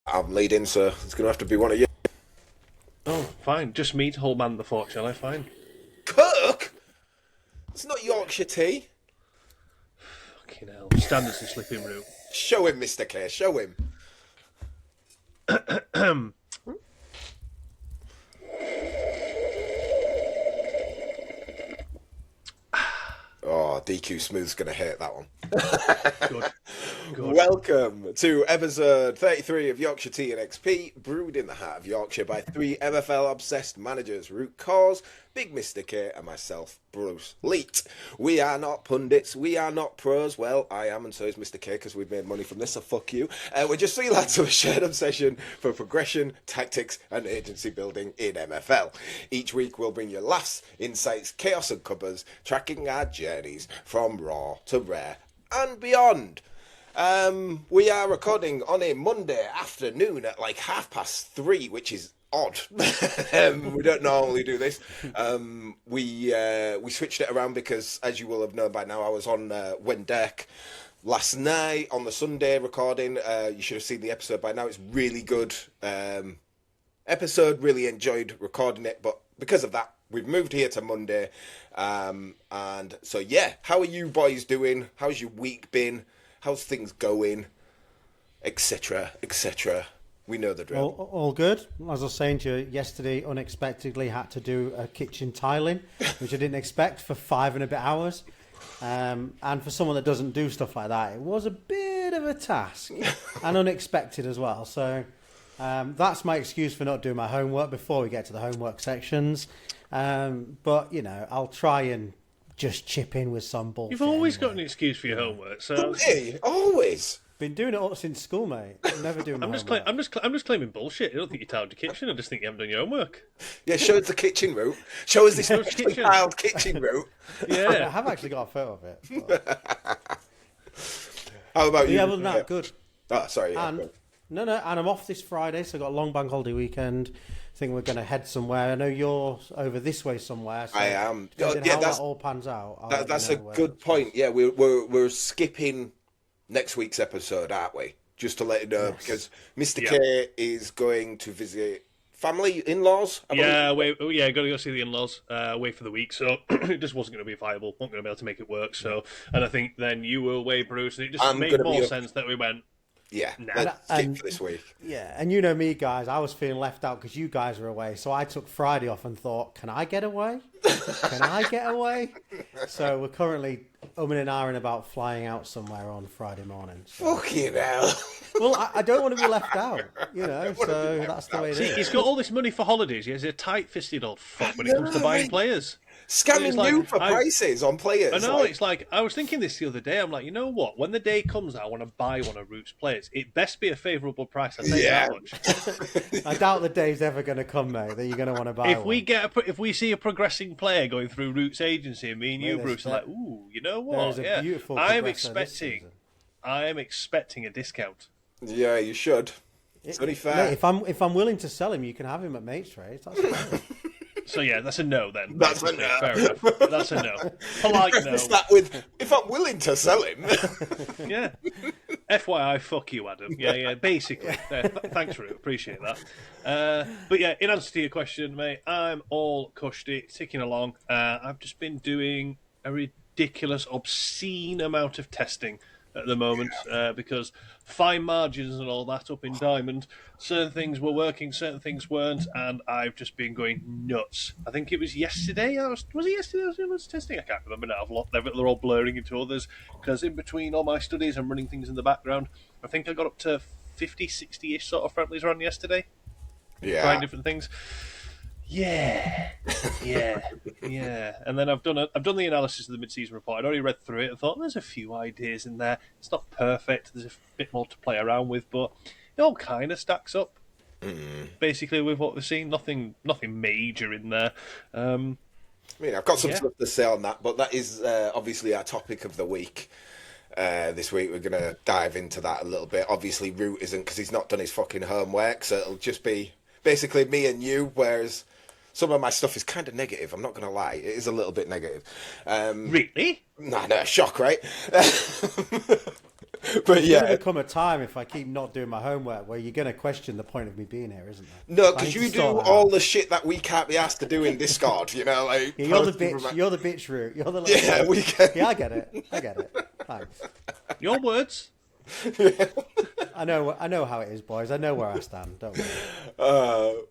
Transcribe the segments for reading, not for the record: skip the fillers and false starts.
I'm leading, so it's going to have to be one of you. Oh, fine. Just me to hold man the fort, shall I? Fine. Cook? It's not Yorkshire tea. Fucking hell. Standards and slipping route. Show him, Mr. K. Show him. Oh, DQ Smooth's going to hate that one. Good. Good. Welcome to episode 33 of Yorkshire Tea XP, brewed in the heart of Yorkshire by three MFL-obsessed managers, Rootcoors, Big Mr. K, and myself, Bruce Leet. We are not pundits, we are not pros. Well, I am, and so is Mr. K, because we've made money from this, so fuck you. We're just three lads with a shared obsession for progression, tactics, and agency building in MFL. Each week we'll bring you laughs, insights, chaos, and covers, tracking our journeys from raw to rare and beyond. We are recording on a Monday afternoon at like 3:30, which is odd. We don't normally do this. We switched it around because, as you will have known by now, I was on Wendeck last night on the Sunday recording. You should have seen the episode by now. It's really good episode. Really enjoyed recording it, but because of that, we've moved here to Monday. And so yeah, how are you boys doing? How's your week been? How's things going? Etc. Etc. We know the drill. All good. As I was saying to you yesterday, unexpectedly had to do a kitchen tiling, which I didn't expect, for 5 and a bit hours. And for someone that doesn't do stuff like that, it was a bit of a task and unexpected as well. So that's my excuse for not doing my homework before we get to the homework sections. But, you know, I'll try and just chip in with some bullshit. You've always anyway. got an excuse for your homework, so Hey, always. Been doing it all since school, mate. Never doing my homework. I'm just claiming bullshit. I don't think you tiled the kitchen. I just think you haven't done your homework. Yeah, show us the kitchen route. Show us this freshly kitchen. tiled kitchen route. I Yeah. have actually got a photo of it. But... How about you? yeah, other than that, good. Oh, sorry. Yeah, And go. and I'm off this Friday, so I've got a long bank holiday weekend. I think we're going to head somewhere. I know you're over this way somewhere. So I am. depending Yeah, how that's that all pans out. I'll let you that's a know where. good point. Yeah, we're skipping next week's episode, aren't we? Just to let you know, Yes. because Mr. Yeah. K is going to visit family, in-laws. I Yeah, believe. got to go see the in-laws away for the week, so it just wasn't going to be viable. Wasn't going to be able to make it work. So, and I think then you were away, Bruce, and it just I'm made gonna be more up. sense that we went. Yeah, Nah. let's skip And- for this week. Yeah, and you know me, guys. I was feeling left out because you guys were away. So I took Friday off and thought, can I get away? Can I get away? So we're currently umming and ahhing about flying out somewhere on Friday morning. So. Fucking hell. Well, I don't want to be left out, you know, so that's the way it See, is. he's got all this money for holidays. He's a tight-fisted old fuck when it comes to buying mate. players. Scamming It's like, you for prices on players. I know, like- it's like, I was thinking this the other day, I'm like, you know what, when the day comes that I want to buy one of Root's players, it best be a favourable price, I'll tell you Yeah. that much. I doubt the day's ever going to come, mate, that you're going to want to buy If one. if we see a progressing player going through Root's agency, and me and you, Mate, Bruce, are there's- like, ooh, you know There's what, a yeah, beautiful I'm progressor this expecting, season. a discount. Yeah, you should. It's only fair. Mate, if I'm willing to sell him, you can have him at Mate's Race. That's fine. So yeah, that's a no then. That's a basically. no. Fair enough. That's a no. Polite no. Preface that with, if I'm willing to sell him. Yeah. FYI, fuck you, Adam. Yeah, basically. Thanks, Root. Appreciate that. But yeah, in answer to your question, mate, I'm all cushy, ticking along. I've just been doing a ridiculous, obscene amount of testing at the moment because fine margins and all that up in Diamond, certain things were working, certain things weren't, and I've just been going nuts. I think it was yesterday. Was it yesterday I was testing? I can't remember now. They're all blurring into others because in between all my studies I'm running things in the background. I think I got up to 50, 60-ish sort of friendlies run yesterday, trying Yeah. different things. Yeah. And then I've done the analysis of the Midseason Report. I'd already read through it and thought there's a few ideas in there. It's not perfect. There's a bit more to play around with, but it all kind of stacks up. Basically, with what we've seen, nothing major in there. I mean, I've got some Yeah. stuff to say on that, but that is obviously our topic of the week. This week we're going to dive into that a little bit. Obviously, Root isn't because he's not done his fucking homework, so it'll just be basically me and you, whereas some of my stuff is kind of negative. I'm not going to lie. It is a little bit negative. Really? No, shock, right? But There's yeah, going to become a time if I keep not doing my homework where you're going to question the point of me being here, isn't there? no, So I because need you to do sort that all out. the shit that we can't be asked to do in Discord. You know, like Yeah, you're the posting bitch. from- You're the bitch route. You're the little Yeah, bitch. we can. Yeah, I get it. Thanks. Your words. I know how it is, boys. I know where I stand. Don't worry.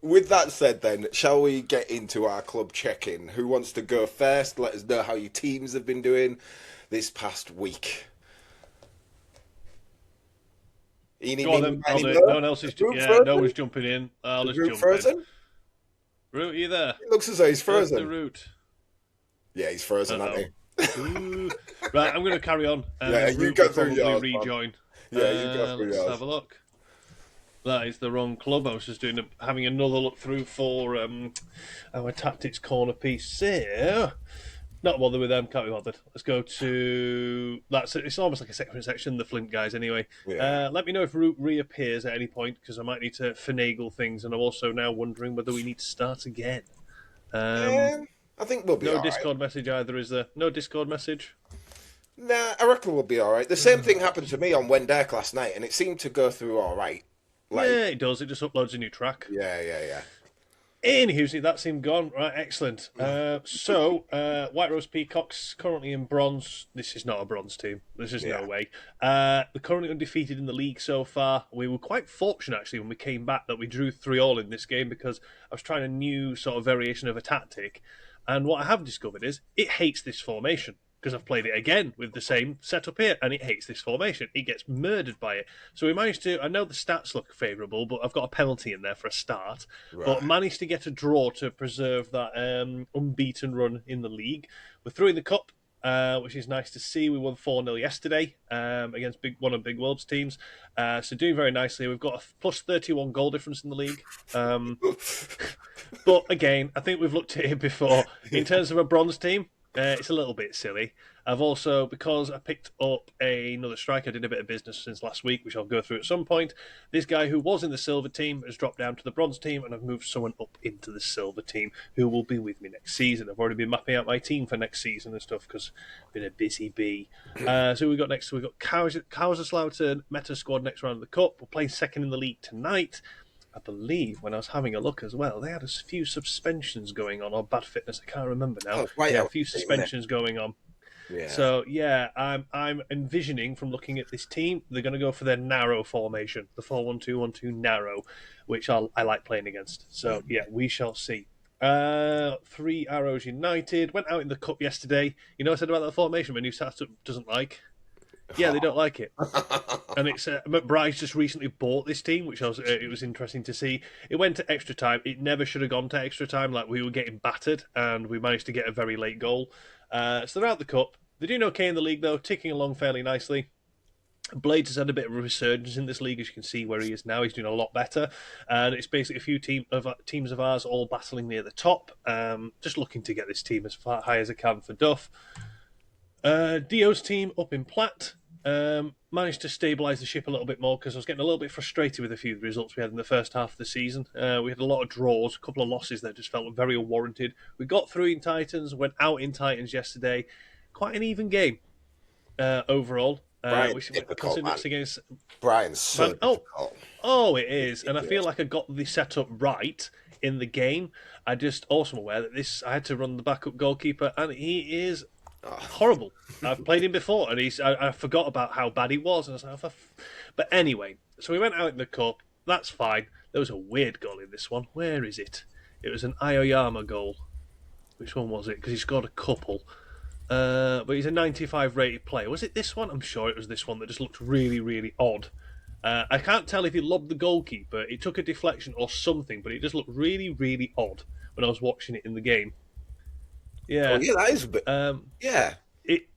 With that said, then, shall we get into our club check-in? Who wants to go first? Let us know how your teams have been doing this past week. Go on then. I'll do it. No one else is. No one's jumping in. I'll just Root jump frozen? in. Root, are you there? It looks as though he's There's frozen. the root. Yeah, he's frozen, Uh-oh. hasn't he? Ooh. Right, I'm going to carry on. Yeah, Root you go will through probably yours, man. rejoin. Yeah, you go through Let's yours. have a look. That is the wrong club. I was just having another look through for our tactics corner piece. So, not bother with them. Can't be bothered. Let's go to it's almost like a separate section. The Flint guys, anyway. Yeah. Let me know if Root reappears at any point because I might need to finagle things, and I'm also now wondering whether we need to start again. I think we'll be No all right. Discord message either, is there? No Discord message. Nah, I reckon we'll be all right. The same thing happened to me on Wendeck last night, and it seemed to go through all right. Like, Yeah, it does. It just uploads a new track. yeah. Anywho, that seemed gone. Right, excellent. White Rose Peacocks currently in bronze. This is not a bronze team. This is no way. They're currently undefeated in the league so far. We were quite fortunate, actually, when we came back that we drew 3-3 in this game because I was trying a new sort of variation of a tactic. And what I have discovered is it hates this formation. Because I've played it again with the same setup here, and it hates this formation. It gets murdered by it. So we managed to. I know the stats look favourable, but I've got a penalty in there for a start. Right. But managed to get a draw to preserve that unbeaten run in the league. We're through in the cup, which is nice to see. We won 4-0 yesterday against one of Big World's teams. So doing very nicely. We've got a plus 31 goal difference in the league. But again, I think we've looked at it before. In terms of a bronze team, it's a little bit silly. I've also, because I picked up another striker, I did a bit of business since last week, which I'll go through at some point. This guy who was in the silver team has dropped down to the bronze team, and I've moved someone up into the silver team who will be with me next season. I've already been mapping out my team for next season and stuff because I've been a busy bee. So we've got Kaiserslautern Meta squad next round of the cup. We're playing second in the league tonight. I believe when I was having a look as well, they had a few suspensions going on, or bad fitness. I can't remember now. Oh, right, yeah, a few suspensions going on. Yeah. So yeah, I'm envisioning from looking at this team, they're going to go for their narrow formation, the 4-1-2-1-2 narrow, which I like playing against. So yeah, we shall see. 3 Arrows United went out in the cup yesterday. You know, I said about that formation, my new setup doesn't like. Yeah, they don't like it, and it's McBride's just recently bought this team, which it was interesting to see. It went to extra time. It never should have gone to extra time. Like we were getting battered, and we managed to get a very late goal. So they're out the cup. They're doing okay in the league though, ticking along fairly nicely. Blades has had a bit of a resurgence in this league, as you can see where he is now. He's doing a lot better, and it's basically a few teams of ours all battling near the top. Just looking to get this team as far high as I can for Duff. Dio's team up in Platt managed to stabilise the ship a little bit more because I was getting a little bit frustrated with a few of the results we had in the first half of the season. We had a lot of draws, a couple of losses that just felt very unwarranted. We got through in Titans, went out in Titans yesterday. Quite an even game overall. Brian's difficult, man. Against Brian's so difficult. Oh, it is. And I feel like I got the setup right in the game. I just also aware that I had to run the backup goalkeeper, and he is horrible. I've played him before, and I forgot about how bad he was. And I was like, but anyway, so we went out in the cup. That's fine. There was a weird goal in this one. Where is it? It was an Aoyama goal. Which one was it? Because he scored a couple. But he's a 95 rated player. Was it this one? I'm sure it was this one that just looked really, really odd. I can't tell if he lobbed the goalkeeper. It took a deflection or something, but it just looked really, really odd when I was watching it in the game. Yeah, Oh, yeah, that is a bit. Yeah.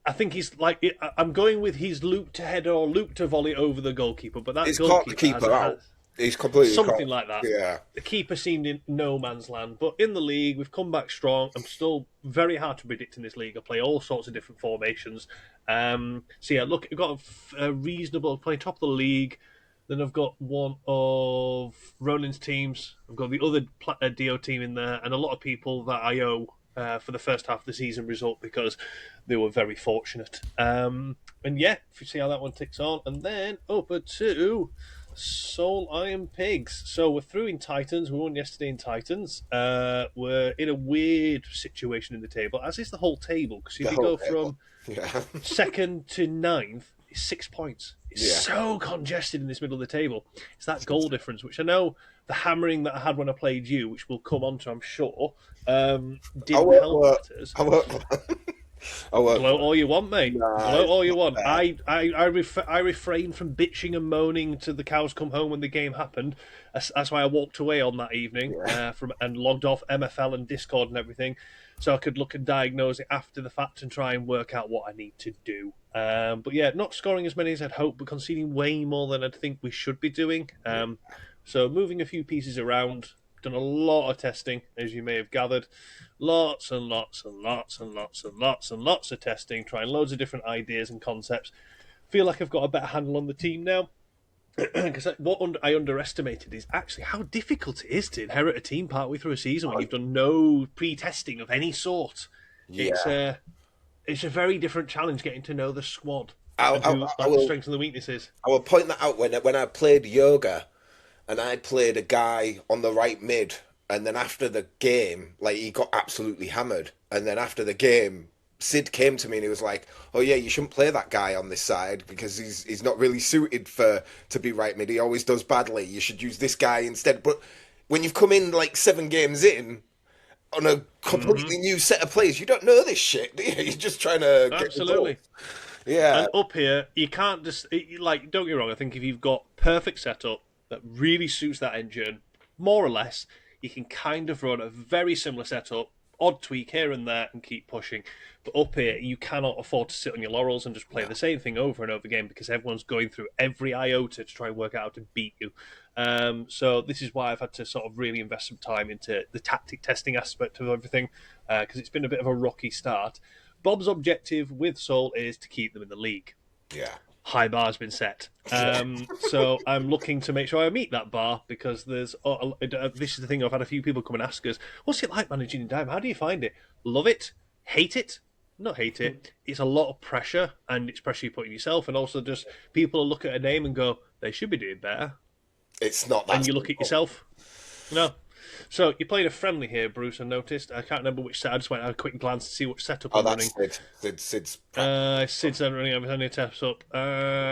I think he's like. I'm going with he's looped to header or looped to volley over the goalkeeper, but that He's goalkeeper caught the keeper has out. He's completely something caught. like that. Yeah. The keeper seemed in no man's land, but in the league we've come back strong. I'm still very hard to predict in this league. I play all sorts of different formations. So yeah, look, I've got a reasonable play top of the league. Then I've got one of Ronin's teams. I've got the other Dio team in there, and a lot of people that I owe for the first half of the season result because they were very fortunate. And yeah, if you see how that one ticks on, and then over to Soul Iron Pigs. So we're through in Titans. We won yesterday in Titans. We're in a weird situation in the table, as is the whole table, because if The you whole go table. from Yeah. second to ninth, it's 6 points. It's Yeah. so congested in this middle of the table. It's that goal difference, which I know the hammering that I had when I played you, which we'll come on to, I'm sure, I didn't won't help gloat. matters. I won't gloat. I won't Gloat gloat. all you want, mate. Nah, Gloat it's all you not want. fair. I refrained from bitching and moaning to the cows come home when the game happened. That's why I walked away on that evening Yeah. from and logged off MFL and Discord and everything, so I could look and diagnose it after the fact and try and work out what I need to do. But yeah, not scoring as many as I'd hoped, but conceding way more than I'd think we should be doing. So moving a few pieces around. Done a lot of testing, as you may have gathered. Lots and lots and lots and lots and lots and lots of testing, trying loads of different ideas and concepts. Feel like I've got a better handle on the team now. Because what I underestimated is actually how difficult it is to inherit a team partway through a season when you've done no pre-testing of any sort. It's Yeah. it's a very different challenge getting to know the squad I, and I, who I like the will. strengths and the weaknesses. I will point that out when I played yoga, and I played a guy on the right mid, and then after the game, like he got absolutely hammered, and then after the game, Sid came to me and he was like, "Oh yeah, you shouldn't play that guy on this side because he's not really suited for to be right mid. He always does badly. You should use this guy instead." But when you've come in like 7 games in on a completely new set of players, you don't know this shit, do you? You're just trying to get results. Absolutely. Yeah, And up here, you can't just like. Don't get me wrong. I think if you've got perfect setup that really suits that engine, more or less, you can kind of run a very similar setup, odd tweak here and there, and keep pushing. But up here, you cannot afford to sit on your laurels and just play the same thing over and over again because everyone's going through every iota to try and work out how to beat you. So this is why I've had to sort of really invest some time into the tactic testing aspect of everything because it's been a bit of a rocky start. Bob's objective with Soul is to keep them in the league. yeah. High bar's been set. So I'm looking to make sure I meet that bar because there's this is the thing. I've had a few people come and ask us, "What's it like managing in Dime? How do you find it? Love it? Hate it? Not hate it. It's a lot of pressure, and it's pressure you put on yourself, and also just people look at a name and go, they should be doing better, It's not that and you look at simple. yourself, no." So you played a friendly here, Bruce. I noticed. I can't remember which set. I just went had a quick glance to see what setup Oh, I'm running. that's Sid. Sid's Sid's running everything to test up.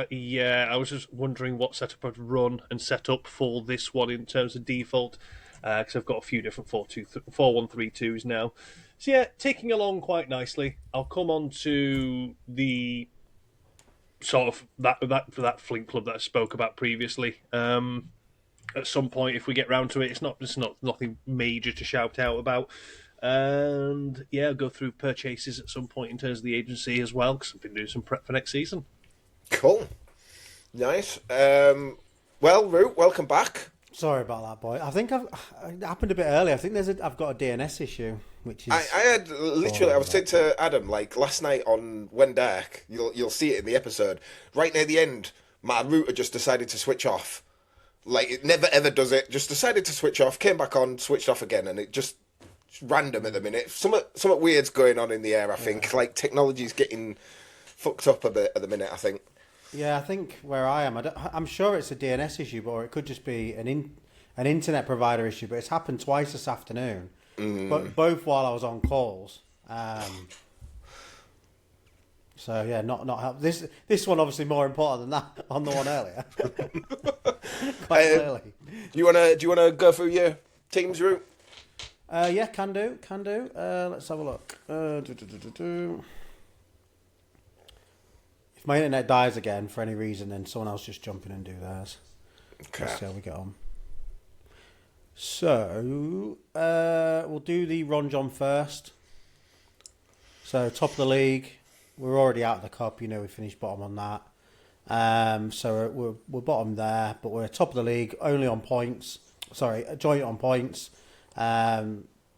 Yeah, I was just wondering what setup I'd run and set up for this one in terms of default, because I've got a few different 4-1-3-2s now. So yeah, ticking along quite nicely. I'll come on to the sort of that Flink Club that I spoke about previously. At some point, if we get round to it, it's not nothing major to shout out about. And yeah, I'll go through purchases at some point in terms of the agency as well, because I've been doing some prep for next season. cool. Nice. Well, Root, welcome back. Sorry about that, boy. I think it happened a bit early. I think I've got a DNS issue, which is. I had literally. I was saying to Adam like last night on When Dark. You'll see it in the episode. Right near the end, my router just decided to switch off. Like it never ever does it. Just decided to switch off. Came back on, switched off again, and it's random at the minute. Something weird's going on in the air. I think like technology's getting fucked up a bit at the minute. I think. Yeah, I think where I am, I'm sure it's a DNS issue, or it could just be an internet provider issue. But it's happened twice this afternoon, but both while I was on calls. So yeah, not help. This one obviously more important than that on the one earlier. Quite clearly. Do you wanna go through your team's route? Yeah, can do. Let's have a look. If my internet dies again for any reason, then someone else just jump in and do theirs. Okay. Let's see how we get on. So we'll do the Ron John first. So top of the league, we're already out of the cup. You know, we finished bottom on that. So we're bottom there, but we're top of the league only on points. Sorry, joint on points.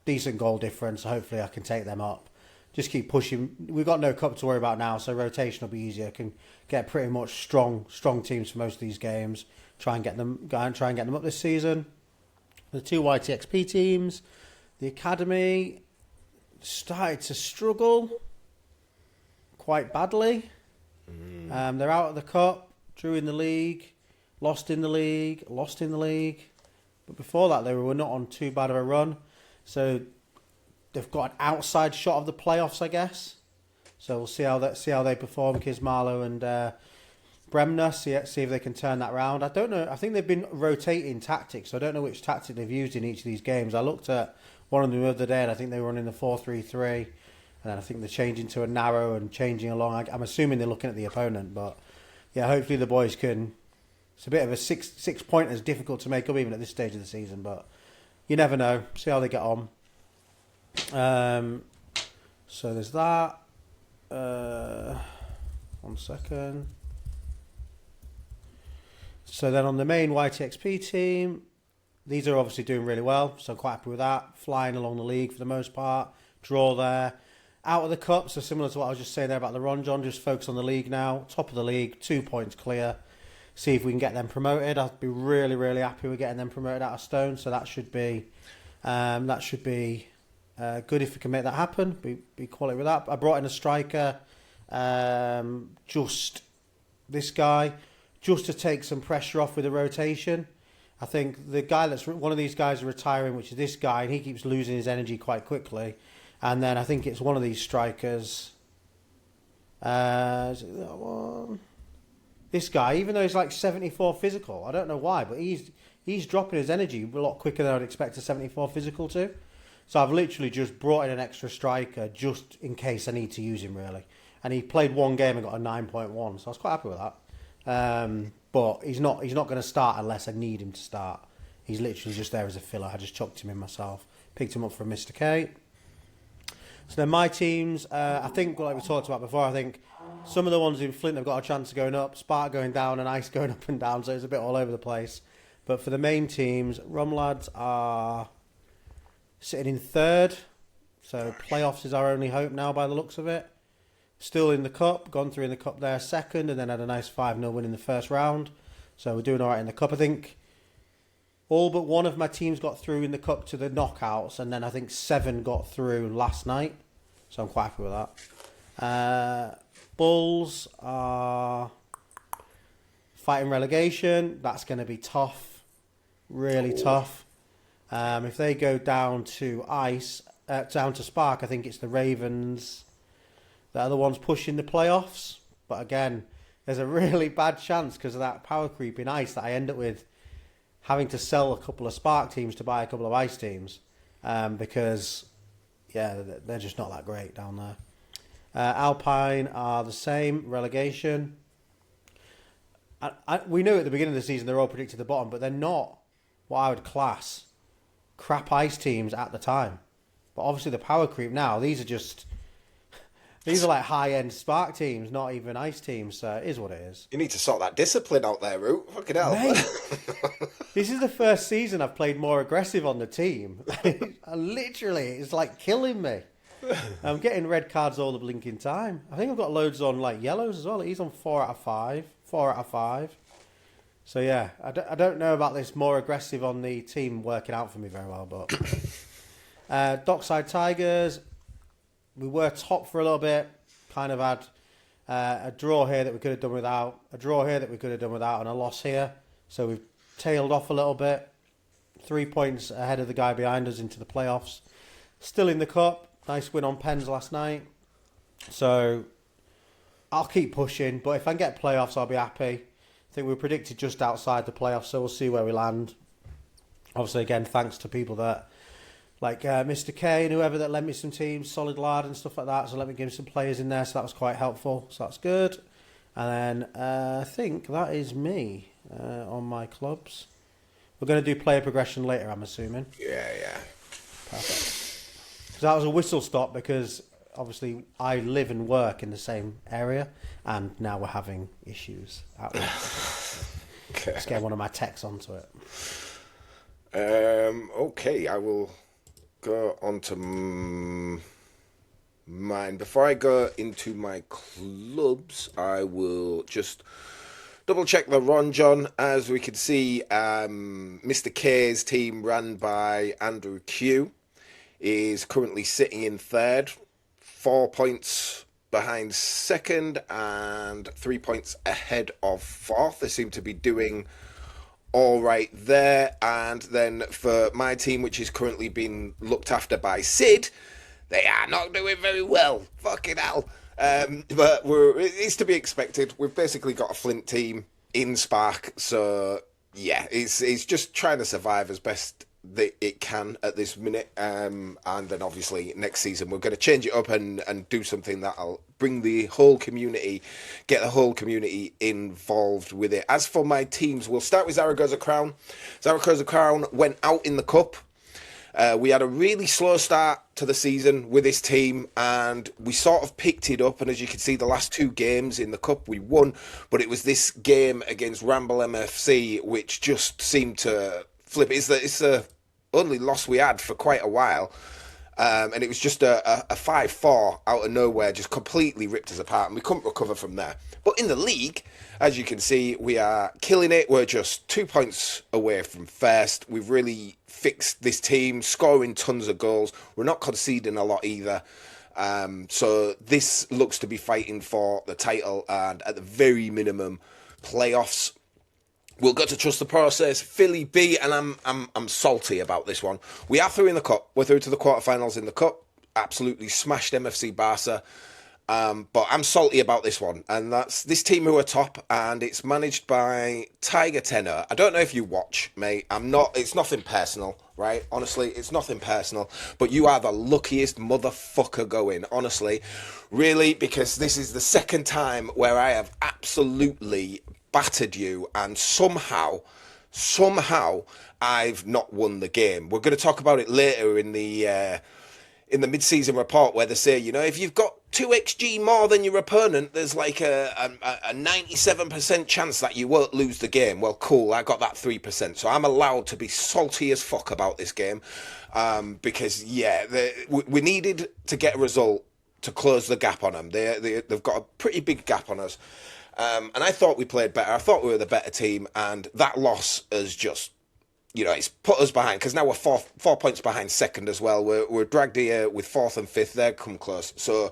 Decent goal difference. So hopefully I can take them up. Just keep pushing. We've got no cup to worry about now, so rotation will be easier. I can get pretty much strong teams for most of these games. Try and get them up this season. The two YTXP teams, the academy. started to struggle quite badly. They're out of the cup, drew in the league, lost in the league. But before that, they were not on too bad of a run. So they've got an outside shot of the playoffs, I guess. So we'll see how they perform, Kismarlo and Bremner, see if they can turn that round. I don't know. I think they've been rotating tactics. So I don't know which tactic they've used in each of these games. I looked at one of them the other day, and I think they were running the 4-3-3. And then I think they're changing to a narrow and changing along. I'm assuming they're looking at the opponent. But, yeah, hopefully the boys can... It's a bit of a six-pointer. It's difficult to make up even at this stage of the season. But you never know. See how they get on. So there's that. 1 second. So then on the main YTXP team, these are obviously doing really well, so I'm quite happy with that. Flying along the league for the most part. Draw there. Out of the cup, so similar to what I was just saying there about the Ron John, just focus on the league now. Top of the league, 2 points clear. See if we can get them promoted. I'd be really, really happy with getting them promoted out of Stone, so that should be good if we can make that happen. Be quality with that. I brought in a striker, just this guy, just to take some pressure off with the rotation. I think the guy one of these guys are retiring, which is this guy, and he keeps losing his energy quite quickly. And then I think it's one of these strikers. Is it that one? This guy, even though he's like 74 physical, I don't know why, but he's dropping his energy a lot quicker than I'd expect a 74 physical to. So I've literally just brought in an extra striker just in case I need to use him, really. And he played one game and got a 9.1, so I was quite happy with that. But he's not going to start unless I need him to start. He's literally just there as a filler. I just chucked him in myself. Picked him up from Mr. K. So then my teams, I think, like we talked about before, I think some of the ones in Flint have got a chance of going up, Spark going down and Ice going up and down, so it's a bit all over the place. But for the main teams, Rum Lads are sitting in third, so playoffs is our only hope now by the looks of it. Still in the cup, gone through in the cup there second, and then had a nice 5-0 win in the first round. So we're doing all right in the cup. I think all but one of my teams got through in the cup to the knockouts, and then I think 7 got through last night. So I'm quite happy with that. Bulls are fighting relegation. That's going to be tough, really tough. If they go down to down to Spark, I think it's the Ravens that are the ones pushing the playoffs. But again, there's a really bad chance because of that power creep in Ice that I end up with having to sell a couple of Spark teams to buy a couple of Ice teams because, yeah, they're just not that great down there. Alpine are the same, relegation. We knew at the beginning of the season they're all predicted at the bottom, but they're not what I would class crap Ice teams at the time. But obviously the power creep now, these are like high-end Spark teams, not even Ice teams, so it is what it is. You need to sort that discipline out there, Root. Fucking hell. Mate, this is the first season I've played more aggressive on the team. Literally, it's like killing me. I'm getting red cards all the blinking time. I think I've got loads on like yellows as well. He's on 4 out of 5. 4 out of 5. So yeah, I don't know about this more aggressive on the team working out for me very well, but Dockside Tigers, we were top for a little bit. Kind of had a draw here that we could have done without, a draw here that we could have done without, and a loss here. So we've tailed off a little bit. 3 points ahead of the guy behind us into the playoffs. Still in the cup. Nice win on Pens last night. So I'll keep pushing, but if I can get playoffs, I'll be happy. I think we were predicted just outside the playoffs, so we'll see where we land. Obviously, again, thanks to people that, like Mr. K and whoever that lent me some teams, Solid Lard and stuff like that, so let me give some players in there, so that was quite helpful, so that's good. And then I think that is me on my clubs. We're going to do player progression later, I'm assuming. Yeah. Perfect. So that was a whistle stop because obviously I live and work in the same area, and now we're having issues at work. Okay. Let's get one of my techs onto it. Okay, I will go on to mine. Before I go into my clubs, I will just double check the Ron John. As we can see, Mr. K's team ran by Andrew Q. is currently sitting in third, 4 points behind second and 3 points ahead of fourth. They seem to be doing all right there. And then for my team, which is currently being looked after by Sid, they are not doing very well. Fucking hell. But it's to be expected. We've basically got a Flint team in Spark, so yeah, it's just trying to survive as best that it can at this minute. And then obviously next season we're going to change it up and do something that'll bring the whole community, get the whole community involved with it. As for my teams, we'll start with Zaragoza Crown. Zaragoza Crown went out in the cup. We had a really slow start to the season with this team, and we sort of picked it up. And as you can see, the last 2 games in the cup we won, but it was this game against Ramble MFC which just seemed to flip. It's the only loss we had for quite a while, and it was just a 5-4 out of nowhere, just completely ripped us apart, and we couldn't recover from there. But in the league, as you can see, we are killing it. We're just 2 points away from first. We've really fixed this team, scoring tons of goals. We're not conceding a lot either. So this looks to be fighting for the title and at the very minimum playoffs. We'll go to trust the process. Philly B, and I'm salty about this one. We are through in the cup. We're through to the quarterfinals in the cup. Absolutely smashed MFC Barca. But I'm salty about this one, and that's this team who are top, and it's managed by Tiger Tenor. I don't know if you watch, mate. It's nothing personal, right? Honestly, it's nothing personal, but you are the luckiest motherfucker going, honestly. Really, because this is the second time where I have absolutely battered you, and somehow I've not won the game. We're going to talk about it later in the Midseason Report, where they say, if you've got 2xg more than your opponent, there's like a 97% chance that you won't lose the game. Well, cool, I got that 3%, so I'm allowed to be salty as fuck about this game, because we needed to get a result to close the gap on them. They've got a pretty big gap on us, and I thought we played better. I thought we were the better team, and that loss has just, it's put us behind, because now we're 4 points behind second as well. We're dragged here with 4th and 5th. They've come close. So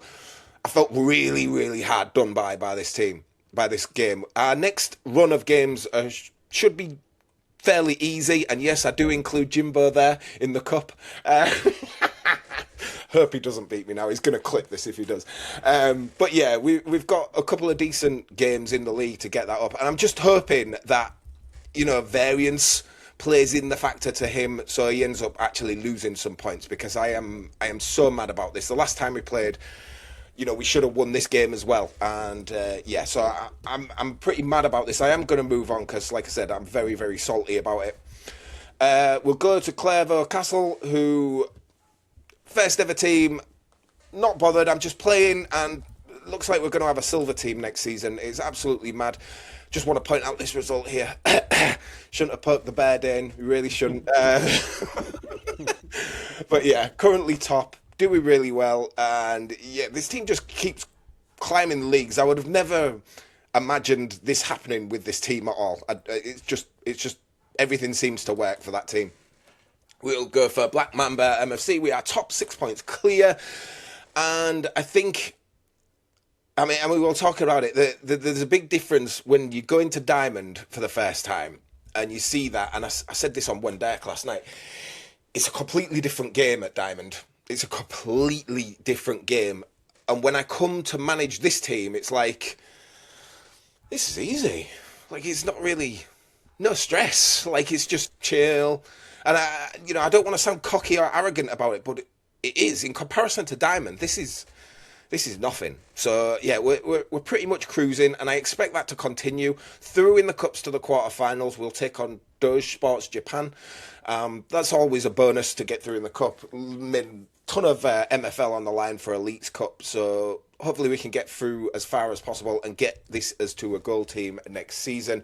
I felt really, really hard done by this team, by this game. Our next run of games should be fairly easy. And yes, I do include Jimbo there in the cup. Hope he doesn't beat me now. He's going to clip this if he does. But yeah, we've got a couple of decent games in the league to get that up. And I'm just hoping that, variance plays in the factor to him, so he ends up actually losing some points, because I am so mad about this. The last time we played, we should have won this game as well, and so I'm pretty mad about this. I am going to move on because, like I said, I'm very, very salty about it. We'll go to Clairvaux Castle, who first ever team. Not bothered. I'm just playing, and looks like we're going to have a silver team next season. It's absolutely mad. Just want to point out this result here. Shouldn't have poked the bear, Dane. We really shouldn't. But yeah, currently top. Doing really well. And yeah, this team just keeps climbing the leagues. I would have never imagined this happening with this team at all. It's just everything seems to work for that team. We'll go for Black Mamba MFC. We are top 6 points clear. And I think, I mean, we'll talk about it. There's a big difference when you go into Diamond for the first time and you see that, and I said this on One Deck last night, it's a completely different game at Diamond. It's a completely different game. And when I come to manage this team, it's like, this is easy. Like, it's not really, no stress. Like, it's just chill. And, I don't want to sound cocky or arrogant about it, but it is. In comparison to Diamond, this is nothing. So yeah, we're pretty much cruising, and I expect that to continue through in the cups to the quarterfinals. We'll take on Doge Sports Japan. That's always a bonus to get through in the cup. Ton of MFL on the line for Elite's Cup, so hopefully we can get through as far as possible and get this as to a gold team next season.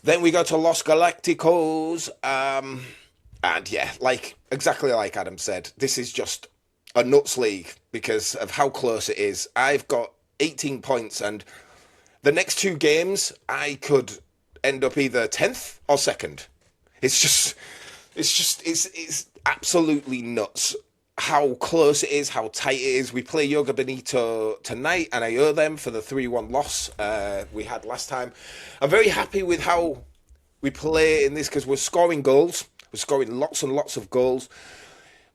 Then we go to Los Galacticos, and yeah, exactly like Adam said, this is just a nuts league because of how close it is. I've got 18 points, and the next 2 games I could end up either 10th or 2nd. It's absolutely nuts. how close it is, how tight it is. We play Yoga Benito tonight, and I owe them for the 3-1 loss we had last time. I'm very happy with how we play in this because we're scoring goals. We're scoring lots and lots of goals.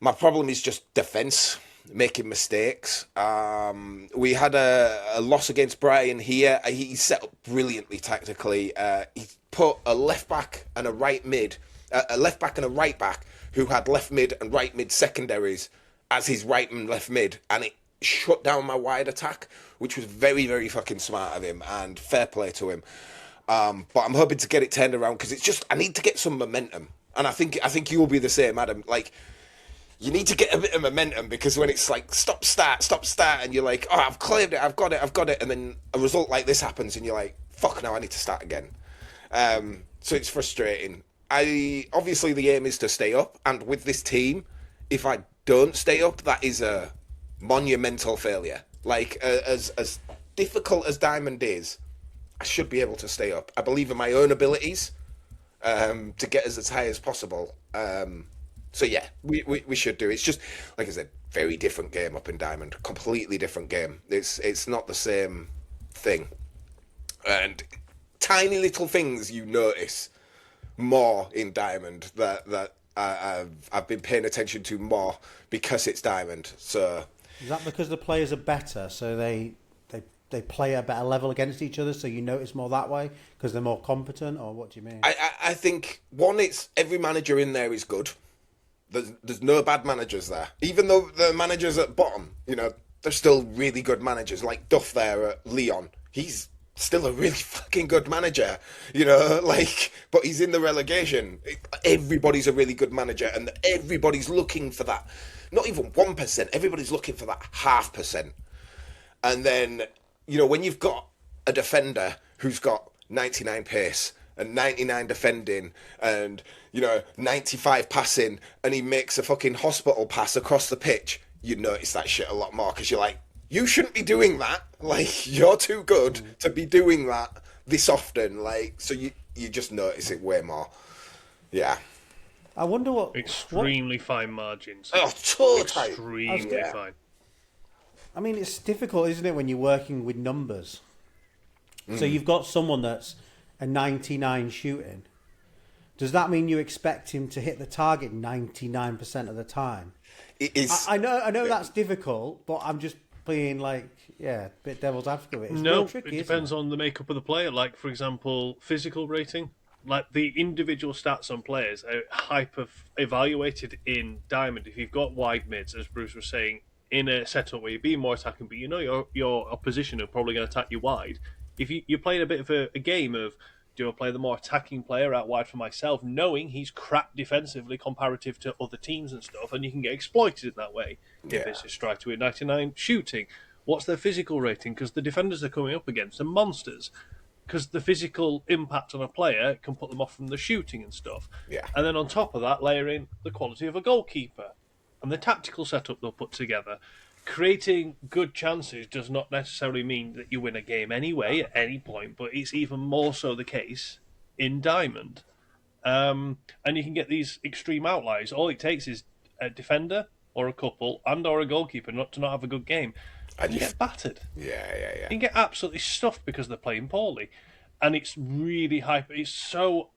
My problem is just defence, making mistakes. We had a loss against Brian here. He set up brilliantly tactically. He put a left back and a right mid, a left back and a right back who had left mid and right mid secondaries as his right and left mid, and it shut down my wide attack, which was very, very fucking smart of him, and fair play to him. But I'm hoping to get it turned around because it's just I need to get some momentum, and I think you'll be the same, Adam. Like, you need to get a bit of momentum because when it's like stop start, and you're like, oh, I've claimed it, I've got it, and then a result like this happens, and you're like, fuck, now I need to start again. So it's frustrating. Obviously the aim is to stay up, and with this team, if I don't stay up, that is a monumental failure. Like, as difficult as Diamond is, I should be able to stay up. I believe in my own abilities to get us as high as possible. So yeah, we should do. It's just, like I said, very different game up in Diamond. Completely different game. It's not the same thing. And tiny little things you notice more in Diamond that I've been paying attention to more because it's Diamond. So is that because the players are better, so they play at a better level against each other, so you notice more that way because they're more competent, or what do you mean? I think one, it's every manager in there is good. There's no bad managers there, even though the managers at bottom, they're still really good managers. Like Duff there at Leon, he's still a really fucking good manager, but he's in the relegation. Everybody's a really good manager, and everybody's looking for that, not even 1%, everybody's looking for that 0.5%. And then, when you've got a defender who's got 99 pace and 99 defending and, 95 passing, and he makes a fucking hospital pass across the pitch, you notice that shit a lot more because you're like, you shouldn't be doing that. Like, you're too good to be doing that this often. Like, so you just notice it way more. Yeah. I wonder what... Extremely fine margins. Oh, totally. Extremely fine. I mean, it's difficult, isn't it, when you're working with numbers? So you've got someone that's a 99 shooting. Does that mean you expect him to hit the target 99% of the time? It is. I know that's difficult, but I'm just being a bit devil's advocate. It's no, real tricky, it depends on the makeup of the player. Like, for example, physical rating. Like, the individual stats on players are hyper-evaluated in Diamond. If you've got wide mids, as Bruce was saying, in a setup where you're being more attacking, but your opposition are probably going to attack you wide. If you're playing a bit of a game of, do I play the more attacking player out wide for myself, knowing he's crap defensively comparative to other teams and stuff, and you can get exploited in that way. Yeah. If it's a striker with 99 shooting, what's their physical rating? Because the defenders they're coming up against are monsters. Because the physical impact on a player can put them off from the shooting and stuff. Yeah. And then on top of that, layer in the quality of a goalkeeper and the tactical setup they'll put together. Creating good chances does not necessarily mean that you win a game anyway at any point, but it's even more so the case in Diamond. And you can get these extreme outliers. All it takes is a defender or a couple or a goalkeeper not to not have a good game. And you get battered. Yeah. You can get absolutely stuffed because they're playing poorly. And it's really it's so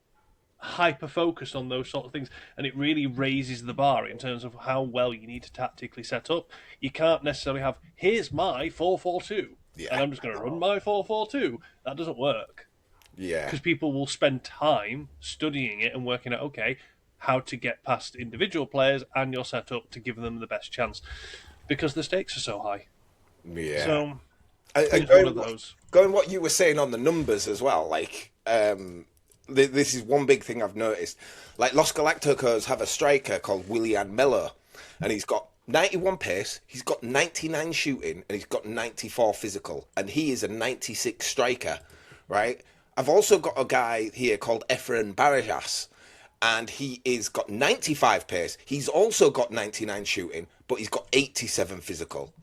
hyper-focused on those sort of things, and it really raises the bar in terms of how well you need to tactically set up. You can't necessarily have, here's my 4-4-2, and I'm just going to run my 4-4-2. That doesn't work. Yeah. Because people will spend time studying it and working out, okay, how to get past individual players and your setup to give them the best chance. Because the stakes are so high. Yeah. So, and one of those. Going what you were saying on the numbers as well, like, this is one big thing I've noticed. Like, Los Galacticos have a striker called Willian Mello, and he's got 91 pace, he's got 99 shooting, and he's got 94 physical, and he is a 96 striker, right? I've also got a guy here called Efren Barajas, and he is got 95 pace, he's also got 99 shooting, but he's got 87 physical.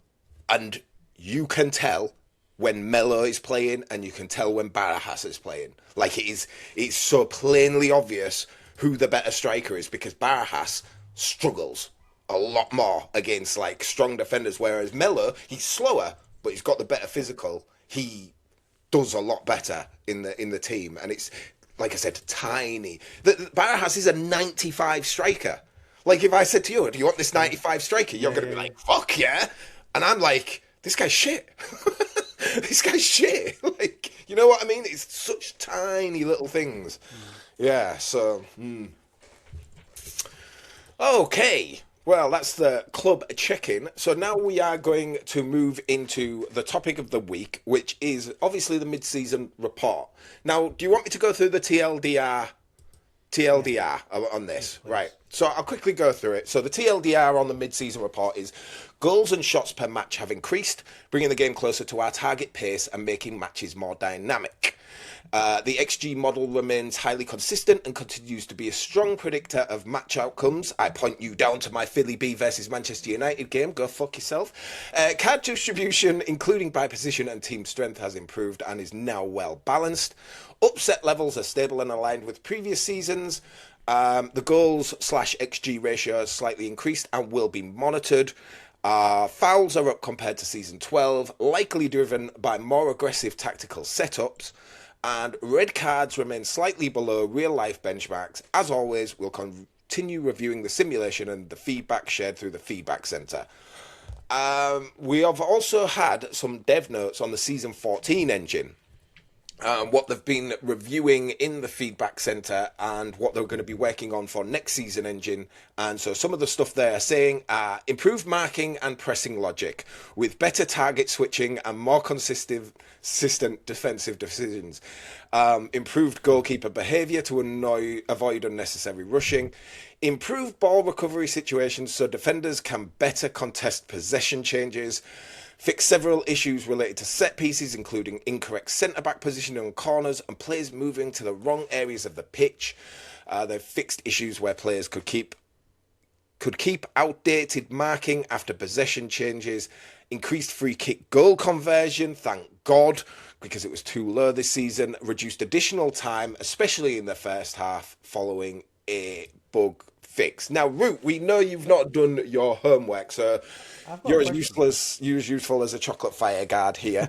And you can tell when Mello is playing, and you can tell when Barajas is playing. Like, it's so plainly obvious who the better striker is, because Barajas struggles a lot more against like strong defenders. Whereas Melo, he's slower, but he's got the better physical. He does a lot better in the team, and it's like I said, tiny. Barajas is a 95 striker. Like if I said to you, "Do you want this 95 striker?" You're going to be like, "Fuck yeah!" And I'm like, "This guy's shit." This guy's shit. Like, you know what I mean? It's such tiny little things. Yeah. So, okay. Well, that's the club check-in. So now we are going to move into the topic of the week, which is obviously the mid-season report. Now, do you want me to go through the TLDR on this? Yes, Right. So I'll quickly go through it. So the TLDR on the mid-season report is goals and shots per match have increased, bringing the game closer to our target pace and making matches more dynamic. The XG model remains highly consistent and continues to be a strong predictor of match outcomes. I point you down to my Philly B versus Manchester United game. Go fuck yourself. Card distribution, including by position and team strength, has improved and is now well balanced. Upset levels are stable and aligned with previous seasons. The goals/XG ratio has slightly increased and will be monitored. Fouls are up compared to season 12, likely driven by more aggressive tactical setups. And red cards remain slightly below real-life benchmarks. As always, we'll continue reviewing the simulation and the feedback shared through the feedback centre. We have also had some dev notes on the Season 14 engine. What they've been reviewing in the feedback centre and what they're going to be working on for next season engine. And so some of the stuff they're saying are improved marking and pressing logic with better target switching and more consistent defensive decisions. Improved goalkeeper behaviour to avoid unnecessary rushing. Improved ball recovery situations so defenders can better contest possession changes. Fix several issues related to set pieces, including incorrect centre-back positioning on corners and players moving to the wrong areas of the pitch. They've fixed issues where players could keep outdated marking after possession changes. Increased free kick goal conversion, thank God, because it was too low this season. Reduced additional time, especially in the first half, following a bug fix. Now, Root, we know you've not done your homework, so you're as useful as a chocolate fire guard here.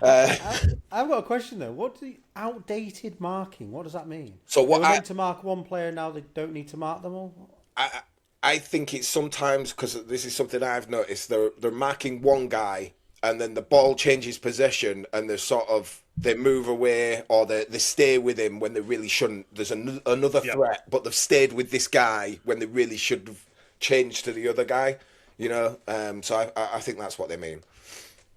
I've got a question though. What the outdated marking? What does that mean? So what they were meant to mark one player, now they don't need to mark them all? I think it's sometimes, because this is something I've noticed, they're marking one guy and then the ball changes possession and they move away or they stay with him when they really shouldn't. There's another threat, but they've stayed with this guy when they really should have changed to the other guy, you know? So I think that's what they mean.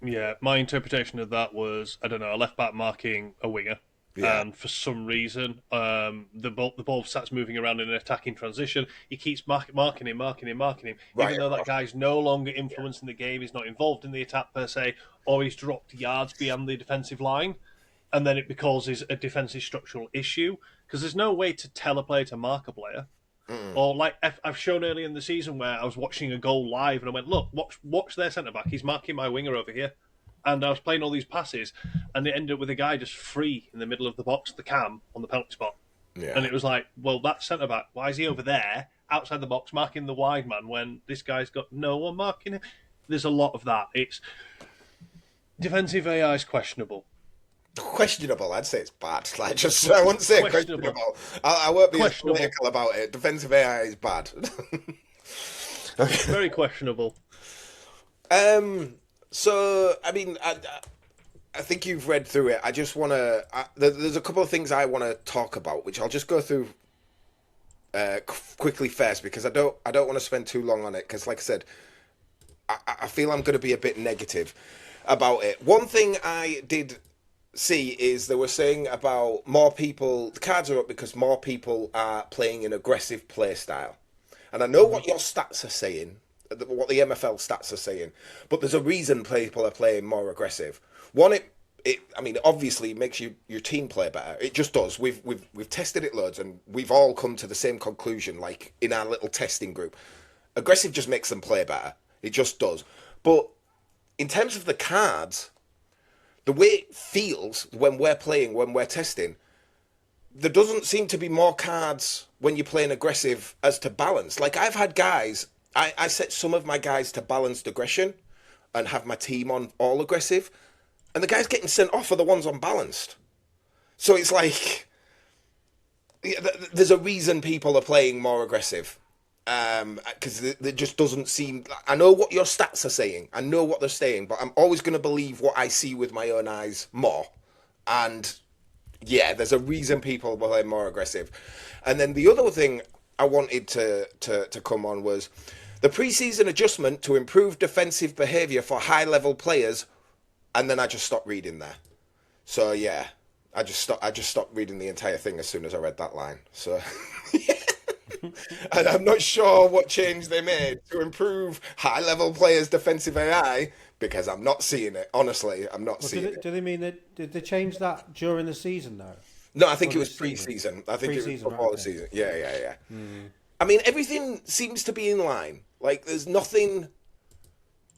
Yeah, my interpretation of that was, I don't know, a left back marking a winger. Yeah. And for some reason, the ball starts moving around in an attacking transition. He keeps marking him, right, even though that guy's no longer influencing the game. He's not involved in the attack per se, or he's dropped yards beyond the defensive line. And then it causes a defensive structural issue because there's no way to tell a player to mark a player. Or like I've shown early in the season where I was watching a goal live and I went, look, watch their centre-back. He's marking my winger over here. And I was playing all these passes, and it ended up with a guy just free in the middle of the box, the cam, on the penalty spot. Yeah. And it was like, well, that centre-back, why is he over there, outside the box, marking the wide man, when this guy's got no one marking him? There's a lot of that. It's defensive AI is questionable. Questionable, I'd say it's bad. Like, just I wouldn't say questionable. I won't be political about it. Defensive AI is bad. Okay. Very questionable. So, I mean, I think you've read through it. I just want to... there's a couple of things I want to talk about, which I'll just go through quickly first, because I don't want to spend too long on it, because, like I said, I feel I'm going to be a bit negative about it. One thing I did see is they were saying about more people... The cards are up because more people are playing an aggressive play style. And I know what your stats are saying, what the MFL stats are saying, but there's a reason people are playing more aggressive. One, I mean, obviously it makes your team play better. It just does. We've tested it loads, and we've all come to the same conclusion, like in our little testing group. Aggressive just makes them play better. It just does. But in terms of the cards, the way it feels when we're playing, when we're testing, there doesn't seem to be more cards when you're playing aggressive as to balance. Like, I've had guys I set some of my guys to balanced aggression and have my team on all aggressive, and the guys getting sent off are the ones on balanced. So it's like there's a reason people are playing more aggressive, because it just doesn't seem. I know what your stats are saying. I know what they're saying, but I'm always going to believe what I see with my own eyes more. And yeah, there's a reason people play more aggressive. And then the other thing I wanted to come on was the preseason adjustment to improve defensive behaviour for high-level players, and then I just stopped reading there. So yeah, I just stopped reading the entire thing as soon as I read that line. So and I'm not sure what change they made to improve high-level players' defensive AI, because I'm not seeing it. Honestly, I'm not seeing it. Do they mean that? Did they change that during the season though? No, I think it was pre-season. I think it was before the season. Yeah. I mean, everything seems to be in line. Like, there's nothing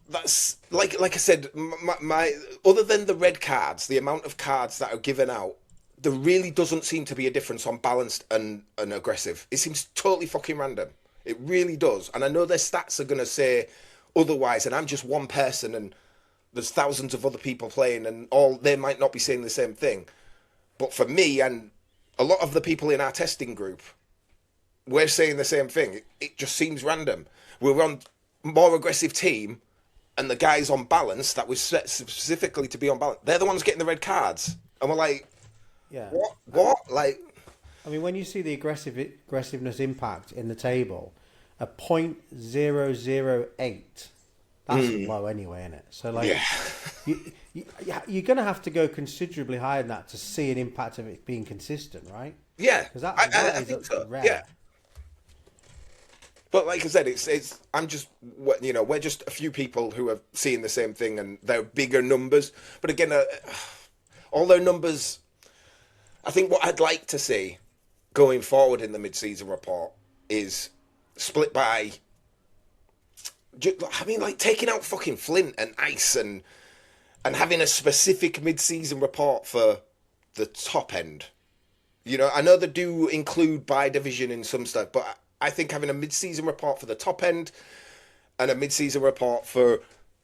that's like I said. My other than the red cards, the amount of cards that are given out, there really doesn't seem to be a difference on balanced and aggressive. It seems totally fucking random. It really does. And I know their stats are going to say otherwise, and I'm just one person, and there's thousands of other people playing, and all they might not be saying the same thing. But for me and a lot of the people in our testing group, we're saying the same thing. It just seems random. We're on more aggressive team, and the guys on balance that was set specifically to be on balance, they're the ones getting the red cards. And we're like, Yeah. What? Like, I mean, when you see the aggressiveness impact in the table, a .008, that's low anyway, isn't it? So like, you're going to have to go considerably higher than that to see an impact of it being consistent, right? Yeah, Because that I is think so. rare. Yeah. But like I said, it's I'm just, we're just a few people who are seeing the same thing, and they're bigger numbers. But again, all their numbers, I think what I'd like to see going forward in the mid-season report is split by, I mean, like taking out fucking Flint and Ice and having a specific mid-season report for the top end. I know they do include by division in some stuff, but I think having a mid-season report for the top end and a mid-season report for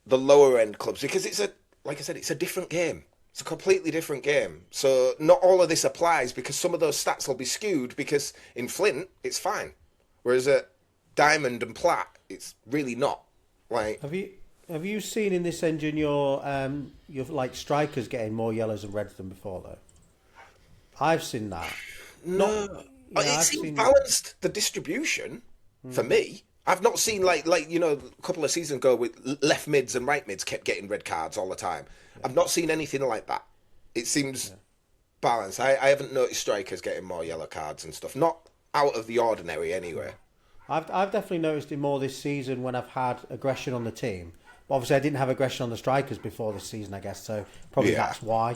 the lower end clubs, because like I said, it's a different game. It's a completely different game. So not all of this applies, because some of those stats will be skewed, because in Flint, it's fine. Whereas at Diamond and Plat, it's really not. Like, have you seen in this engine your like strikers getting more yellows and reds than before though? I've seen that. No. It seems balanced, the distribution, for me. I've not seen like a couple of seasons ago with left mids and right mids kept getting red cards all the time. I've not seen anything like that. It seems balanced. I haven't noticed strikers getting more yellow cards and stuff. Not out of the ordinary anyway. I've definitely noticed it more this season when I've had aggression on the team. But obviously, I didn't have aggression on the strikers before this season, I guess. So probably that's why.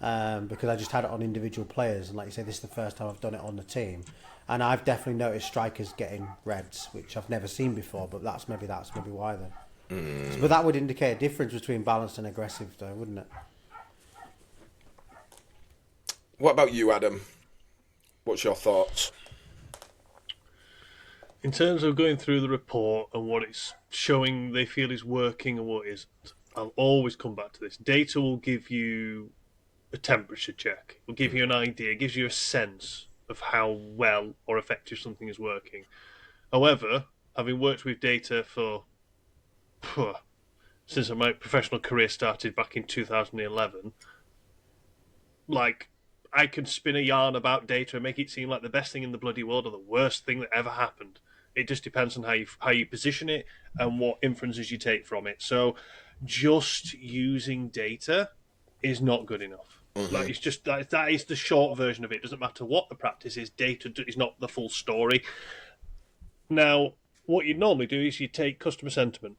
Because I just had it on individual players, and like you say, this is the first time I've done it on the team, and I've definitely noticed strikers getting reds, which I've never seen before. But that's maybe why then. So, but that would indicate a difference between balanced and aggressive, though, wouldn't it? What about you, Adam? What's your thoughts? In terms of going through the report and what it's showing they feel is working and what isn't, I'll always come back to this. Data will give you a temperature check. It'll give you an idea. It gives you a sense of how well or effective something is working. However, having worked with data since my professional career started back in 2011, like, I can spin a yarn about data and make it seem like the best thing in the bloody world or the worst thing that ever happened. It just depends on how you position it and what inferences you take from it. So just using data is not good enough. Like, it's just that is the short version of it. It doesn't matter what the practice is. Data is not the full story. Now, what you'd normally do is you take customer sentiment.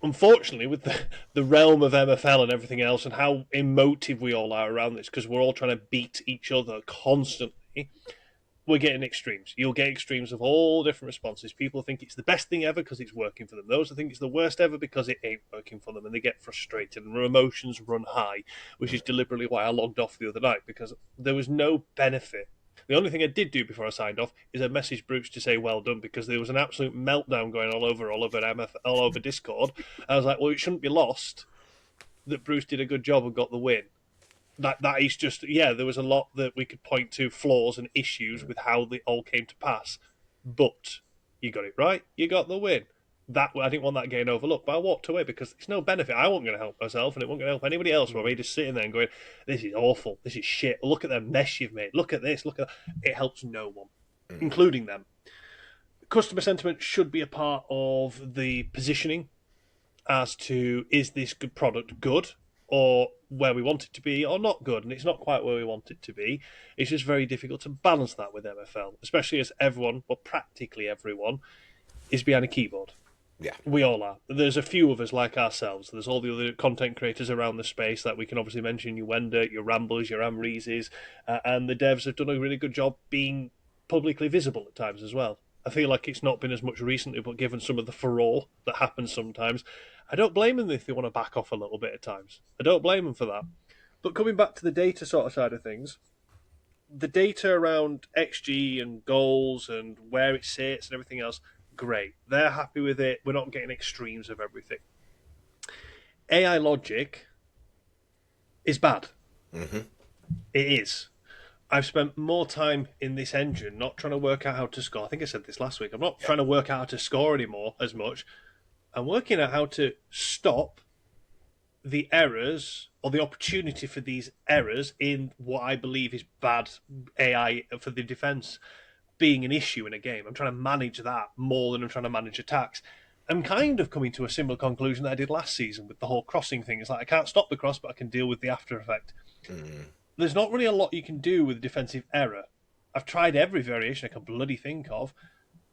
Unfortunately, with the realm of MFL and everything else, and how emotive we all are around this, because we're all trying to beat each other constantly, we're getting extremes. You'll get extremes of all different responses. People think it's the best thing ever because it's working for them. Those who think it's the worst ever because it ain't working for them, and they get frustrated and their emotions run high, which is deliberately why I logged off the other night, because there was no benefit The only thing I did do before I signed off is I messaged Bruce to say well done, because there was an absolute meltdown going all over all over Discord. I was like, well, it shouldn't be lost that Bruce did a good job and got the win. That is just, yeah, there was a lot that we could point to, flaws and issues with how they all came to pass, but you got it right, you got the win. That I didn't want that getting overlooked, but I walked away because it's no benefit. I wasn't going to help myself, and it wasn't going to help anybody else. Where we just sitting there and going, "This is awful. This is shit. Look at the mess you've made. Look at this. Look at that." It helps no one, including them. Customer sentiment should be a part of the positioning as to, is this good product good, or where we want it to be, or not good, and it's not quite where we want it to be. It's just very difficult to balance that with MFL, especially as everyone, well, practically everyone, is behind a keyboard. Yeah. We all are. There's a few of us like ourselves. There's all the other content creators around the space that we can obviously mention, your Wender, your Ramblers, your Amreeses, and the devs have done a really good job being publicly visible at times as well. I feel like it's not been as much recently, but given some of the furore that happens sometimes, I don't blame them if they want to back off a little bit at times. I don't blame them for that. But coming back to the data sort of side of things, the data around XG and goals and where it sits and everything else, great. They're happy with it. We're not getting extremes of everything. AI logic is bad. Mm-hmm. It is. I've spent more time in this engine not trying to work out how to score. I think I said this last week. I'm not trying to work out how to score anymore as much. I'm working out how to stop the errors or the opportunity for these errors in what I believe is bad AI for the defence being an issue in a game. I'm trying to manage that more than I'm trying to manage attacks. I'm kind of coming to a similar conclusion that I did last season with the whole crossing thing. It's like I can't stop the cross, but I can deal with the after effect. There's not really a lot you can do with defensive error. I've tried every variation I can bloody think of.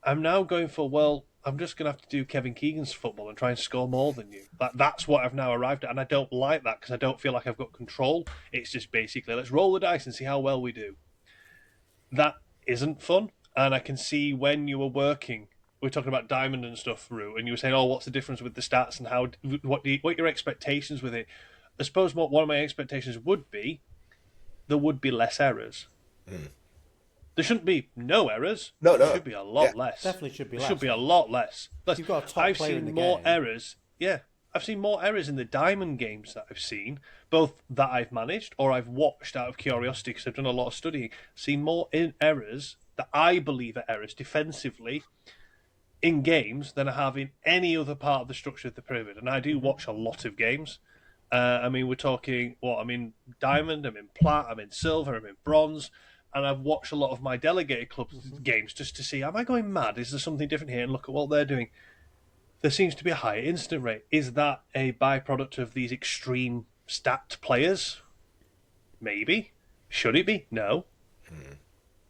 I'm now going for, well, I'm just going to have to do Kevin Keegan's football and try and score more than you. That's what I've now arrived at, and I don't like that because I don't feel like I've got control. It's just basically, let's roll the dice and see how well we do. That isn't fun, and I can see when you were working, we're talking about Diamond and stuff, Rue, and you were saying, oh, what's the difference with the stats and how, what your expectations with it? I suppose one of my expectations would be there would be less errors. There shouldn't be no errors. No. There should be a lot less. Definitely should be less. There should be a lot less. You've got a top I've player seen in the more game. errors. Yeah, I've seen more errors in the Diamond games that I've seen, both that I've managed or I've watched out of curiosity because I've done a lot of studying. Seen more errors that I believe are errors defensively in games than I have in any other part of the structure of the pyramid. And I do watch a lot of games. I mean, we're talking, I'm in Diamond, I'm in Plat, I'm in Silver, I'm in Bronze, and I've watched a lot of my delegated club games just to see, am I going mad? Is there something different here? And look at what they're doing. There seems to be a higher instant rate. Is that a byproduct of these extreme stacked players? Maybe. Should it be? No.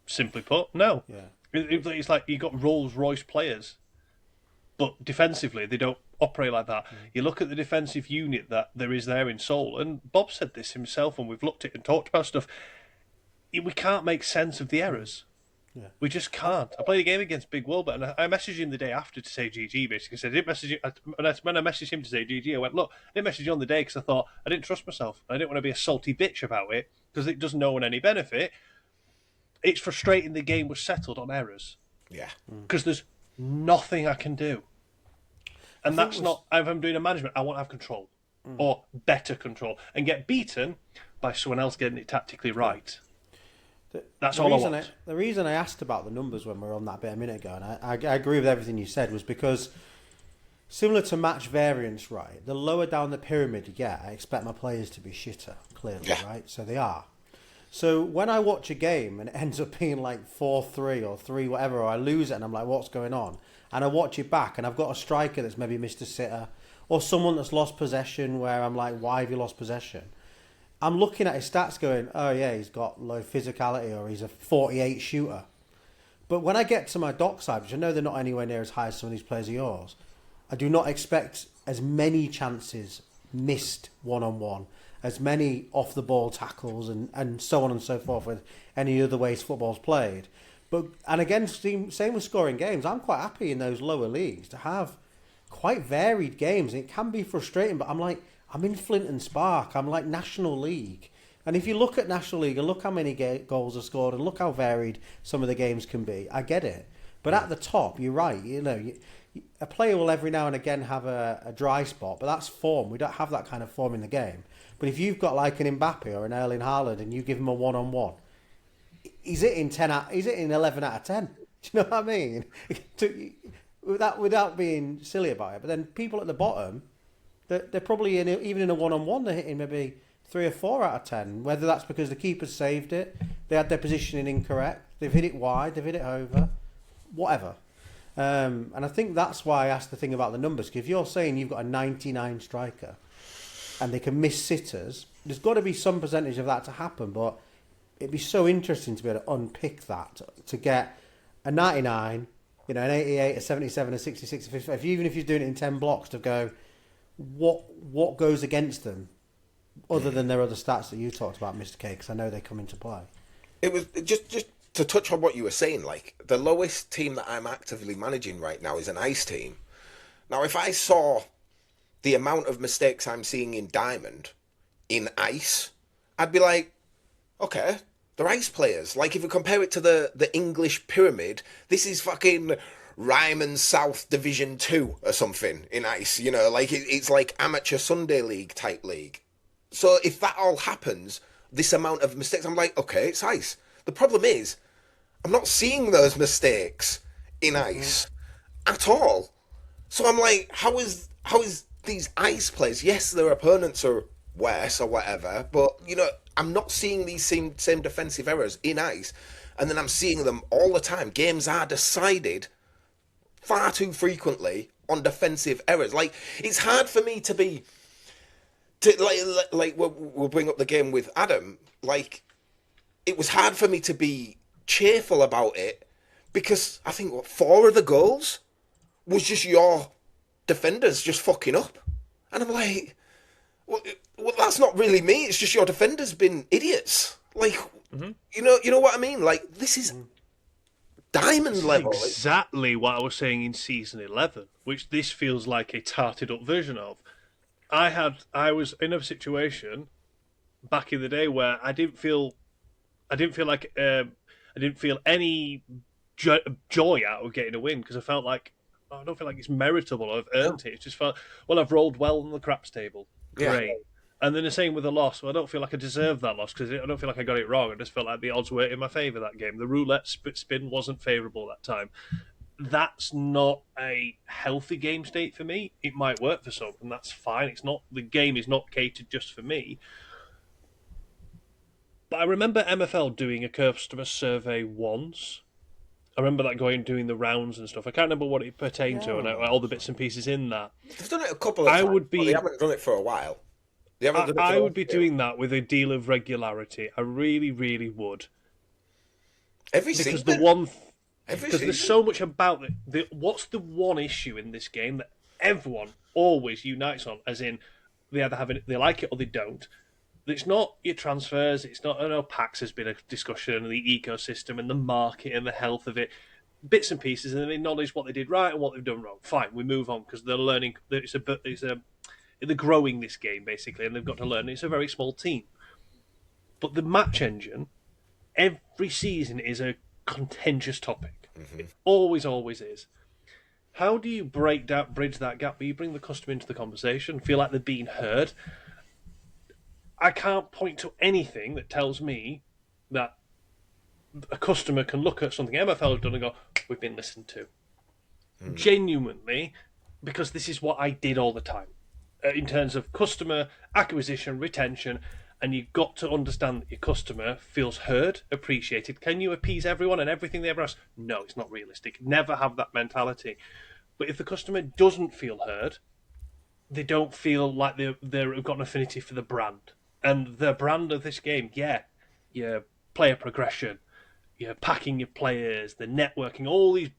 Simply put, no. Yeah. It's like you've got Rolls-Royce players, but defensively they don't operate like that. You look at the defensive unit that there is there in Seoul, and Bob said this himself when we've looked at it and talked about stuff. We can't make sense of the errors. Yeah. We just can't. I played a game against Big Wilbur, and I messaged him the day after to say GG, basically. So I didn't message him. When I messaged him to say GG, I went, look, I didn't message you on the day because I thought I didn't trust myself. I didn't want to be a salty bitch about it because it does no one any benefit. It's frustrating the game was settled on errors. Yeah. Because there's nothing I can do. And that's not, if I'm doing a management, I want to have control. Or better control. And get beaten by someone else getting it tactically right. That's all I want. The reason I asked about the numbers when we were on that bit a minute ago, and I agree with everything you said, was because similar to match variance, right, the lower down the pyramid you get, I expect my players to be shitter, clearly, right? So they are. So when I watch a game and it ends up being like 4-3 or 3 whatever, or I lose it and I'm like, what's going on? And I watch it back and I've got a striker that's maybe missed a sitter, or someone that's lost possession where I'm like, why have you lost possession? I'm looking at his stats going, oh yeah, he's got low physicality or he's a 48 shooter. But when I get to my dock side, which I know they're not anywhere near as high as some of these players of yours, I do not expect as many chances missed one-on-one, as many off-the-ball tackles and so on and so forth with any other ways football's played. And again, same with scoring games. I'm quite happy in those lower leagues to have quite varied games. It can be frustrating, but I'm in Flint and Spark. I'm like National League. And if you look at National League and look how many goals are scored and look how varied some of the games can be, I get it. But at the top, you're right. A player will every now and again have a dry spot, but that's form. We don't have that kind of form in the game. But if you've got like an Mbappe or an Erling Haaland and you give him a one-on-one, he's hitting 11 out of 10. Do you know what I mean? Without being silly about it. But then people at the bottom, they're probably even in a one-on-one, they're hitting maybe 3 or 4 out of 10. Whether that's because the keeper saved it, they had their positioning incorrect, they've hit it wide, they've hit it over, whatever. And I think that's why I asked the thing about the numbers. Because if you're saying you've got a 99 striker and they can miss sitters, there's got to be some percentage of that to happen. But it'd be so interesting to be able to unpick that, to get a 99, an 88, a 77, a 66, a 55. Even if you're doing it in 10 blocks, to go, what goes against them other than their other stats that you talked about, Mr. K, because I know they come into play. It was just to touch on what you were saying, like, the lowest team that I'm actively managing right now is an ice team. Now, if I saw the amount of mistakes I'm seeing in Diamond in ice, I'd be like, okay, they're ice players. Like, if you compare it to the English pyramid, this is fucking Ryman South Division 2 or something in ice, like it's like amateur Sunday league type league. So if that all happens, this amount of mistakes, I'm like, okay, it's ice. The problem is, I'm not seeing those mistakes in ice at all. So I'm like, how is these ice players? Yes, their opponents are worse or whatever, but I'm not seeing these same defensive errors in ice, and then I'm seeing them all the time. Games are decided far too frequently on defensive errors. Like, it's hard for me we'll bring up the game with Adam. Like, it was hard for me to be cheerful about it because I think 4 of the goals was just your defenders just fucking up, and I'm like, well, that's not really me. It's just your defenders been idiots. Like, you know what I mean? Like, this is Diamond level. Exactly what I was saying in season 11, which this feels like a tarted up version of. I was in a situation back in the day where I didn't feel any joy out of getting a win, because I felt like, I don't feel like it's meritable. I've earned it. It just felt, well, I've rolled well on the craps table. Great. Yeah. And then the same with the loss. Well, I don't feel like I deserved that loss because I don't feel like I got it wrong. I just felt like the odds were in my favour that game. The roulette spin wasn't favourable that time. That's not a healthy game state for me. It might work for some, and that's fine. The game is not catered just for me. But I remember MFL doing a customer survey once. I remember that doing the rounds and stuff. I can't remember what it pertained to and all the bits and pieces in that. They've done it a couple of times, but they haven't done it for a while. I would be doing that with a deal of regularity. I really, really would. Every season? Because there's so much about it. What's the one issue in this game that everyone always unites on, as in they either they like it or they don't. It's not your transfers. It's not. I know PAX has been a discussion, and the ecosystem and the market and the health of it, bits and pieces, and they acknowledge what they did right and what they've done wrong. Fine, we move on because they're learning. They're growing this game basically, and they've got to learn. It's a very small team, but the match engine every season is a contentious topic. Mm-hmm. It always is. How do you bridge that gap where you bring the customer into the conversation, feel like they're being heard? I can't point to anything that tells me that a customer can look at something MFL have done and go, we've been listened to. Mm. Genuinely, because this is what I did all the time. In terms of customer acquisition, retention, and you've got to understand that your customer feels heard, appreciated. Can you appease everyone and everything they ever ask? No, it's not realistic. Never have that mentality. But if the customer doesn't feel heard, they don't feel like they've got an affinity for the brand. And the brand of this game, your player progression, you're packing your players, the networking, all these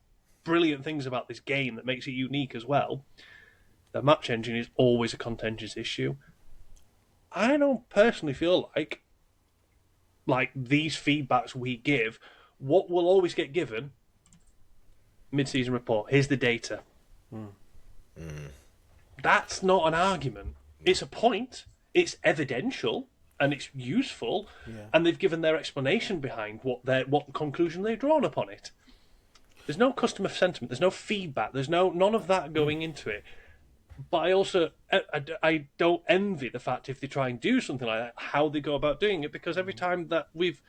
brilliant things about this game that makes it unique as well. The match engine is always a contentious issue. I don't personally feel like these feedbacks we give, what will always get given, mid-season report, here's the data. That's not an argument. It's a point. It's evidential. and it's useful, Yeah. and they've given their explanation behind what conclusion they've drawn upon it. There's no customer sentiment. There's no feedback. There's none of that going into it. But I also I don't envy the fact if they try and do something like that, how they go about doing it, because every time that we've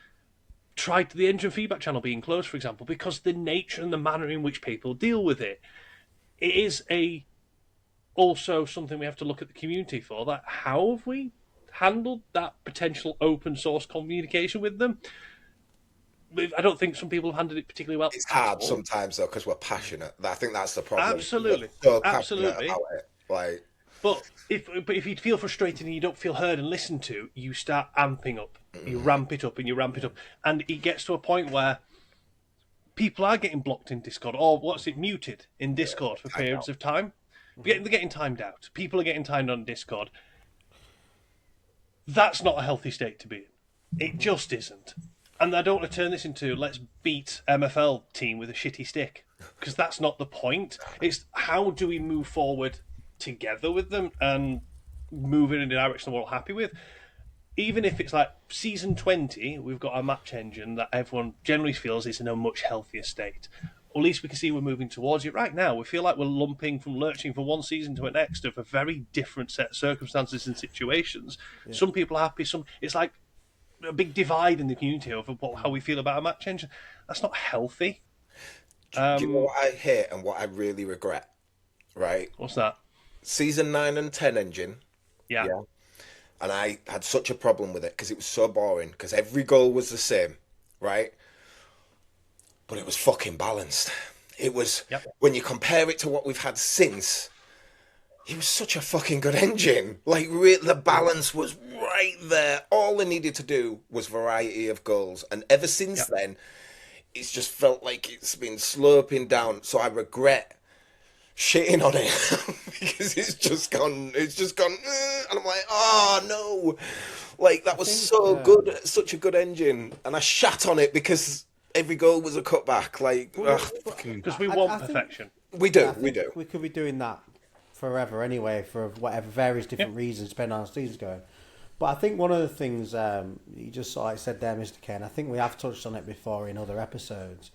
tried the engine feedback channel being closed, for example, because the nature and the manner in which people deal with it, it is also something we have to look at the community for. That how have we handled that potential open source communication with them? I don't think some people have handled it particularly well. It's hard sometimes though because we're passionate. I think that's the problem. Absolutely, We're so absolutely. passionate about it. Like, but if you feel frustrated and you don't feel heard and listened to, you start amping up. You ramp it up and you ramp it up, and it gets to a point where people are getting blocked in Discord, or muted in Discord for periods of time. They're getting timed out. People are getting timed on Discord. That's not a healthy state to be in. It just isn't. And I don't want to turn this into let's beat MFL team with a shitty stick, because that's not the point. It's how do we move forward together with them and move in a direction we're all happy with. Even if it's like season 20, we've got a match engine that everyone generally feels is in a much healthier state. Or at least we can see we're moving towards it. Right now, we feel like we're lurching from one season to the next of a very different set of circumstances and situations. Yeah. Some people are happy. It's like a big divide in the community over how we feel about a match engine. That's not healthy. Do you know what I hate and what I really regret? Right? What's that? Season 9 and 10 engine. Yeah. And I had such a problem with it because it was so boring because every goal was the same, right? But it was fucking balanced. It was, when you compare it to what we've had since, it was such a fucking good engine. Like, the balance was right there. All they needed to do was variety of goals. And ever since then, it's just felt like it's been sloping down. So I regret shitting on it because it's just gone, and I'm like, oh no, like that was so good, such a good engine, and I shat on it because every goal was a cutback, like, because we want perfection. We do. We could be doing that forever anyway, for whatever various different reasons, depending on how the season's going. But I think one of the things you just said there, Mr. Ken, I think we have touched on it before in other episodes.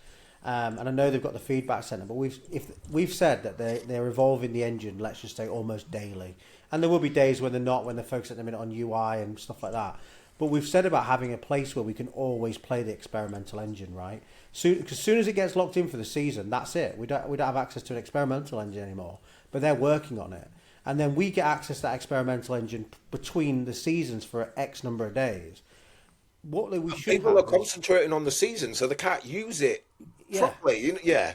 And I know they've got the feedback centre, but we've said that they're evolving the engine, let's just say, almost daily. And there will be days when they're not, when they're focusing a minute on UI and stuff like that. But we've said about having a place where we can always play the experimental engine, right? Because as soon as it gets locked in for the season, that's it. We don't have access to an experimental engine anymore. But they're working on it. And then we get access to that experimental engine between the seasons for X number of days. What we should people are concentrating on the season, so they can't use it properly. Yeah.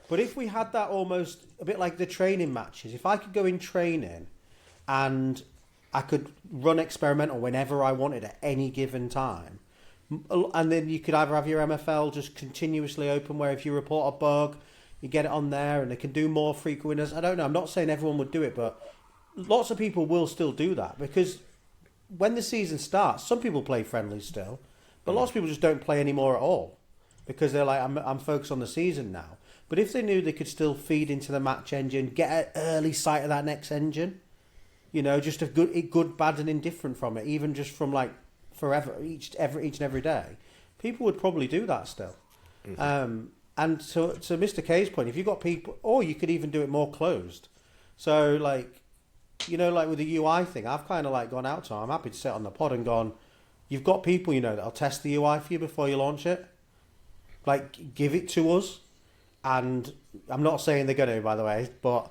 But if we had that almost a bit like the training matches, if I could go in training and I could run experimental whenever I wanted at any given time, and then you could either have your MFL just continuously open, where if you report a bug, you get it on there, and they can do more frequent winners. I don't know. I'm not saying everyone would do it, but lots of people will still do that, because when the season starts, some people play friendlies still, but lots of people just don't play anymore at all because they're like, I'm focused on the season now. But if they knew they could still feed into the match engine, get an early sight of that next engine, just a good, bad, and indifferent from it, even just from like forever, each and every day, people would probably do that still. Mm-hmm. And to Mr. K's point, if you've got people, or you could even do it more closed. So like, like with the UI thing, I've kind of like gone out to them. I'm happy to sit on the pod and gone, you've got people, that'll test the UI for you before you launch it. Like, give it to us. And I'm not saying they're going to, by the way, but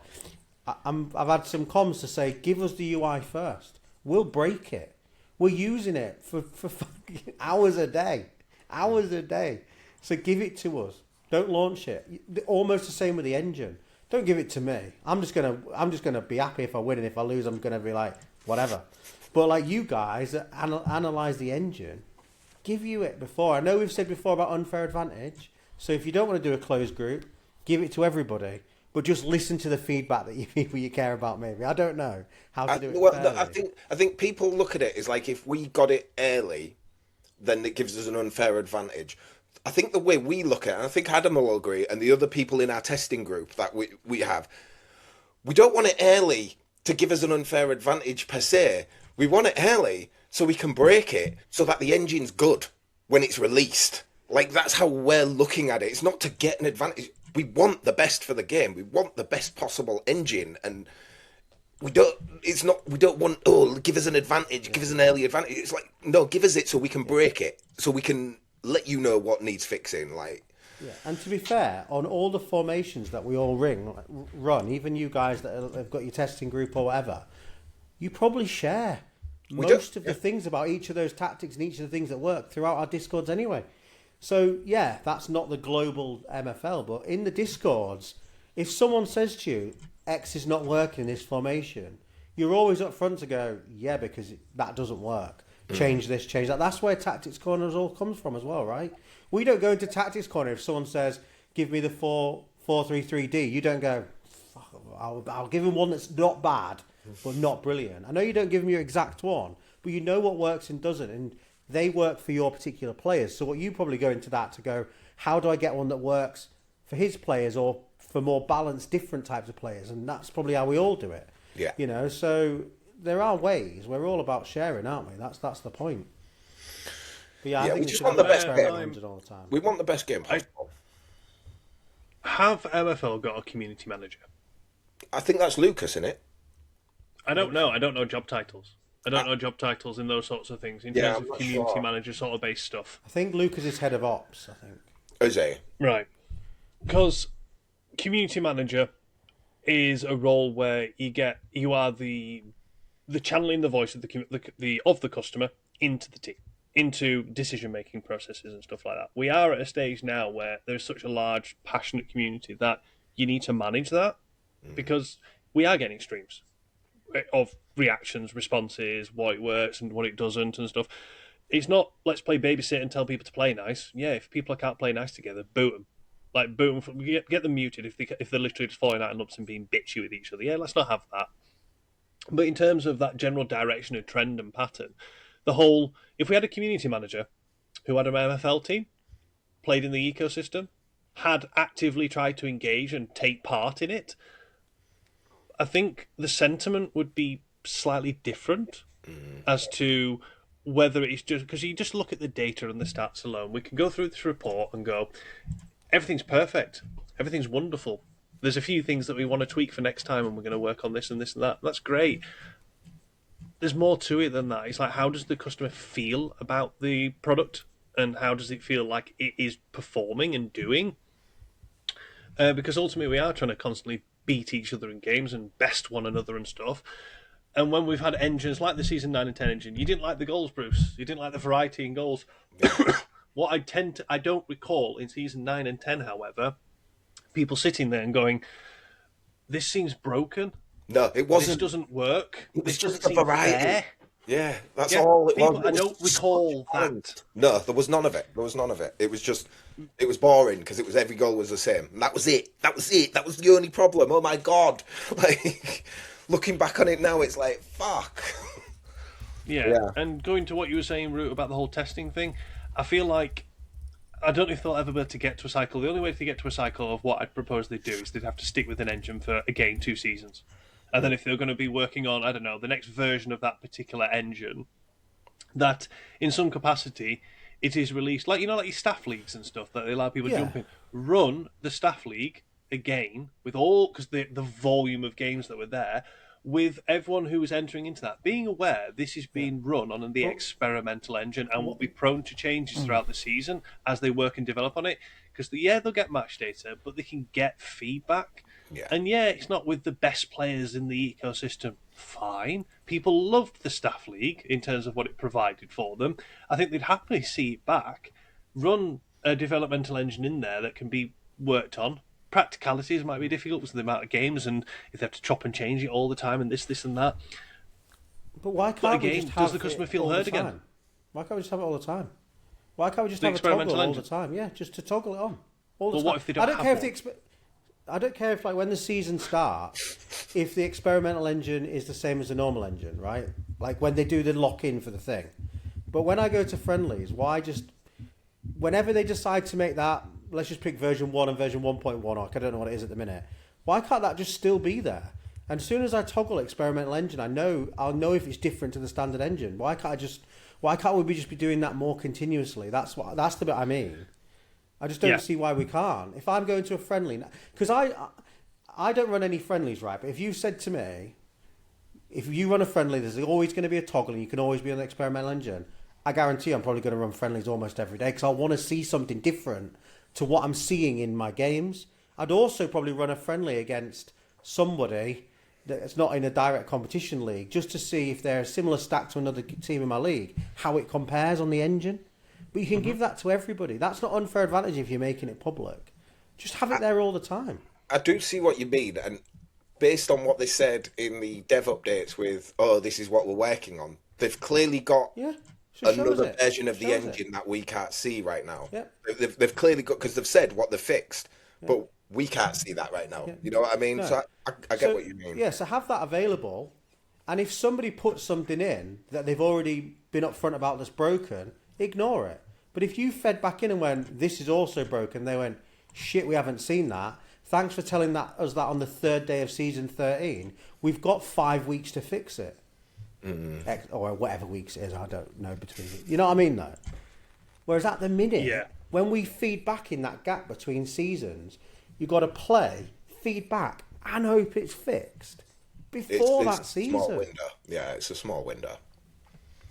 I've had some comms to say, give us the UI first. We'll break it. We're using it for fucking hours a day. So give it to us. Don't launch it. Almost the same with the engine. Don't give it to me. I'm just gonna be happy if I win, and if I lose, I'm gonna be like, whatever. But like you guys that analyze the engine, give you it before. I know we've said before about unfair advantage. So if you don't want to do a closed group, give it to everybody. But just listen to the feedback that you care about. Maybe I don't know how to do it. Well, I think people look at it as like, if we got it early, then it gives us an unfair advantage. I think the way we look at it, and I think Adam will agree, and the other people in our testing group that we have, we don't want it early to give us an unfair advantage per se. We want it early so we can break it so that the engine's good when it's released. Like, that's how we're looking at it. It's not to get an advantage. We want the best for the game. We want the best possible engine, and we don't want, oh, give us an advantage, give us an early advantage. It's like, no, give us it so we can break it, so we can let you know what needs fixing. Like, yeah. And to be fair, on all the formations that we all run, even you guys that have got your testing group or whatever, you probably share most of the things about each of those tactics and each of the things that work throughout our Discords anyway. So, yeah, that's not the global MFL, but in the Discords, if someone says to you, X is not working in this formation, you're always up front to go, yeah, because that doesn't work. Change this, change that. That's where Tactics Corners all comes from as well, right? We don't go into Tactics Corner if someone says, give me the 4-4-3-3-D. You don't go, fuck, I'll give him one that's not bad, but not brilliant. I know you don't give him your exact one, but you know what works and doesn't, and they work for your particular players. So what you probably go into that to go, how do I get one that works for his players or for more balanced, different types of players? And that's probably how we all do it. Yeah. You know, so there are ways. We're all about sharing, aren't we? That's the point. But yeah, I think we just want the best game. All the time. We want the best game possible. Have MFL got a community manager? I think that's Lucas, isn't it? I don't know. I don't know job titles. I don't know job titles in those sorts of things, in terms of community manager sort of based stuff. I think Lucas is head of ops, I think. Is he? Right. Because community manager is a role where you are the channeling the voice of the customer into the team, into decision making processes and stuff like that. We are at a stage now where there's such a large, passionate community that you need to manage that, because we are getting streams of reactions, responses, what it works and what it doesn't and stuff. It's not, let's play babysit and tell people to play nice. Yeah, if people can't play nice together, boot them. Like, boot them, get them muted if they're literally just falling out in lumps and being bitchy with each other. Yeah, let's not have that. But in terms of that general direction and trend and pattern, if we had a community manager who had an MFL team, played in the ecosystem, had actively tried to engage and take part in it, I think the sentiment would be slightly different as to whether it's just, because you just look at the data and the stats alone. We can go through this report and go, everything's perfect, everything's wonderful. There's a few things that we want to tweak for next time, and we're going to work on this and this and that. That's great. There's more to it than that. It's like, how does the customer feel about the product, and how does it feel like it is performing and doing? Because ultimately we are trying to constantly beat each other in games and best one another and stuff. And when we've had engines like the Season 9 and 10 engine, you didn't like the goals, Bruce. You didn't like the variety in goals. What I don't recall in Season 9 and 10, however, people sitting there and going, this seems broken. No, it wasn't. This doesn't work. It was this just doesn't the seem variety. fair. Yeah, that's all it was. I don't recall that. No, there was none of it. It was boring because it was, every goal was the same. And that was it. That was the only problem. Oh my God. Like, looking back on it now, it's like, fuck. Yeah. And going to what you were saying, Root, about the whole testing thing, I feel like, I don't know if they'll ever be able to get to a cycle. The only way to get to a cycle of what I'd propose they do is they'd have to stick with an engine for, again, 2 seasons. And then if they're going to be working on, I don't know, the next version of that particular engine, that in some capacity it is released, like, you know, like your staff leagues and stuff that they allow people to jump in. Run the staff league again with all, because the volume of games that were there, with everyone who was entering into that being aware this is being run on the experimental engine and will be prone to changes throughout the season as they work and develop on it. Because they'll get match data, but they can get feedback. Yeah. And it's not with the best players in the ecosystem. Fine. People loved the staff league in terms of what it provided for them. I think they'd happily see it back. Run a developmental engine in there that can be worked on. Practicalities might be difficult because of the amount of games, and if they have to chop and change it all the time, and this and that. But why can't we just have does the customer feel heard again? Why can't we just have it all the time? Why can't we just have a toggle all the time? Yeah, just to toggle it on all the time. What if they don't I don't care if, like, when the season starts, if the experimental engine is the same as the normal engine, right? Like, when they do the lock-in for the thing. But when I go to friendlies, why just... Whenever they decide to make that, let's just pick version 1 and version 1.1, or I don't know what it is at the minute, why can't that just still be there? And as soon as I toggle experimental engine, I'll know if it's different to the standard engine. Why can't we just be doing that more continuously? That's the bit I mean. I just don't see why we can't. If I'm going to a friendly, because I don't run any friendlies, right? But if you said to me, if you run a friendly, there's always going to be a toggle, and you can always be on the experimental engine. I guarantee I'm probably going to run friendlies almost every day because I want to see something different to what I'm seeing in my games. I'd also probably run a friendly against somebody that's not in a direct competition league just to see if they're a similar stack to another team in my league, how it compares on the engine. But you can give that to everybody. That's not unfair advantage if you're making it public. Just have it there all the time. I do see what you mean, and based on what they said in the dev updates with, this is what we're working on, they've clearly got another version of the engine that we can't see right now. Yeah. They've clearly got, because they've said what they've fixed, but we can't see that right now. You know what I mean? No. So I get what you mean. Yeah, so have that available, and if somebody puts something in that they've already been upfront about that's broken, ignore it. But if you fed back in and went, this is also broken, they went, shit, we haven't seen that. Thanks for telling us that on the third day of season 13. We've got 5 weeks to fix it. Or whatever weeks it is, I don't know between. You know what I mean, though? Whereas at the minute, when we feed back in that gap between seasons, you've got to play, feed back, and hope it's fixed before that season. Small window. Yeah, it's a small window.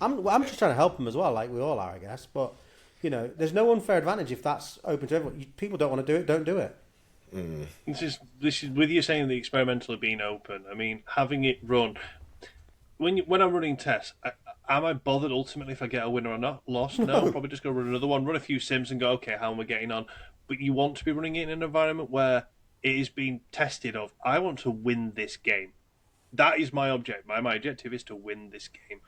I'm just trying to help them as well, like we all are, I guess. But, you know, there's no unfair advantage if that's open to everyone. People don't want to do it, don't do it. This is with you saying the experimental being open. I mean, having it run when I'm running tests, am I bothered ultimately if I get a winner or not? Lost? No, I'll probably just go run another one, run a few sims, and go, okay, how am I getting on? But you want to be running it in an environment where it is being tested. Of I want to win this game. That is my objective. My objective is to win this game.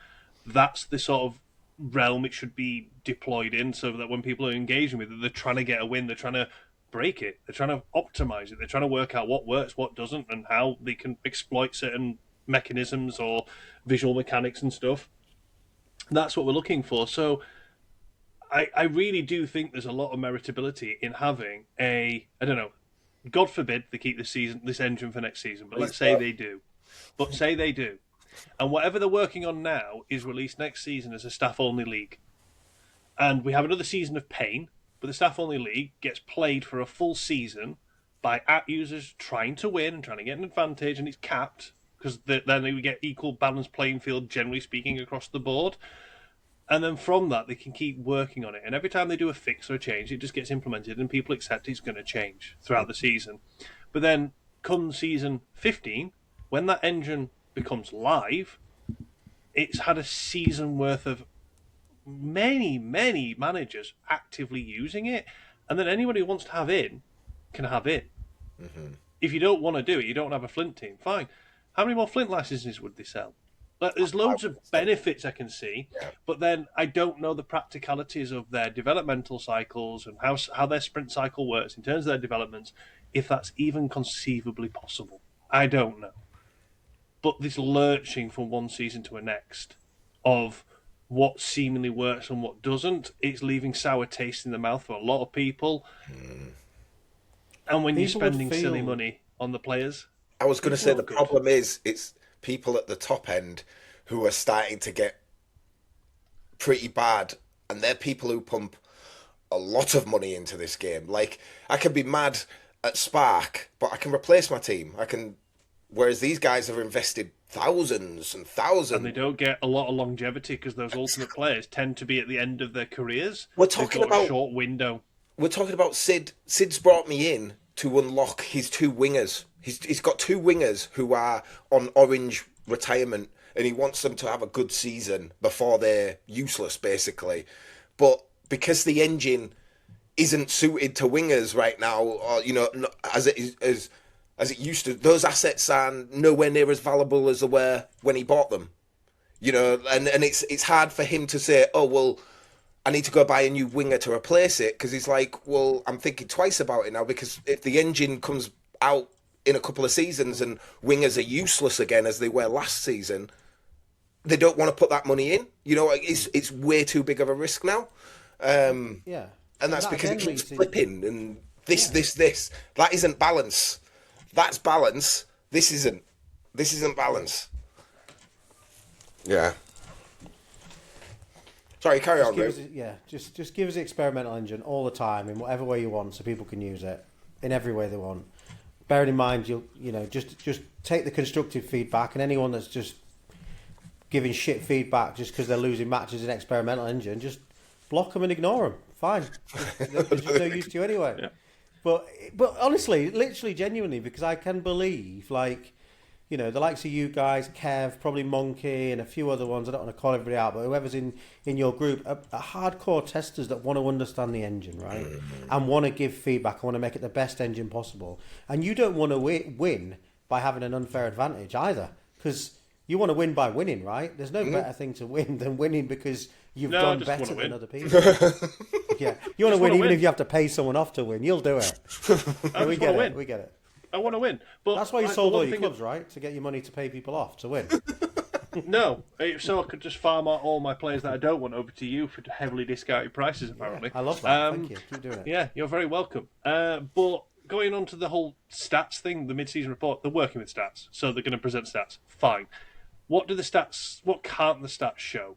That's the sort of realm it should be deployed in, so that when people are engaging with it, they're trying to get a win. They're trying to break it. They're trying to optimize it. They're trying to work out what works, what doesn't, and how they can exploit certain mechanisms or visual mechanics and stuff. That's what we're looking for. So I really do think there's a lot of meritability in having I don't know, God forbid they keep this engine for next season, but let's say they do. But say they do. And whatever they're working on now is released next season as a staff-only league. And we have another season of pain, but the staff-only league gets played for a full season by app users trying to win and trying to get an advantage, and it's capped, because then we get equal balanced playing field, generally speaking, across the board. And then from that, they can keep working on it. And every time they do a fix or a change, it just gets implemented, and people accept it's going to change throughout the season. But then, come season 15, when that engine becomes live, it's had a season worth of many managers actively using it, and then anyone who wants to have in can have in. If you don't want to do it, you don't have a Flint team, fine. How many more Flint licenses would they sell? There's loads of benefits I can see, but then I don't know the practicalities of their developmental cycles and how their sprint cycle works in terms of their developments, if that's even conceivably possible. I don't know. But this lurching from one season to the next of what seemingly works and what doesn't, it's leaving sour taste in the mouth for a lot of people. And when you're spending silly money on the players... I was going to say the problem is it's people at the top end who are starting to get pretty bad, and they're people who pump a lot of money into this game. Like, I can be mad at Spark, but I can replace my team. Whereas these guys have invested thousands and thousands. And they don't get a lot of longevity because those ultimate players tend to be at the end of their careers. We're talking about a short window. We're talking about Sid. Sid's brought me in to unlock his two wingers. He's got two wingers who are on orange retirement, and he wants them to have a good season before they're useless, basically. But because the engine isn't suited to wingers right now, or, you know, as it used to, those assets are nowhere near as valuable as they were when he bought them. You know, and it's hard for him to say, oh, well, I need to go buy a new winger to replace it, because he's like, well, I'm thinking twice about it now, because if the engine comes out in a couple of seasons and wingers are useless again as they were last season, they don't want to put that money in. You know, it's way too big of a risk now. And that's because it keeps flipping, and this. That isn't balance. That's balance. This isn't This isn't balance. Yeah. Sorry, carry on, Ray. Just give us the experimental engine all the time in whatever way you want, so people can use it in every way they want. Bearing in mind, just take the constructive feedback, and anyone that's just giving shit feedback just because they're losing matches in experimental engine, just block them and ignore them. Fine, they're just no use to you anyway. Yeah. But honestly, literally, genuinely, because I can believe, like, the likes of you guys, Kev, probably Monkey, and a few other ones. I don't want to call everybody out, but whoever's in your group are hardcore testers that want to understand the engine, right? And want to give feedback. I want to make it the best engine possible. And you don't want to win by having an unfair advantage either, because you want to win by winning, right? There's no better thing to win than winning because you've done better than other people. Yeah, you want to win even if you have to pay someone off to win. You'll do it. We get it. I want to win. But that's why you sold all your clubs, right? To get your money to pay people off to win. No, so I could just farm out all my players that I don't want over to you for heavily discounted prices, apparently. Yeah, I love that. Thank you. Keep doing it. Yeah, you're very welcome. But going on to the whole stats thing, the mid-season report, they're working with stats. So they're going to present stats. Fine. What can't the stats show?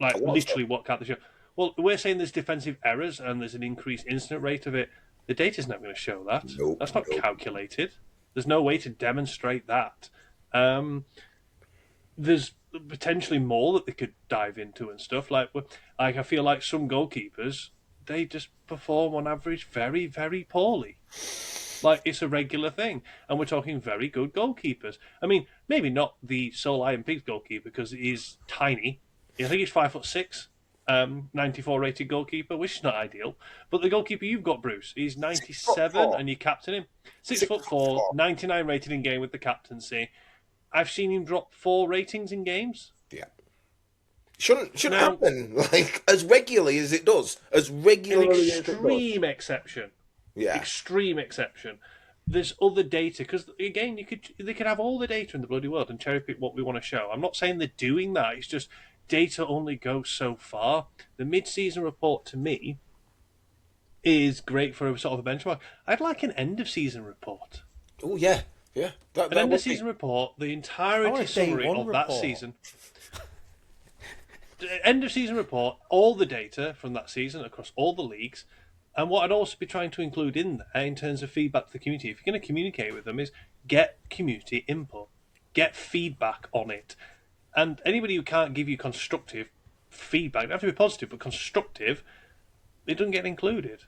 Like, literally, what can't they show? Well, we're saying there's defensive errors and there's an increased incident rate of it. The data's not going to show that. That's not calculated. There's no way to demonstrate that. There's potentially more that they could dive into and stuff. Like I feel like some goalkeepers, they just perform on average very, very poorly. Like, it's a regular thing. And we're talking very good goalkeepers. I mean, maybe not the Soul Iron Pigs goalkeeper because he's tiny. I think he's 5'6". 94 rated goalkeeper, which is not ideal. But the goalkeeper you've got, Bruce, he's 97 and you captain him. 6'4", 99 rated in game with the captaincy. I've seen him drop 4 ratings in games. Yeah. Shouldn't happen like as regularly as it does. An extreme exception. Yeah. Extreme exception. There's other data, because again, they could have all the data in the bloody world and cherry pick what we want to show. I'm not saying they're doing that. It's just data only goes so far. The mid-season report, to me, is great for a sort of a benchmark. I'd like an end-of-season report. Oh, yeah. Yeah. An end-of-season report, the entirety summary of that season. End-of-season report, all the data from that season across all the leagues. And what I'd also be trying to include in there, in terms of feedback to the community, if you're going to communicate with them, is get community input. Get feedback on it. And anybody who can't give you constructive feedback, it doesn't have to be positive, but constructive, it doesn't get included.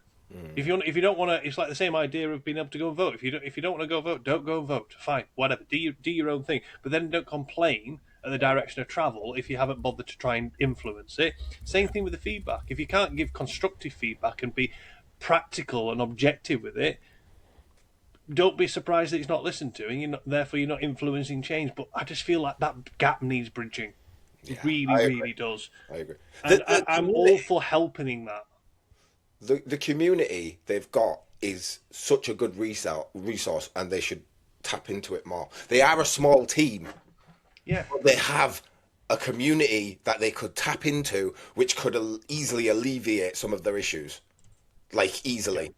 If you don't want to, it's like the same idea of being able to go and vote. If you don't want to go vote, don't go and vote. Fine, whatever. Do your own thing, but then don't complain at the direction of travel if you haven't bothered to try and influence it. Same thing with the feedback. If you can't give constructive feedback and be practical and objective with it, don't be surprised that it's not listened to, and therefore you're not influencing change. But I just feel like that gap needs bridging. It really does. I agree. And I'm all for helping that. The community they've got is such a good resource, and they should tap into it more. They are a small team. Yeah. But they have a community that they could tap into, which could easily alleviate some of their issues. Like, easily.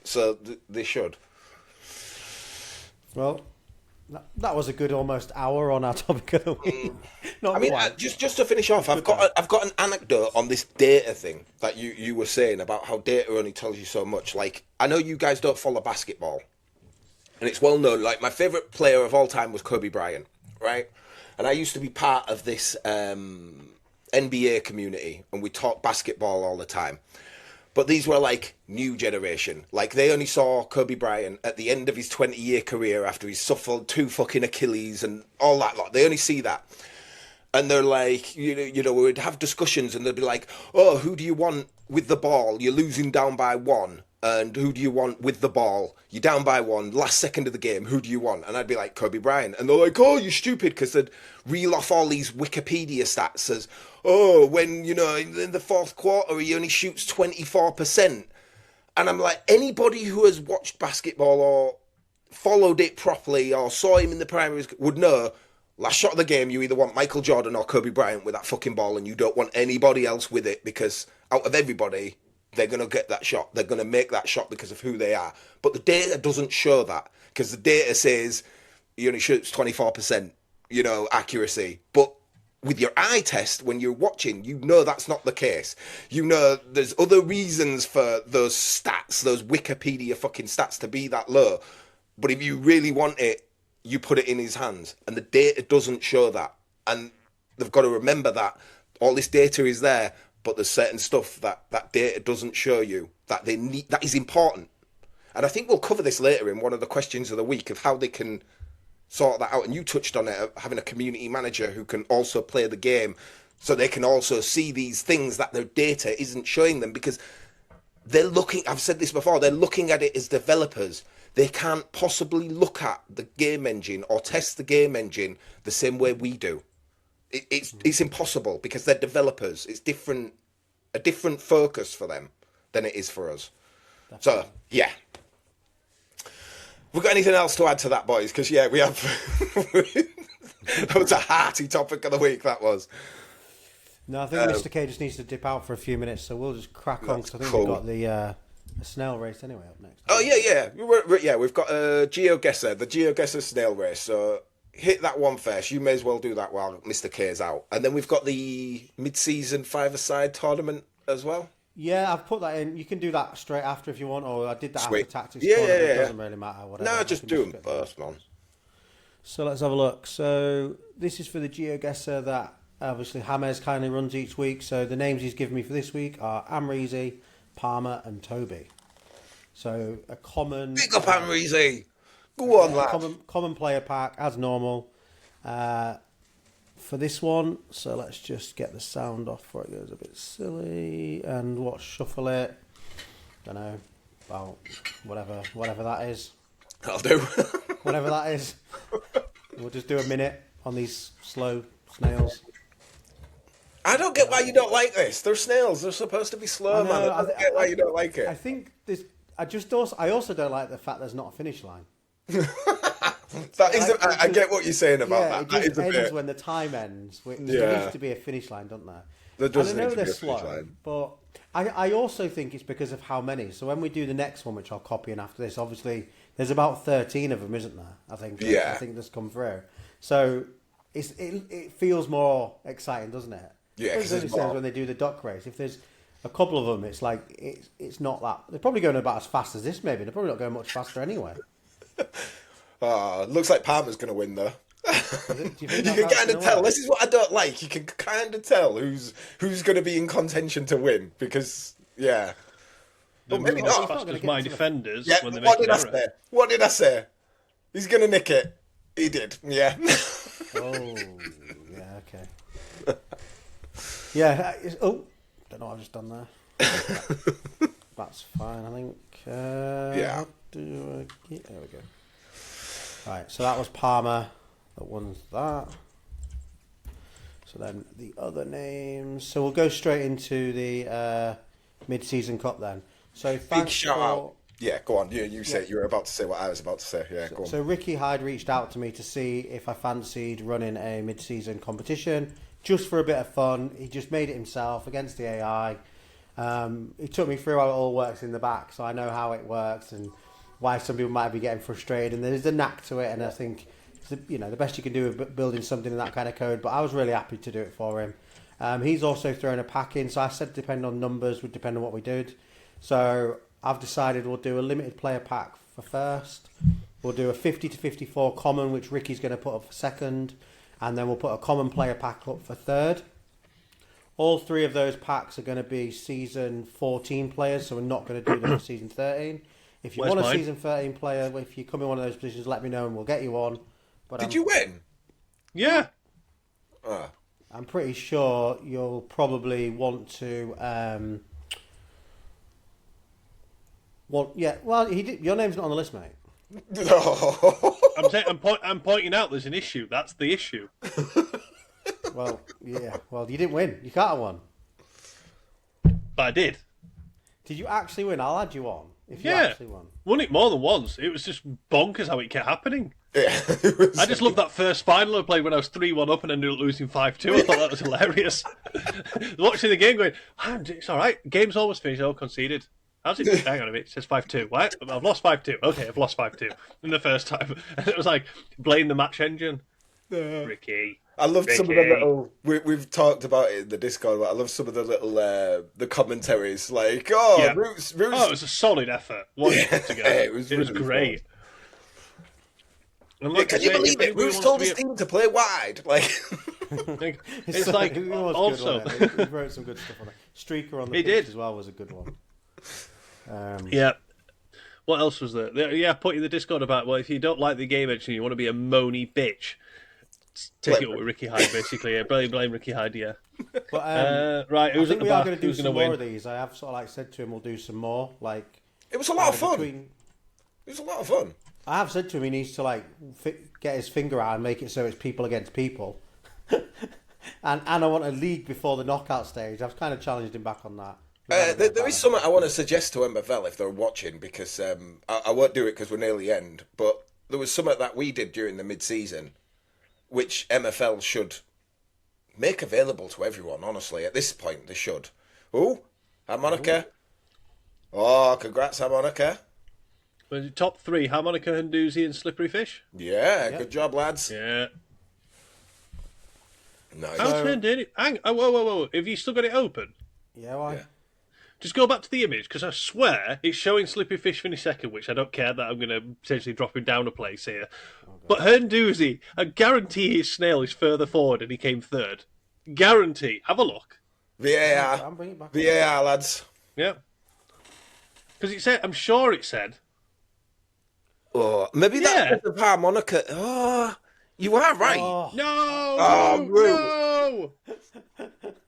So they should. Well, that was a good almost hour on our topic of the week. Just to finish off, I've got an anecdote on this data thing that you were saying about how data only tells you so much. Like, I know you guys don't follow basketball, and it's well known. Like, my favorite player of all time was Kobe Bryant, right? And I used to be part of this NBA community, and we talked basketball all the time. But these were like new generation. Like, they only saw Kobe Bryant at the end of his 20-year career after he suffered 2 fucking Achilles and all that lot. They only see that. And they're like, we'd have discussions and they'd be like, oh, who do you want with the ball? You're losing down by 1. And who do you want with the ball? You're down by 1, last second of the game. Who do you want? And I'd be like, Kobe Bryant. And they're like, oh, you're stupid, because they'd reel off all these Wikipedia stats as, oh, when, in the fourth quarter, he only shoots 24%. And I'm like, anybody who has watched basketball or followed it properly or saw him in the primaries would know, last shot of the game, you either want Michael Jordan or Kobe Bryant with that fucking ball, and you don't want anybody else with it, because out of everybody, they're going to get that shot. They're going to make that shot because of who they are. But the data doesn't show that, because the data says, he only shoots 24%, accuracy. But with your eye test, when you're watching, that's not the case. There's other reasons for those stats, those Wikipedia fucking stats to be that low. But if you really want it, you put it in his hands. And the data doesn't show that. And they've got to remember that all this data is there, but there's certain stuff that data doesn't show you that they need, that is important. And I think we'll cover this later in one of the questions of the week of how they can sort that out. And you touched on it, having a community manager who can also play the game so they can also see these things that their data isn't showing them, because they're looking, I've said this before, they're looking at it as developers. They can't possibly look at the game engine or test the game engine the same way we do. It's impossible because they're developers. It's a different focus for them than it is for us. Definitely. So, yeah. We've got anything else to add to that, boys? Because, yeah, we have... That was a hearty topic of the week, that was. No, I think Mr. K just needs to dip out for a few minutes, so we'll just crack on, because I think we've got the snail race anyway up next. Oh, yeah. We've got a GeoGuessr, the GeoGuessr snail race, so hit that one first. You may as well do that while Mr. K is out. And then we've got the mid-season five-a-side tournament as well. Yeah, I've put that in. You can do that straight after if you want, or I did that Sweet. after tactics. Yeah. It doesn't really matter. Whatever. No, just do them first, man. So let's have a look. So this is for the GeoGuessr that obviously James kindly runs each week. So the names he's given me for this week are Amrezy, Palmer, and Toby. So a common... Big up Amrezy! Go on, lad. Common player pack, as normal. For this one, so let's just get the sound off before it goes a bit silly, and what, shuffle it. Don't know, about whatever that is. I'll do. Whatever that is. We'll just do a minute on these slow snails. I don't get why you don't like this. They're snails. They're supposed to be slow, man. I don't get why you don't like it. I think this. I also don't like the fact there's not a finish line. I get what you're saying about that. It just ends when the time ends. There needs to be a finish line, doesn't there? There does I know need to be they're a finish line. But I also think it's because of how many. So when we do the next one, which I'll copy in after this, obviously there's about 13 of them, isn't there? I think. Yeah. I think that's come through. So it feels more exciting, doesn't it? Yeah. It only says when they do the duck race. If there's a couple of them, it's like it's not that. They're probably going about as fast as this. Maybe they're probably not going much faster anyway. Looks like Palmer's going to win, though. You can kind of tell. This is what I don't like. You can kind of tell who's going to be in contention to win because, yeah. But maybe not. As fast as my defenders. Yeah. When they What make did I say? What did I say? He's going to nick it. He did. Yeah. Oh. Yeah. Okay. Yeah. Don't know what I've just done there. That's fine. I think. Yeah. There we go. Right, so that was Palmer that won that. So then the other names. So we'll go straight into the mid-season cup then. So big shout out. Yeah, go on. You say you were about to say what I was about to say. Yeah, go on. So Ricky Hyde reached out to me to see if I fancied running a mid-season competition just for a bit of fun. He just made it himself against the AI. He took me through how it all works in the back, so I know how it works and why some people might be getting frustrated, and there's a knack to it, and I think the best you can do with building something in that kind of code, but I was really happy to do it for him. He's also thrown a pack in, so I said depend on numbers, would depend on what we did. So I've decided we'll do a limited player pack for first, we'll do a 50 to 54 common, which Ricky's going to put up for second, and then we'll put a common player pack up for third. All three of those packs are going to be season 14 players, so we're not going to do them for season 13. If you want a season 13 player, if you come in one of those positions, let me know and we'll get you on. But did you win? Yeah. I'm pretty sure you'll probably want to. He did. Your name's not on the list, mate. No. I'm pointing out there's an issue. That's the issue. Well, yeah. Well, you didn't win. You can't have won. But I did. Did you actually win? I'll add you on. If you yeah, actually won it more than once. It was just bonkers how it kept happening. Yeah, I just loved that first final I played when I was 3-1 up and ended up losing 5-2. I thought that was hilarious. Watching the game going, man, it's all right. Game's almost finished, all conceded. How's it? Hang on a minute. It says 5-2. What? I've lost 5-2. Okay, I've lost 5-2 in the first time. And it was like, blame the match engine. Ricky. I loved Ricky. some of the little. We've talked about it in the Discord, but I love some of the little the commentaries. Like, Yeah. Roots. Oh, it was a solid effort. What he put together. It was It was really great. And Yeah, like can I you say, believe if it? anybody Roots wants told to his be team to play wide. Like, it's like It was also. good, wasn't it? He wrote some good stuff on it. Streaker on the He pitch did. as well was a good one. Yeah. What else was there? Yeah, I put in the Discord about, well, if you don't like the game engine, you want to be a moany bitch. Take it up with Ricky Hyde, basically. Yeah, blame Ricky Hyde, yeah. But, right, who's I at think the we are back? going to do Who's some going to more win? of these. I have sort of like said to him we'll do some more. Like it was a lot of fun. between- It was a lot of fun. I have said to him he needs to like get his finger out and make it so it's people against people. and I want a league before the knockout stage. I've kind of challenged him back on that. There is something I want to suggest to MFL if they're watching, because I won't do it because we're near the end, but there was something that we did during the mid-season which MFL should make available to everyone, honestly. At this point, they should. Oh, Harmonica. Oh, congrats, Harmonica. Top three, Harmonica, Handoozy, and Slippery Fish? Yeah, good job, lads. Yeah. Nice. How's Handoozy? Whoa. Have you still got it open? Yeah, why? Yeah. Just go back to the image, because I swear it's showing Slippery Fish finish second, which I don't care that I'm going to potentially drop him down a place here. But Handoozy, I guarantee his snail is further forward and he came third. Guarantee. Have a look. VAR. I'm bringing it back. VAR, lads. Yeah. Because it said, I'm sure it said. Oh, maybe Yeah. that's the Harmonica. Oh, you are right. Oh, No! Oh, no!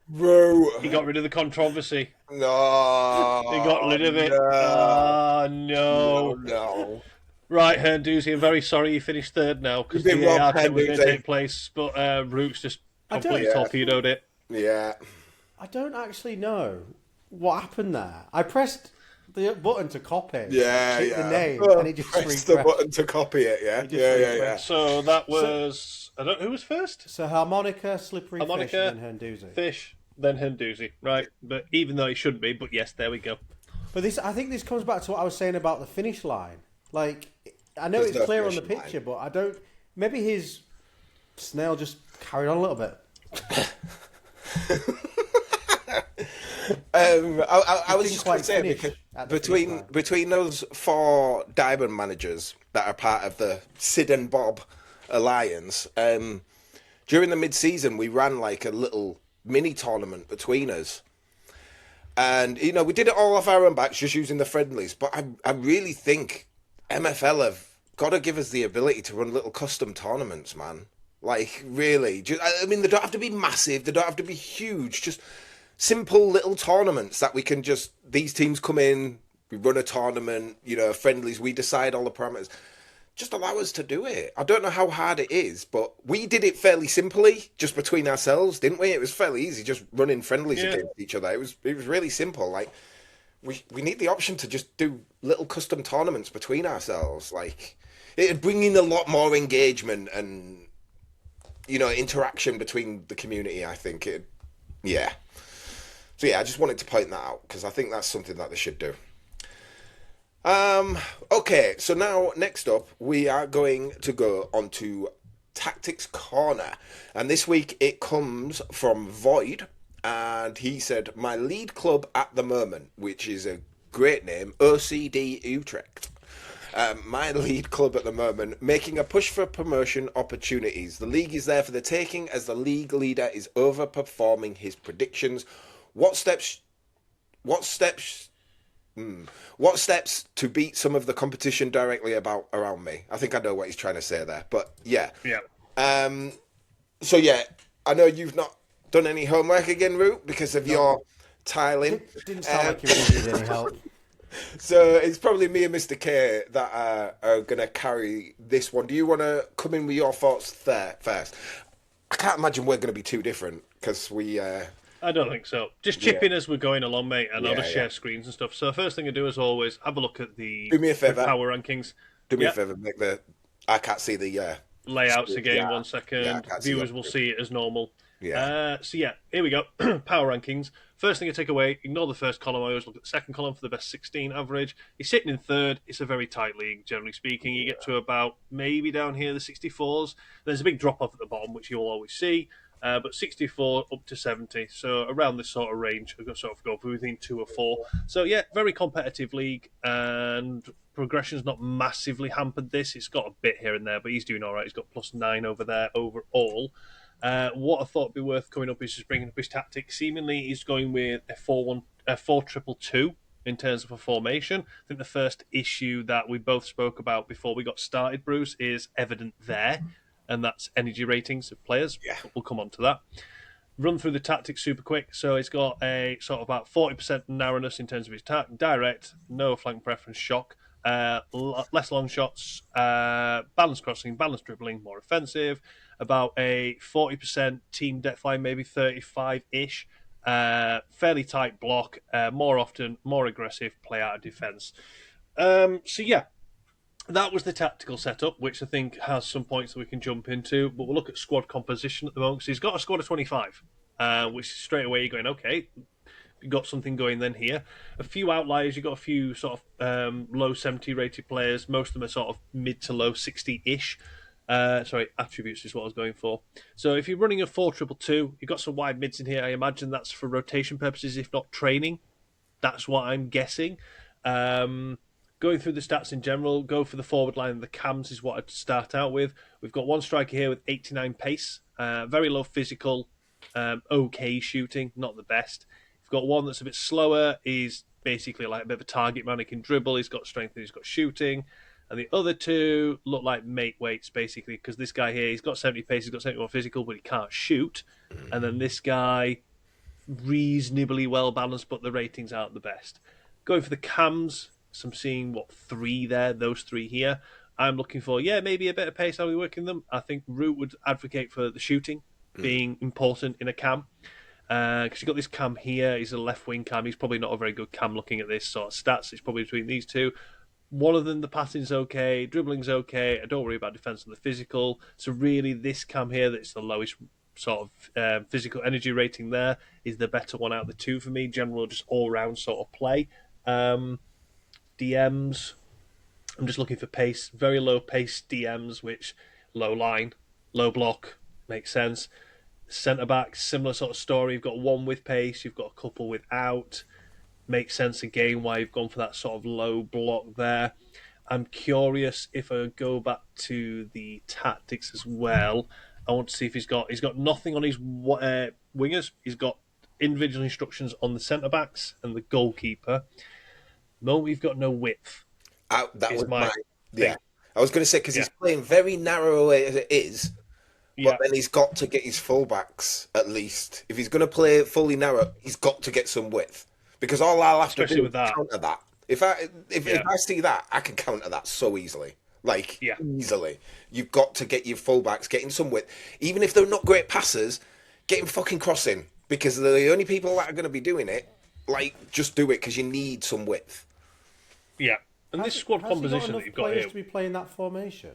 Bro. He got rid of the controversy. No. He got rid of it. No. Ah, no. No. Right, Handoozy, I'm very sorry you finished third now, because You've the been AR robbed, check was going to Handoozy. take place, but Roots just completely Yeah. torpedoed it. Yeah. I don't actually know what happened there. I pressed the button to copy. Yeah, hit yeah. the name, and it just Press the refreshed. button to copy it, yeah? It just Yeah. refreshed. So that was... I don't who was first? So Harmonica, Slippery Harmonica, Fish, and then Handoozy. Fish, then Handoozy. Right, but even though it shouldn't be, but yes, there we go. But I think this comes back to what I was saying about the finish line. Like, I know There's it's no clear on the finish picture, line. but I don't. Maybe his snail just carried on a little bit. I was didn't just quite going to say, finish because at the finish line. between those 4 diamond managers that are part of the Sid and Bob alliance, during the mid-season we ran like a little mini tournament between us. And, you know, we did it all off our own backs, just using the friendlies. But I really think MFL have got to give us the ability to run little custom tournaments, man. Like, really. I mean, they don't have to be massive. They don't have to be huge. Just simple little tournaments that we can just... These teams come in, we run a tournament, you know, friendlies, we decide all the parameters. Just allow us to do it. I don't know how hard it is, but we did it fairly simply, just between ourselves, didn't we? It was fairly easy, just running friendlies against each other. It was really simple. Like, we need the option to just do little custom tournaments between ourselves. Like, it'd bring in a lot more engagement and, you know, interaction between the community, I think. Yeah. So, yeah, I just wanted to point that out, because I think that's something that they should do. Okay, so now next up we are going to go on to Tactics Corner, and this week it comes from Void, and he said, my lead club at the moment, which is a great name, OCD Utrecht. My lead club at the moment, making a push for promotion opportunities. The league is there for the taking, as the league leader is overperforming his predictions. What steps to beat some of the competition directly around me? I think I know what he's trying to say there, but yeah. So yeah, I know you've not done any homework again, Root, because of your tiling. It didn't sound like you needed any help. So it's probably me and Mr. K that are going to carry this one. Do you want to come in with your thoughts there first? I can't imagine we're going to be too different, because we... I don't think so. Just chip in as we're going along, mate, and I'll just share Yeah. screens and stuff. So the first thing I do, as always, have a look at the Do me a favour. power rankings. Do me Yep. a favour, make the... I can't see the... Layouts again, Yeah. 1 second. Yeah, I can't see Viewers that. will see it as normal. Yeah. So yeah, here we go. Power rankings. First thing I take away, ignore the first column. I always look at the second column for the best 16 average. He's sitting in third. It's a very tight league, generally speaking. You get to about maybe down here, the 64s. There's a big drop-off at the bottom, which you'll always see. But 64 up to 70, so around this sort of range. We've got sort of go for within 2 or 4. So yeah, very competitive league, and progression's not massively hampered this. It's got a bit here and there, but he's doing all right. He's got +9 over there overall. What I thought would be worth coming up is just bringing up his tactics. Seemingly, he's going with a 4-2-2 in terms of a formation. I think the first issue that we both spoke about before we got started, Bruce, is evident there. And that's energy ratings of players. Yeah. We'll come on to that. Run through the tactics super quick. So he's got a sort of about 40% narrowness in terms of his attack. Direct, no flank preference, shock. Less long shots, balanced crossing, balanced dribbling, more offensive. About a 40% team depth line, maybe 35-ish. Fairly tight block, more often, more aggressive, play out of defence. So yeah. That was the tactical setup, which I think has some points that we can jump into. But we'll look at squad composition at the moment. So he's got a squad of 25, which straight away you're going, okay, you've got something going then here. A few outliers, you've got a few sort of low 70 rated players. Most of them are sort of mid to low 60-ish. Attributes is what I was going for. So if you're running a 4-2-2, you've got some wide mids in here. I imagine that's for rotation purposes, if not training. That's what I'm guessing. Going through the stats in general, go for the forward line and the cams is what I'd start out with. We've got one striker here with 89 pace, very low physical, okay shooting, not the best. We've got one that's a bit slower, he's basically like a bit of a target man, he can dribble, he's got strength and he's got shooting. And the other two look like mate weights, basically, because this guy here, he's got 70 pace, he's got 71 physical, but he can't shoot. And then this guy, reasonably well balanced, but the ratings aren't the best. Going for the cams, so I'm seeing, 3 there, those 3 here. I'm looking for, maybe a bit of pace. How we working them? I think Root would advocate for the shooting being important in a cam. Because you've got this cam here, he's a left wing cam. He's probably not a very good cam looking at this sort of stats. It's probably between these two. One of them, the passing's okay, dribbling's okay. I don't worry about defence and the physical. So really, this cam here, that's the lowest sort of physical energy rating there, is the better one out of the two for me. General, just all-round sort of play. DMs, I'm just looking for pace, very low pace DMs, which low line, low block, makes sense. Centre backs, similar sort of story. You've got one with pace, you've got a couple without. Makes sense again why you've gone for that sort of low block there. I'm curious if I go back to the tactics as well. I want to see if he's got nothing on his wingers. He's got individual instructions on the centre backs and the goalkeeper. No, we've got no width. That was my thing. I was going to say, because he's playing very narrow as it is, but then he's got to get his fullbacks at least. If he's going to play fully narrow, he's got to get some width. Because all I'll have to do is counter that. If I see that, I can counter that so easily. Easily. You've got to get your fullbacks getting some width. Even if they're not great passers, get him fucking crossing. Because they're the only people that are going to be doing it. Just do it because you need some width. Yeah. And this squad composition that you've got here. To be playing that formation.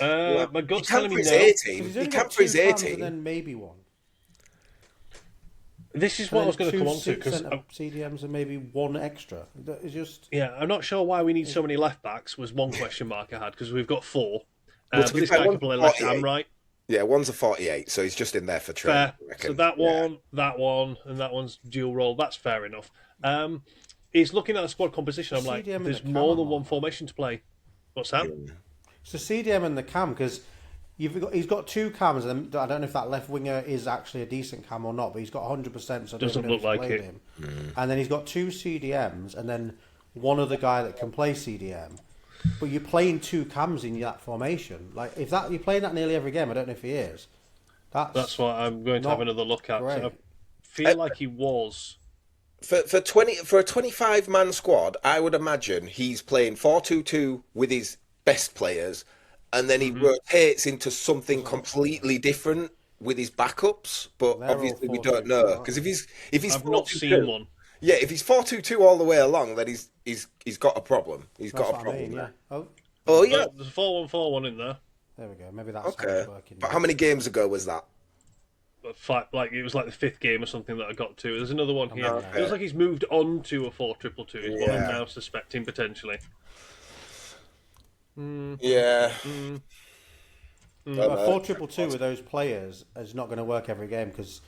My gut's telling me no. He can't for his 18. And then maybe one. This is what I was going to come on to, because CDMs and maybe one extra. It's just I'm not sure why we need so many left backs. Was one question mark I had, because we've got 4. But this guy can play left and right. Yeah, one's a 48, so he's just in there for training. So that one, and that one's dual role. That's fair enough. He's looking at the squad composition. I'm like, there's more than one formation to play. What's that? So CDM and the cam, because he's got 2 cams, and I don't know if that left winger is actually a decent cam or not, but he's got 100%. So doesn't look like it. Him. And then he's got 2 CDMs, and then one other guy that can play CDM. But you're playing 2 cams in that formation. Like if you're playing that nearly every game. I don't know if he is. That's what I'm going to have another look at. So I feel like he was. For a 25-man squad, I would imagine he's playing 4-2-2 with his best players, and then he rotates into something completely different with his backups. But obviously we don't know, because if he's I've not seen one. Yeah, if he's 4-2-2 all the way along, then he's got a problem. He's got a problem. Yeah. Yeah. There's a 4-1-4-1 in there. There we go. Maybe that's okay. Working. But how many games ago was that? like it was like the fifth game or something that I got to. There's another one here. Okay. It looks like he's moved on to a 4-2-2. Is what I'm Yeah. now suspecting potentially. Yeah. But 4-2-2 with those players is not going to work every game because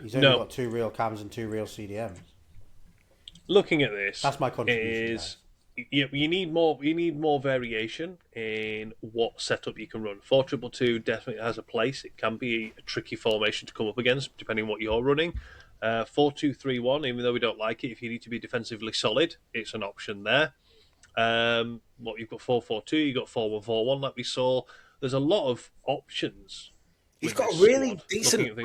he's only got 2 real cams and 2 real CDMs. Looking at this, That's my contribution. You need more variation in what setup you can run. 4-2-2 definitely has a place. It can be a tricky formation to come up against, depending on what you're running. 4-2-3-1, even though we don't like it, if you need to be defensively solid, it's an option there. You've got 4-4-2, you've got 4-1-4-1, like we saw. There's a lot of options. He's got a really decent.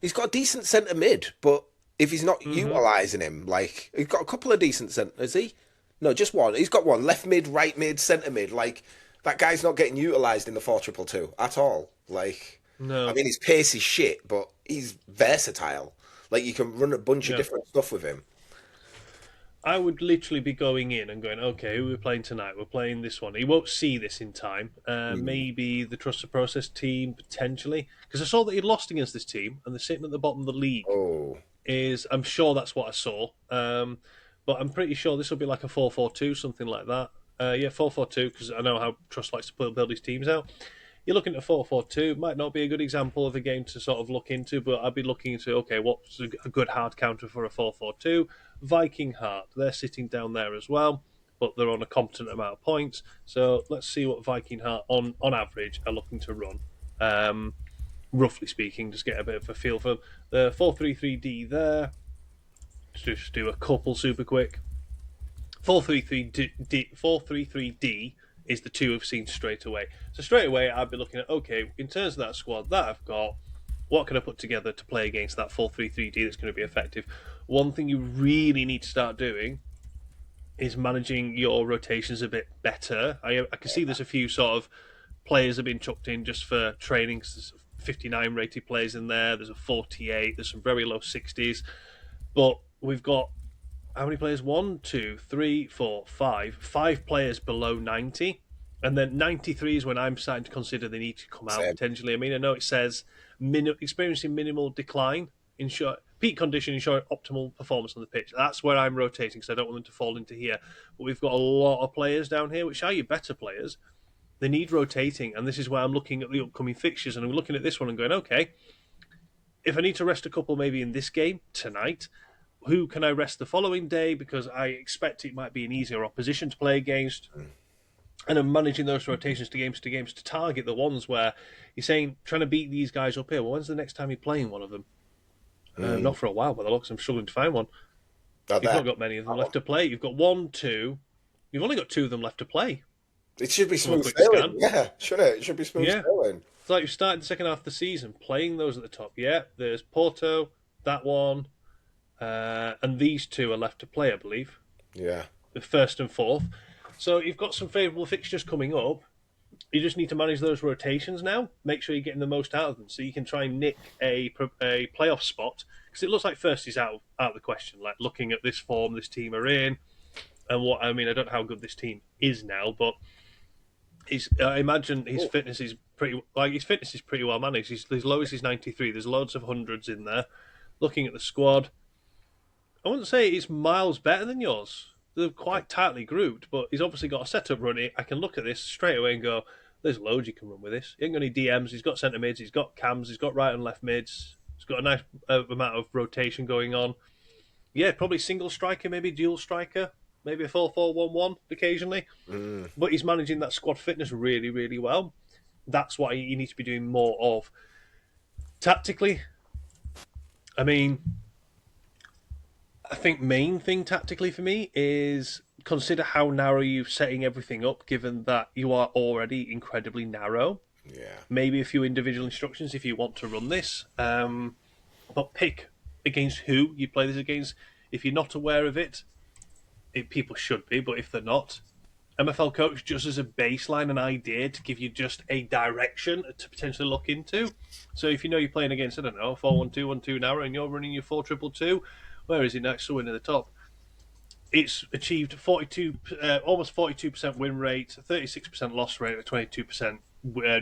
He's got a decent centre mid, but if he's not utilising him, like he's got a couple of decent centres, has he? No, just one. He's got one left mid, right mid, centre mid. Like that guy's not getting utilised in the 4-2-2 at all. Like, no, I mean his pace is shit, but he's versatile. Like you can run a bunch of different stuff with him. I would literally be going in and going, okay, who are we playing tonight? We're playing this one. He won't see this in time. Maybe the Trust the Process team, potentially. Because I saw that he'd lost against this team, and they're sitting at the bottom of the league. I'm sure that's what I saw. But I'm pretty sure this will be like a 4-4-2, something like that. 4-4-2, because I know how Trust likes to build his teams out. You're looking at 4-4-2. Might not be a good example of a game to sort of look into, but I'd be looking into, okay, what's a good hard counter for a 4-4-2? Viking Heart, they're sitting down there as well, but they're on a competent amount of points. So let's see what Viking Heart, on average, are looking to run. Roughly speaking, just get a bit of a feel for them. The 4-3-3-D there. Just do a couple super quick. 4-3-3-D is the two we've seen straight away. So straight away, I'd be looking at, okay, in terms of that squad that I've got, what can I put together to play against that 4-3-3-D that's going to be effective? One thing you really need to start doing is managing your rotations a bit better. I can see there's a few sort of players have been chucked in just for training. There's 59 rated players in there. There's a 48. There's some very low 60s. But we've got how many players? 1, 2, 3, 4, 5. 5 players below 90. And then 93 is when I'm starting to consider they need to come out potentially. I mean, I know it says experiencing minimal decline, peak condition, ensuring optimal performance on the pitch. That's where I'm rotating because I don't want them to fall into here. But we've got a lot of players down here, which are your better players. They need rotating, and this is where I'm looking at the upcoming fixtures, and I'm looking at this one and going, okay, if I need to rest a couple maybe in this game tonight, who can I rest the following day? Because I expect it might be an easier opposition to play against. And I'm managing those rotations to games to target the ones where you're saying, trying to beat these guys up here. Well, when's the next time you're playing one of them? Not for a while, by the looks. I'm struggling to find one. You've not got many of them left to play. You've got 1, 2. You've only got 2 of them left to play. It should be smooth sailing. Yeah, should it? It should be smooth sailing. It's like you started the second half of the season playing those at the top. Yeah, there's Porto, that one, and these 2 are left to play, I believe. Yeah. The first and fourth. So you've got some favourable fixtures coming up. You just need to manage those rotations now. Make sure you're getting the most out of them, so you can try and nick a playoff spot. Because it looks like first is out of the question. Like looking at this form this team are in, and I don't know how good this team is now, but I imagine his fitness is pretty well managed. His lowest is 93. There's loads of hundreds in there. Looking at the squad, I wouldn't say it's miles better than yours. They're quite tightly grouped, but he's obviously got a setup running. I can look at this straight away and go, there's loads you can run with this. He ain't got any DMs, he's got centre mids, he's got cams, he's got right and left mids, he's got a nice amount of rotation going on. Yeah, probably single striker, maybe dual striker, maybe a 4-4-1-1 occasionally. But he's managing that squad fitness really, really well. That's what you need to be doing more of. Tactically, I think main thing tactically for me is consider how narrow you're setting everything up, given that you are already incredibly narrow. Yeah. Maybe a few individual instructions if you want to run this. But pick against who you play this against. If you're not aware of it, people should be, but if they're not, MFL Coach just as a baseline, an idea to give you just a direction to potentially look into. So if you know you're playing against, 4-1-2-1-2 narrow and you're running your 4-2-2, where is it next? So in the top. It's achieved almost 42% win rate, 36% loss rate, a 22%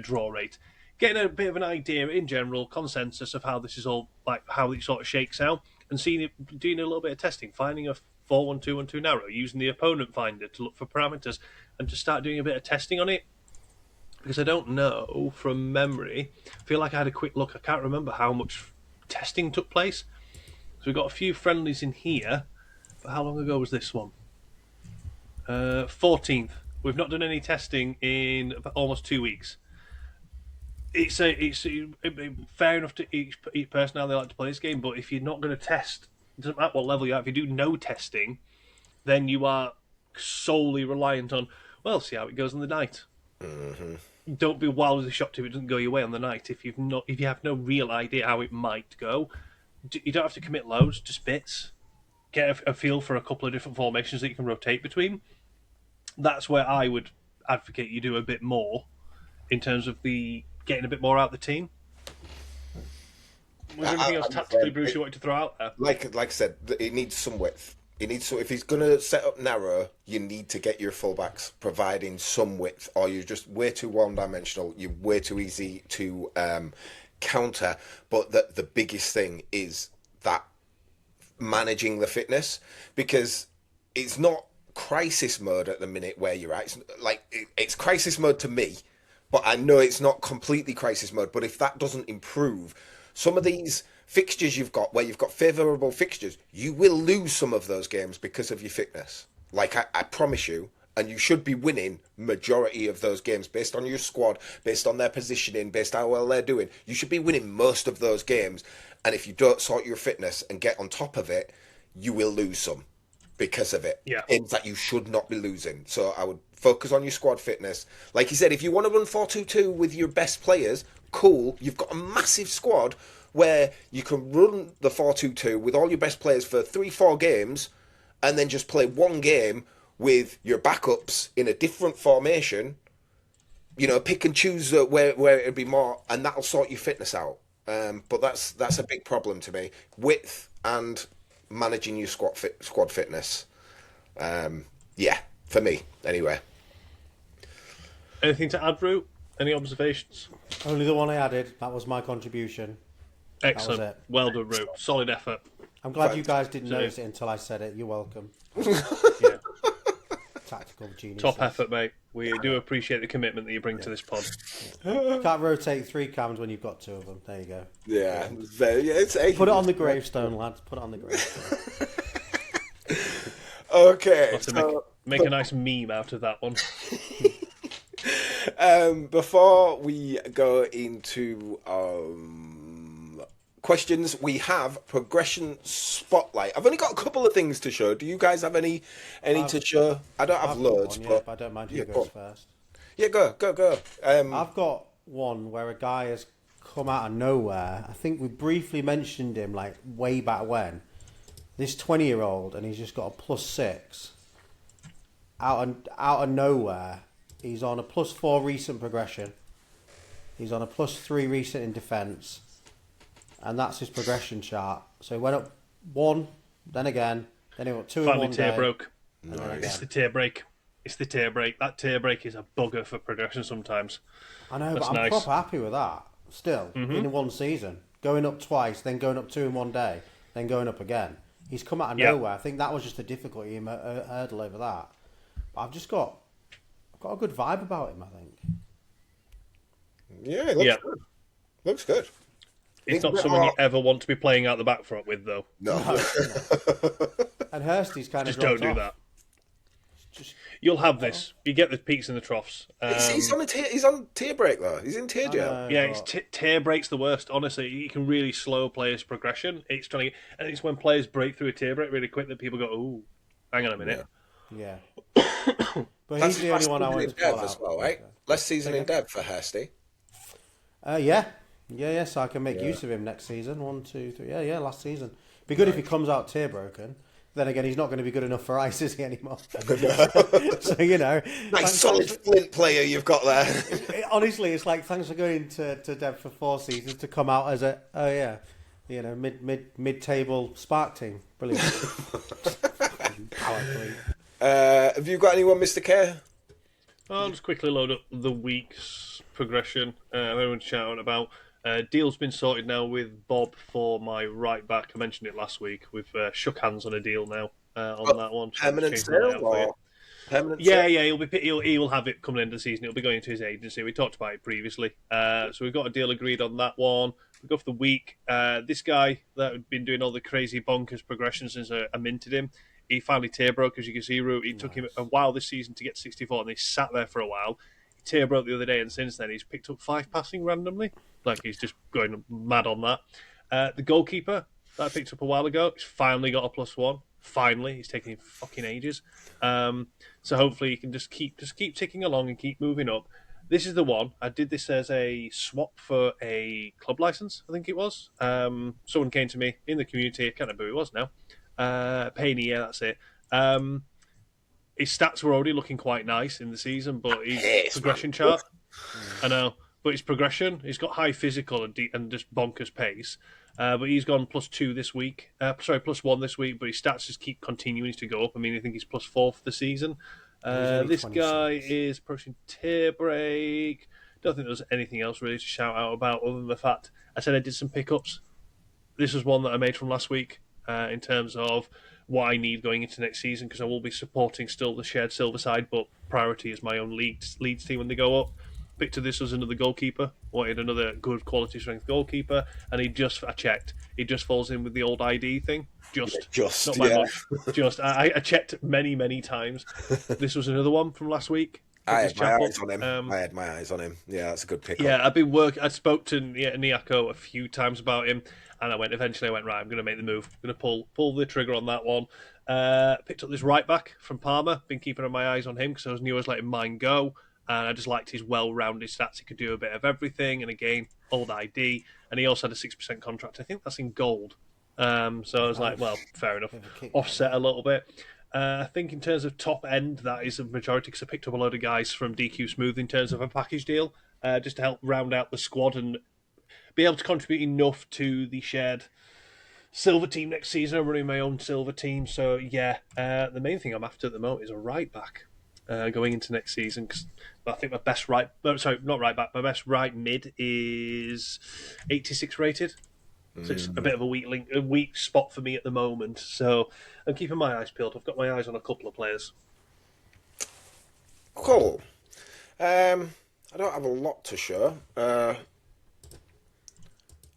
draw rate. getting a bit of an idea in general, consensus of how this is all, like how it sort of shakes out, and doing a little bit of testing, finding a 4-1-2-1-2 narrow, using the opponent finder to look for parameters, and to start doing a bit of testing on it. Because I don't know from memory, I feel like I had a quick look. I can't remember how much testing took place. So we've got a few friendlies in here. But how long ago was this one? 14th. We've not done any testing in almost 2 weeks. It's fair enough to each person how they like to play this game, but if you're not going to test, it doesn't matter what level you are. If you do no testing, then you are solely reliant on, well, see how it goes on the night. Mm-hmm. Don't be wildly shocked if it doesn't go your way on the night. If you have no real idea how it might go, you don't have to commit loads, just bits. Get a feel for a couple of different formations that you can rotate between. That's where I would advocate you do a bit more in terms of the getting a bit more out of the team. Was there anything else tactically, Bruce, you wanted to throw out there? Like I said, it needs some width. If he's going to set up narrow, you need to get your fullbacks providing some width, or you're just way too one-dimensional. You're way too easy to counter. But the biggest thing is that managing the fitness, because it's not crisis mode at the minute where you're at. It's crisis mode to me, but I know it's not completely crisis mode. But if that doesn't improve, some of these fixtures you've got where you've got favourable fixtures, you will lose some of those games because of your fitness. Like I promise you, and you should be winning majority of those games based on your squad, based on their positioning, based on how well they're doing. You should be winning most of those games, and if you don't sort your fitness and get on top of it, you will lose some because of it. Yeah. Games that you should not be losing. So I would focus on your squad fitness. Like you said, if you want to run 4-2-2 with your best players, cool. You've got a massive squad where you can run the 4-2-2 with all your best players for 3-4 games, and then just play one game with your backups in a different formation. You know, pick and choose where it'd be more, and that'll sort your fitness out. But that's a big problem to me. Width and managing your squad fitness. Yeah, for me anyway. Anything to add, Root? Any observations? Only the one I added. That was my contribution. Excellent. That was it. Well done, Root. Solid effort. I'm glad you guys didn't notice it until I said it. You're welcome. Yeah. Tactical genius. Top effort, mate. We do appreciate the commitment that you bring to this pod. Can't rotate 3 cams when you've got 2 of them. There you go. Yeah, it's Put it on the gravestone, lads. Put it on the gravestone. Okay. Make a nice meme out of that one. Before we go into questions, we have progression spotlight. I've only got a couple of things to show. Do you guys have any to show? I don't have loads, but I don't mind who goes first. Yeah, go. I've got one where a guy has come out of nowhere. I think we briefly mentioned him like way back when. This 20-year-old, and he's just got a +6 out of nowhere. He's on a +4 recent progression. He's on a +3 recent in defence. And that's his progression chart. So he went up 1, then again, then he went 2 Finally, in 1 tear day. broke. Nice. It's the tear break. That tear break is a bugger for progression sometimes. I know, That's but I'm nice. proper happy with that. Still, in one season. Going up twice, then going up 2 in 1 day, then going up again. He's come out of nowhere. I think that was just a difficulty, a hurdle over that. But I've got a good vibe about him, I think. Yeah, it looks good. Looks good. It's not someone you ever want to be playing out the back front with, though. No. And Hursty's kind of Just don't do that. You'll have this. You get the peaks and the troughs. He's on tier break though. He's in tier jail. Yeah, tear break's the worst. Honestly, you can really slow players' progression. It's and it's when players break through a tear break really quick that people go, "Ooh, hang on a minute." Yeah. But That's he's the only one I want to call out. as well, right? Last season in dev for Hursty. Yeah. So I can make use of him next season. 1, 2, 3. Yeah. Last season. Be good if he comes out tear broken. Then again, he's not going to be good enough for ice, is he, anymore? So, you know. Nice solid flint player you've got there. Honestly, it's like, thanks for going to Dev for 4 seasons to come out as mid-table spark team. Brilliant. Have you got anyone, Mr. K? I'll just quickly load up the week's progression. Everyone's shouting about. Deal's been sorted now with Bob for my right back. I mentioned it last week. We've shook hands on a deal now on that one. So Permanent sale or permanent yeah, sale? yeah, he will have it coming into the season. It'll be going into his agency. We talked about it previously. So we've got a deal agreed on that one. We go for the week. This guy that had been doing all the crazy bonkers progressions since I minted him, he finally tear broke, as you can see, Root. It took him a while this season to get 64, and he sat there for a while. He tear broke the other day, and since then he's picked up 5 passing randomly. Like, he's just going mad on that. The goalkeeper that I picked up a while ago, he's finally got a +1. Finally, he's taking fucking ages. So hopefully you can just keep ticking along and keep moving up. This is the one. I did this as a swap for a club license, I think it was. Someone came to me in the community. I can't remember who it was now. Payne, yeah, that's it. His stats were already looking quite nice in the season, but his progression chart, I know, but his progression, he's got high physical and just bonkers pace. But he's gone +2 this week. +1 this week, but his stats just keep continuing to go up. I mean, I think he's +4 for the season. This 26. guy is approaching tear break. Don't think there's anything else really to shout out about other than the fact I said I did some pickups. This was one that I made from last week in terms of what I need going into next season, because I will be supporting still the shared silver side, but priority is my own Leeds team when they go up. Picked this as another goalkeeper. Wanted another good quality strength goalkeeper, and I checked. He just falls in with the old ID thing. Not by much. I checked many times. This was another one from last week. I had my eyes on him. I had my eyes on him. Yeah, that's a good pick. Yeah, I've been working. I spoke to Niako a few times about him, and eventually I went, right, I'm going to make the move. I'm going to pull the trigger on that one. Picked up this right back from Parma. Been keeping my eyes on him because I was letting mine go. And I just liked his well-rounded stats. He could do a bit of everything. And again, old ID. And he also had a 6% contract. I think that's in gold. So I was like, well, fair enough. Offset a little bit. I think in terms of top end, that is a majority, because I picked up a load of guys from DQ Smooth in terms of a package deal, just to help round out the squad and be able to contribute enough to the shared silver team next season. I'm running my own silver team. So, yeah, the main thing I'm after at the moment is a right back. Going into next season, because I think my best my best right mid is 86 rated. So it's a bit of a weak spot for me at the moment. So I'm keeping my eyes peeled. I've got my eyes on a couple of players. Cool. I don't have a lot to show. I've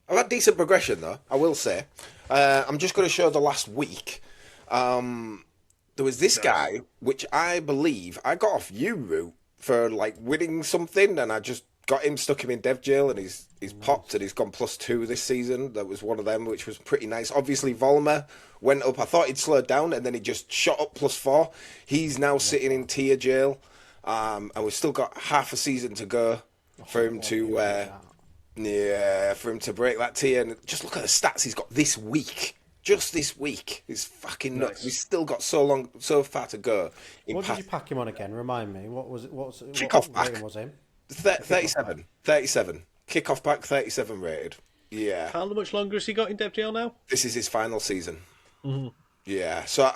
had decent progression though, I will say. I'm just going to show the last week. There was this guy, which I believe I got off you, Root, for like winning something, and I just stuck him in dev jail, and he's popped, and he's gone +2 this season. That was one of them, which was pretty nice. Obviously, Volmer went up. I thought he'd slowed down, and then he just shot up +4. He's now sitting in tier jail, and we've still got half a season to go for him to break that tier. And just look at the stats he's got this week. Just this week is fucking nuts. Nice. We've still got so far to go. What did you pack him on again? Remind me. What was it? What pack was him? 37. 37. Kickoff pack 37 rated. Yeah. How much longer has he got in dev jail now? This is his final season. Mm-hmm. Yeah. So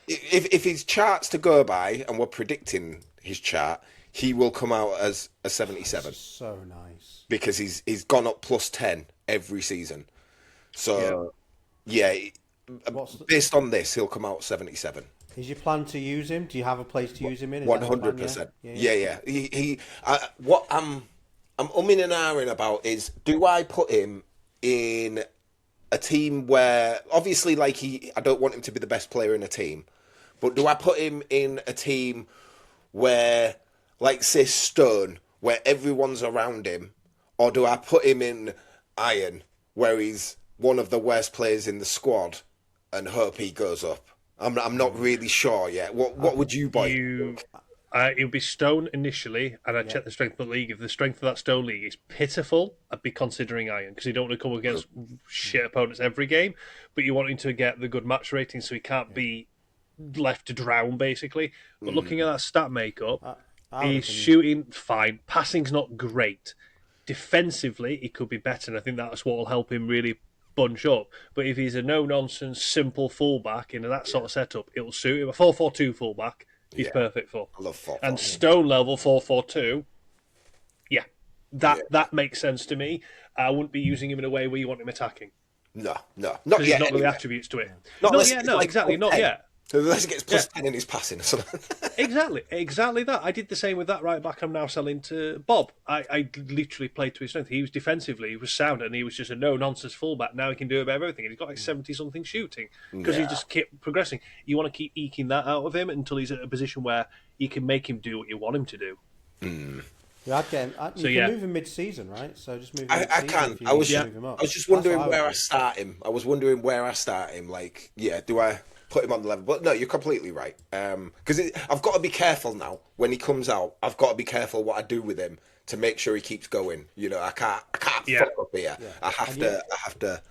if his chart's to go by, and we're predicting his chart, he will come out as a 77. So nice. Because he's gone up +10 every season. So. Yeah, based on this, he'll come out 77. Is your plan to use him? Do you have a place to use him in? 100%. Yeah. What I'm umming and ahhing about is, do I put him in a team where, obviously, like I don't want him to be the best player in a team, but do I put him in a team where, like, say, Stone, where everyone's around him, or do I put him in Iron, where he's one of the worst players in the squad, and hope he goes up? I'm not really sure yet. What would you buy? It would be Stone initially, and I'd check the strength of the league. If the strength of that Stone league is pitiful, I'd be considering Iron, because you don't want to come against shit opponents every game, but you want him to get the good match rating so he can't be left to drown, basically. But looking at that stat makeup, he's shooting fine. Passing's not great. Defensively, he could be better, and I think that's what will help him really bunch up. But if he's a no-nonsense, simple fullback in that sort of setup, it'll suit him. A 4-4-2 fullback He's perfect for. I love 4-4. And stone level 4-4-2. Yeah, that makes sense to me. I wouldn't be using him in a way where you want him attacking. No, not Because yet. he's not got Anyway. the attributes to it. Not No, unless yeah, it's no, like exactly, not 10. yet. Unless he gets plus 10 in his passing or something. Exactly that. I did the same with that right back I'm now selling to Bob. I literally played to his strength. He was defensively, he was sound, and he was just a no-nonsense fullback. Now he can do a bit of everything. And he's got like 70-something shooting because he just kept progressing. You want to keep eking that out of him until he's at a position where you can make him do what you want him to do. Yeah, I'd get him. You can move him mid-season, right? So just move him I can. I was just wondering where I start him. Like, do I put him on the level? But no, you're completely right. Because I've got to be careful now when he comes out. I've got to be careful what I do with him to make sure he keeps going. You know, I can't fuck up here. Yeah. I have to.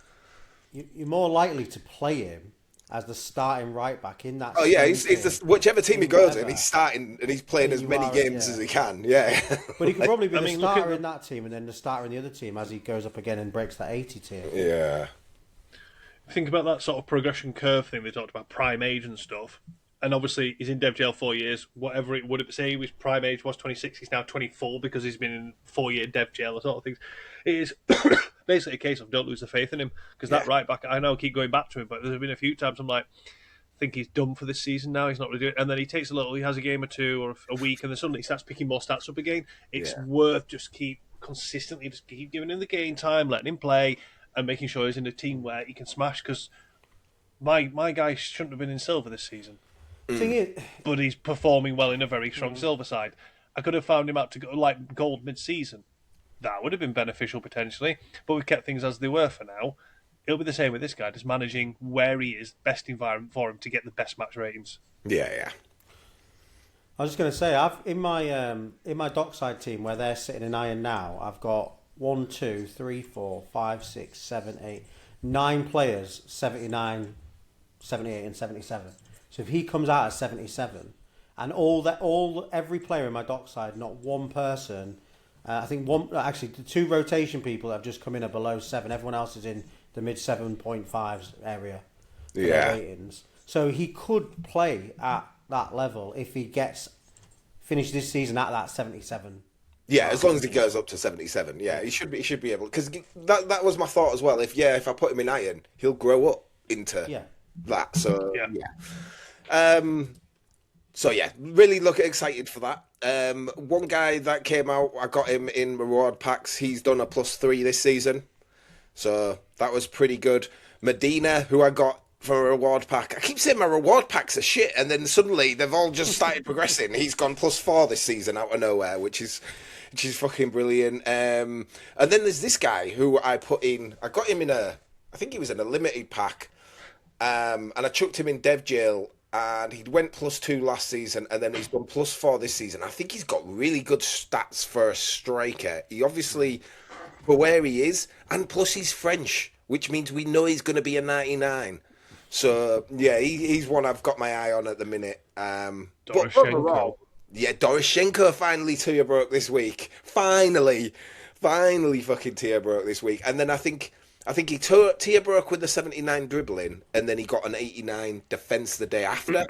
You're more likely to play him as the starting right back in that. Oh yeah, he's whichever team he goes in, he's starting and he's playing as many games as he can. Yeah, but he could probably be the starter in that team and then the starter in the other team as he goes up again and breaks that 80 tier. Yeah. Think about that sort of progression curve thing they talked about, prime age and stuff. And obviously he's in dev jail 4 years. Whatever it would say, he was prime age was 26. He's now 24 because he's been in 4-year dev jail or sort of things. It is basically a case of don't lose the faith in him because that right back. I know I keep going back to him, but there's been a few times I'm like, I think he's done for this season now. He's not really doing it, and then he takes he has a game or two or a week, and then suddenly he starts picking more stats up again. It's worth just keep giving him the game time, letting him play, and making sure he's in a team where he can smash. Because my guy shouldn't have been in silver this season. Thing is, but he's performing well in a very strong silver side. I could have found him out to go like gold mid-season. That would have been beneficial potentially, but we've kept things as they were for now. It'll be the same with this guy, just managing where he is, best environment for him to get the best match ratings. Yeah. I was just going to say, I've in my dockside team where they're sitting in iron now, I've got 1, 2, 3, 4, 5, 6, 7, 8, 9 players, 79, 78, and 77. So if he comes out at 77, and every player in my dockside, not one person, I think the 2 rotation people have just come in are below 7. Everyone else is in the mid 7.5s area. Ratings. So he could play at that level if he finished this season at that 77. Yeah, as long as he goes up to 77. Yeah, he should be able, because that was my thought as well. If I put him in iron, he'll grow up into that. So really excited for that. One guy that came out, I got him in reward packs. He's done a +3 this season, so that was pretty good. Medina, who I got for a reward pack. I keep saying my reward packs are shit, and then suddenly they've all just started progressing. He's gone +4 this season out of nowhere, which is fucking brilliant. And then there's this guy who I got him in I think he was in a limited pack, and I chucked him in dev jail. And he went +2 last season, and then he's done +4 this season. I think he's got really good stats for a striker. He obviously, for where he is, and plus he's French, which means we know he's going to be a 99. So, yeah, he's one I've got my eye on at the minute. Doroshenko. Doroshenko finally tier broke this week. Finally fucking tier broke this week. And then I think he tier broke with the 79 dribbling, and then he got an 89 defence the day after.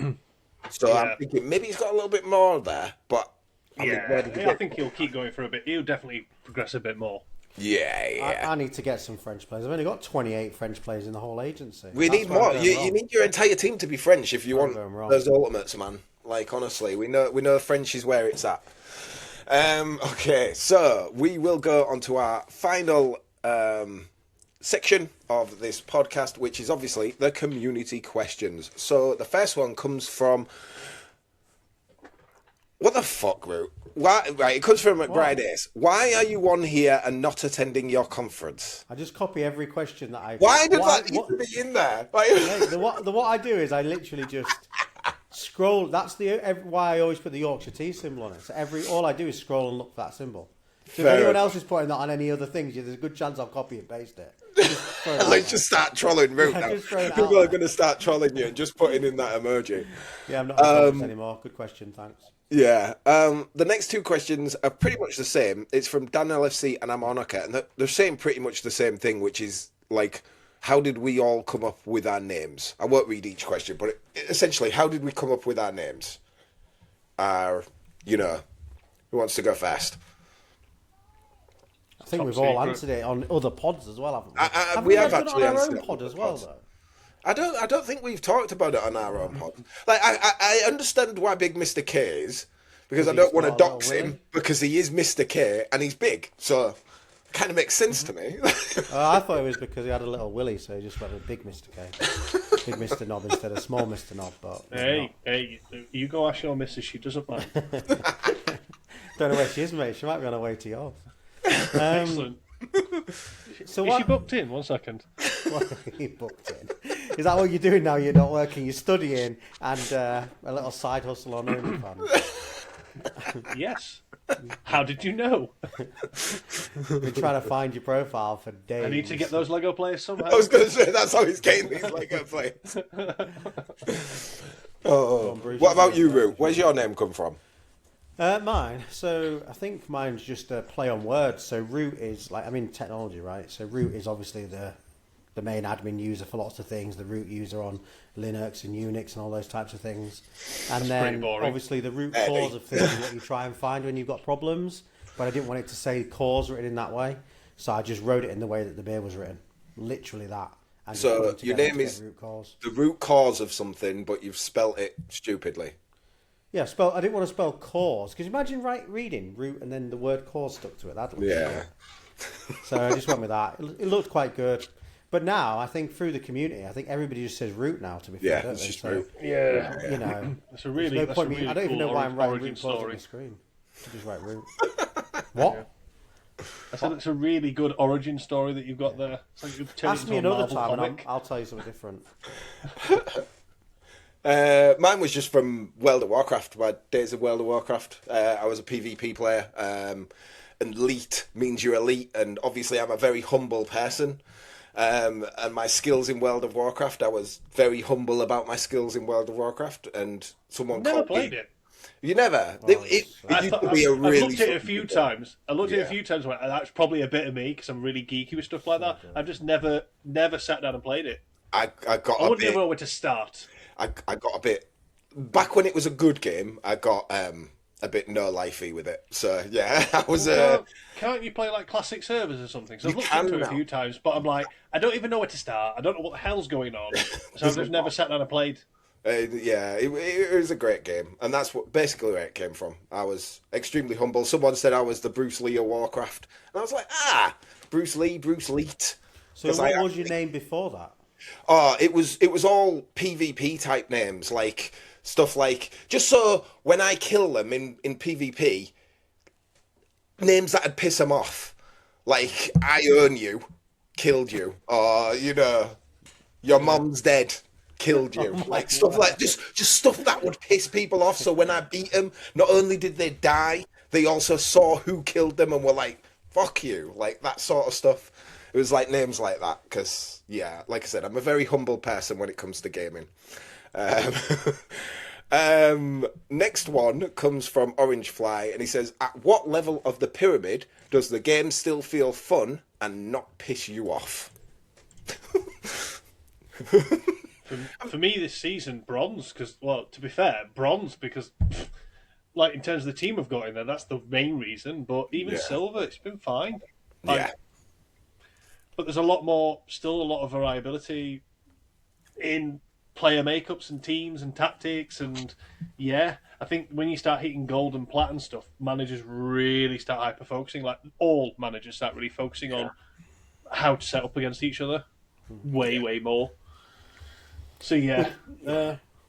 So I'm thinking maybe he's got a little bit more there, but I think he'll keep going for a bit. He'll definitely progress a bit more. Yeah. I need to get some French players. I've only got 28 French players in the whole agency. We need more. You need your entire team to be French if you want those ultimates, man. Like, honestly, we know French is where it's at. Okay, so we will go on to our final section of this podcast, which is obviously the community questions. So the first one comes from... What the fuck, Root? Why? Right, it comes from McBride Ace. Why are you on here and not attending your conference? I just copy every question that I... Why did that need to be in there? What I do is I literally just scroll. That's why I always put the Yorkshire Tea symbol on it. So all I do is scroll and look for that symbol. So if anyone else is putting that on any other things, there's a good chance I'll copy and paste it. Let's just start trolling Root now. People are going to start trolling you and just putting in that emoji. Yeah, I'm not on anymore. Good question, thanks. Yeah. The next 2 questions are pretty much the same. It's from Dan LFC and Amonica, and they're saying pretty much the same thing, which is like, how did we all come up with our names? I won't read each question, but essentially, how did we come up with our names? are, who wants to go first? I think Top we've all secret. answered it on other pods as well, haven't we? Have We not have done it actually on our answered own it pod on as other well, pods. though. I don't think we've talked about it on our own pod. Like, I understand why Big Mr. K is, because I Because don't want to he's got a dox little him, willy. because he is Mr. K and he's big, so it kind of makes sense to me. I thought it was because he had a little willy, so he just went with Big Mr. K. Big Mr. Knob instead of Small Mr. Knob, but maybe Hey, you go ask your missus. She doesn't mind. don't know where she is, mate. She might be on her way to yours. Excellent. So Is she booked in? 1 second. What are you booked in? Is that what you're doing now? You're not working, you're studying, and a little side hustle on OnlyFans. Yes. How did you know? Been trying to find your profile for days. I need to get those Lego players somehow. I was going to say, that's how he's getting these Lego players. Bruce, What about you, Root? Where's your name come from? Mine. So I think mine's just a play on words. So root is like, I'm in technology, right? So root is obviously the main admin user for lots of things. The root user on Linux and Unix and all those types of things. And pretty then boring. obviously the root cause of things is what you try and find when you've got problems. But I didn't want it to say cause written in that way, so I just wrote it in the way that the beer was written, literally that. And just So put them your together name to is get root cause. the root cause of something, but you've spelt it stupidly. Yeah, I didn't want to spell cause because imagine reading root and then the word cause stuck to it. That Yeah. So I just went with that. It looked quite good. But now I think through the community, I think everybody just says root now. To be fair, Yeah, don't it's they? just So, root. Yeah. you know, That's a really, no that's point a me. really I don't even cool know why I'm writing origin root cause on story. the screen. I just write root. What? I said it's a really good origin story that you've got there. It's like you've turned Ask it me into a another Marvel time, and comic. I'll tell you something different. Mine was just from World of Warcraft, my days of World of Warcraft. I was a PvP player, and elite means you're elite, and obviously I'm a very humble person. And my skills in World of Warcraft, I was very humble about my skills in World of Warcraft, and someone Never called played me. it. You never? It I used thought, to be a I've really looked at it a fun few game. times. I looked at it Yeah. a few times. And went, that's probably a bit of me because I'm really geeky with stuff like that. I've just never sat down and played it. I got I a wouldn't bit. know where to start. I got a bit. Back when it was a good game, I got a bit no lifey with it. So yeah, I was. Can't you play like classic servers or something? So I've You looked can into it a now. few times, but I'm like, I don't even know where to start. I don't know what the hell's going on. So I've just never sat down and played. Yeah, it was a great game, and that's what basically where it came from. I was extremely humble. Someone said I was the Bruce Lee of Warcraft, and I was like, Bruce Lee, Bruce Leet. So what was your name before that? Oh, it was all PvP type names, like stuff like just so when I kill them in PvP, names that'd piss them off, like I own you, killed you, or your mom's dead, killed you, like stuff like just stuff that would piss people off. So when I beat them, not only did they die, they also saw who killed them and were like, "Fuck you," like that sort of stuff. It was like names like that because, yeah, like I said, I'm a very humble person when it comes to gaming. Next one comes from Orange Fly, and he says, "At what level of the pyramid does the game still feel fun and not piss you off?" For me, this season, bronze. Because, well, to be fair, bronze because, like, in terms of the team I've got in there, that's the main reason. But even Yeah. silver, it's been fine. Like, Yeah. But there's still a lot of variability in player makeups and teams and tactics, and yeah, I think when you start hitting gold and plat and stuff, managers really start hyper focusing. Like all managers start really focusing on how to set up against each other, way more. So yeah,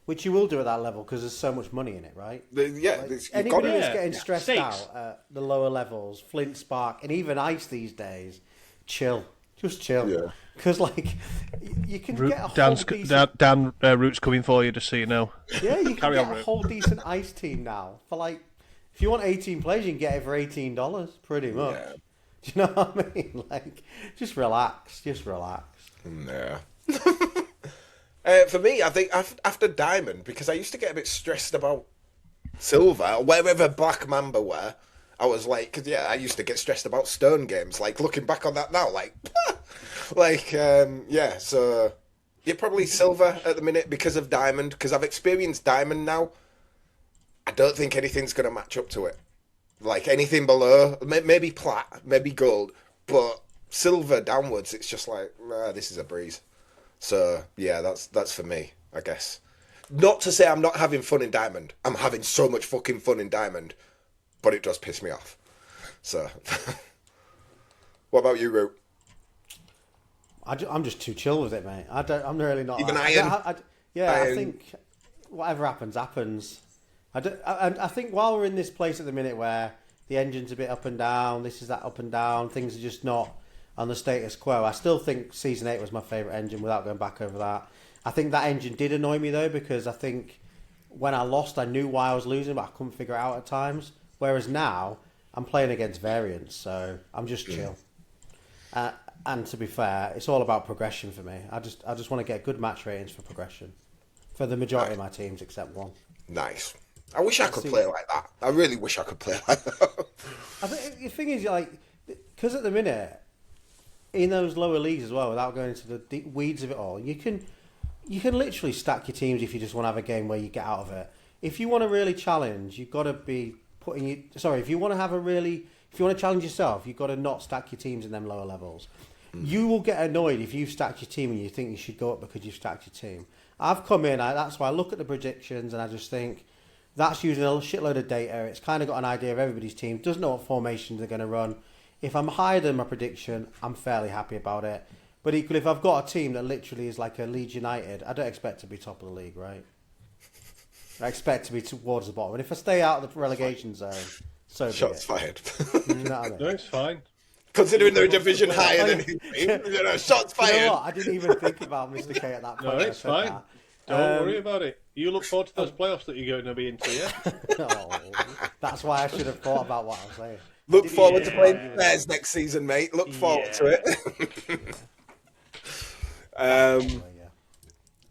Which you will do at that level because there's so much money in it, right? You've got Anybody it. that's Yeah. getting stressed Stakes. out at the lower levels, Flint Spark, and even Ice these days, chill. Just chill. Yeah. Because, like, you can get a whole Dan's, decent... Dan Root's coming for you, just so you know. Yeah, you can Carry get on, a Root. whole decent Ice team now. For, like, if you want 18 players, you can get it for $18, pretty much. Yeah. Do you know what I mean? Like, just relax. Just relax. Yeah. For me, I think after Diamond, because I used to get a bit stressed about Silver, or wherever Black Mamba were, I was like, cause yeah, I used to get stressed about Stone games. Like, looking back on that now, like, yeah, so you're probably Silver at the minute because of Diamond, because I've experienced Diamond now, I don't think anything's going to match up to it. Like anything below, maybe plat, maybe gold, but silver downwards, it's just like, this is a breeze. So yeah, that's for me, I guess. Not to say I'm not having fun in Diamond. I'm having so much fucking fun in Diamond, but it does piss me off. So, what about you, Root? I'm just too chill with it, mate. I'm really not. Even like, Iron? I think whatever happens, happens. I think while we're in this place at the minute where the engine's a bit up and down, this is that up and down, things are just not on the status quo. I still think Season 8 was my favourite engine without going back over that. I think that engine did annoy me though, because I think when I lost, I knew why I was losing, but I couldn't figure it out at times. Whereas now, I'm playing against variants, so I'm just chill. And to be fair, it's all about progression for me. I just want to get good match ratings for progression for the majority of my teams except one. Nice. I wish I could play like that. I really wish I could play like that. I think the thing is, like, because at the minute, in those lower leagues as well, without going into the deep weeds of it all, you can literally stack your teams if you just want to have a game where you get out of it. If you want to really challenge, you've got to be if you want to challenge yourself, you've got to not stack your teams in them lower levels. You will get annoyed if you've stacked your team and you think you should go up because you've stacked your team. I've come in, that's why I look at the predictions and I just think that's using a shitload of data. It's kind of got an idea of everybody's team, doesn't know what formations they're going to run. If I'm higher than my prediction, I'm fairly happy about it. But equally, if I've got a team that literally is like a Leeds United, I don't expect to be top of the league, right? I expect to be towards the bottom. And if I stay out of the relegation zone, so be Shots it. fired. You know what I mean? No, it's fine. Considering they're a division higher than his team, shots fired. You know what? I didn't even think about Mr. K at that point. No, when I it's said fine. that. Don't worry about it. You look forward to those playoffs that you're going to be into, yeah? Oh, that's why I should have thought about what I was saying. Look forward to playing Bears next season, mate. Look forward to it. Yeah.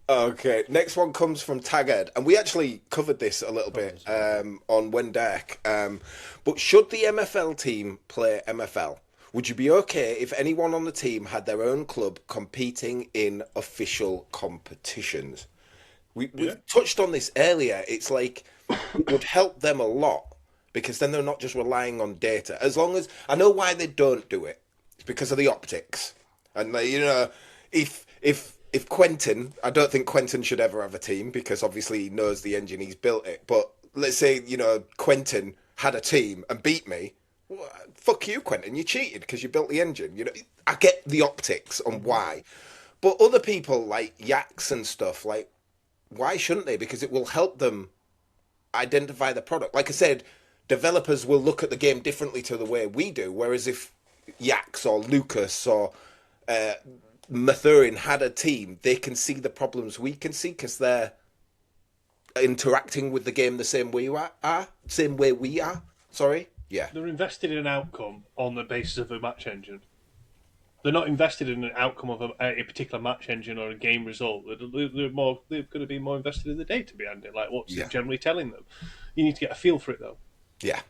Okay, next one comes from Taggart, and we actually covered this a little bit on Wendeck. But should the MFL team play MFL? Would you be okay if anyone on the team had their own club competing in official competitions? We've touched on this earlier. It's like it would help them a lot because then they're not just relying on data. As long as I know why they don't do it, it's because of the optics. And if Quentin, I don't think Quentin should ever have a team because obviously he knows the engine, he's built it. But let's say Quentin had a team and beat me. Well, fuck you, Quentin. You cheated because you built the engine. I get the optics on why, but other people like Yaks and stuff, like, why shouldn't they? Because it will help them identify the product. Like I said, developers will look at the game differently to the way we do. Whereas if Yaks or Lucas or Mathurin had a team, they can see the problems we can see because they're interacting with the game the same way we are. Sorry. Yeah. They're invested in an outcome on the basis of a match engine. They're not invested in an outcome of a particular match engine or a game result. They're going to be more invested in the data behind it, like what's it generally telling them. You need to get a feel for it, though. Yeah.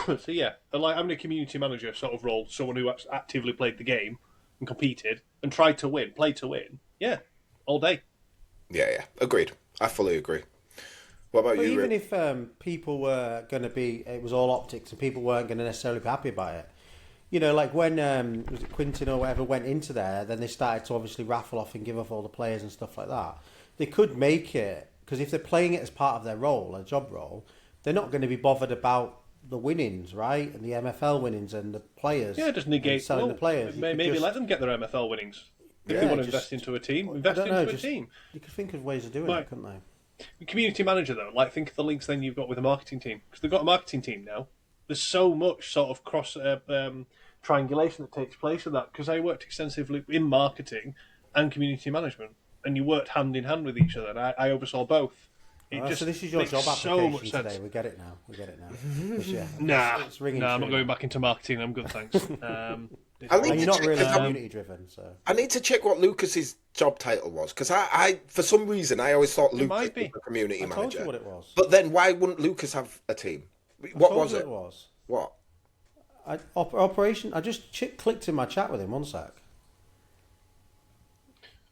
So, yeah, like having a community manager sort of role, someone who actively played the game and competed and tried to win, played to win, yeah, all day. Yeah. Agreed. I fully agree. What about you, even Rick? if people were going to it was all optics and people weren't going to necessarily be happy about it. Like when was it Quinton or whatever went into there, then they started to obviously raffle off and give off all the players and stuff like that. They could make it, because if they're playing it as part of their role, a job role, they're not going to be bothered about the winnings, right? And the MFL winnings and the players. Yeah, just negate selling the players. Maybe let them get their MFL winnings. If they want to invest into a team, invest into a team. You could think of ways of doing it, couldn't they? Community manager, though, think of the links then you've got with a marketing team. Because they've got a marketing team now. There's so much sort of cross triangulation that takes place with that. Because I worked extensively in marketing and community management. And you worked hand in hand with each other. And I oversaw both. So this is your job application today. We get it now. I'm not going back into marketing. I'm good, thanks. You're not really community driven, so I need to check what Lucas's job title was because I for some reason I always thought Lucas was a community manager. I told you what it was. But then why wouldn't Lucas have a team? What was it? What? Operation. I just clicked in my chat with him. One sec.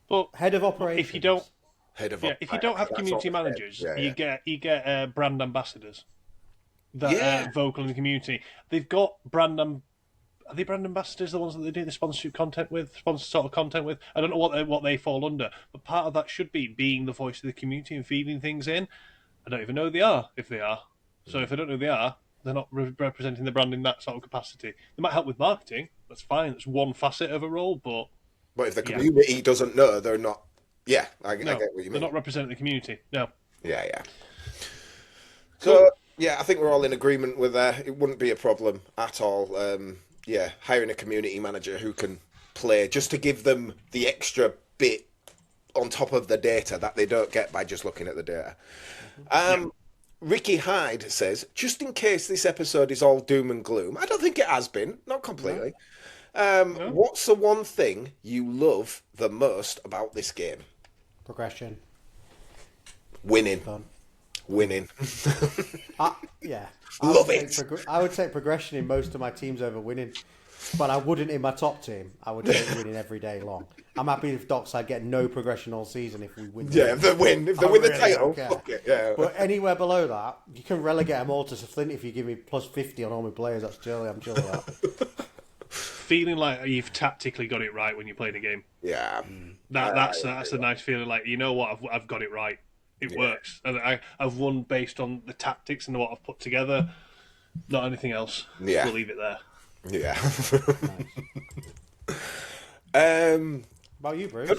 But head of operations. Head of Yeah, if you don't have community managers, you get brand ambassadors that are vocal in the community. They've got are they brand ambassadors, the ones that they do the sponsorship content with, sponsor sort of content with? I don't know what they fall under, but part of that should be being the voice of the community and feeding things in. I don't even know who they are, if they are. So if I don't know who they are, they're not representing the brand in that sort of capacity. They might help with marketing. That's fine. That's one facet of a role, but if the community doesn't know, they're not. Yeah, I get what you mean. They're not representing the community. No. Yeah. So yeah, I think we're all in agreement with that. It wouldn't be a problem at all. Hiring a community manager who can play just to give them the extra bit on top of the data that they don't get by just looking at the data. Ricky Hyde says, just in case this episode is all doom and gloom, I don't think it has been, not completely. No. What's the one thing you love the most about this game? Progression. Winning. Fun. Winning. Yeah. Love it. I would take progression in most of my teams over winning. But I wouldn't in my top team. I would take winning every day long. I'm happy if Dockside get no progression all season if we win. Yeah, if they win the title, fuck it, yeah. But anywhere below that, you can relegate them all to Flint if you give me plus 50 on all my players. That's jolly. I'm jolly with that. Feeling like you've tactically got it right when you play the game. Yeah. That's a nice feeling. Like, you know what, I've got it right. It works. And I've won based on the tactics and what I've put together, not anything else. Yeah. We'll leave it there. Yeah. About you, Bruce?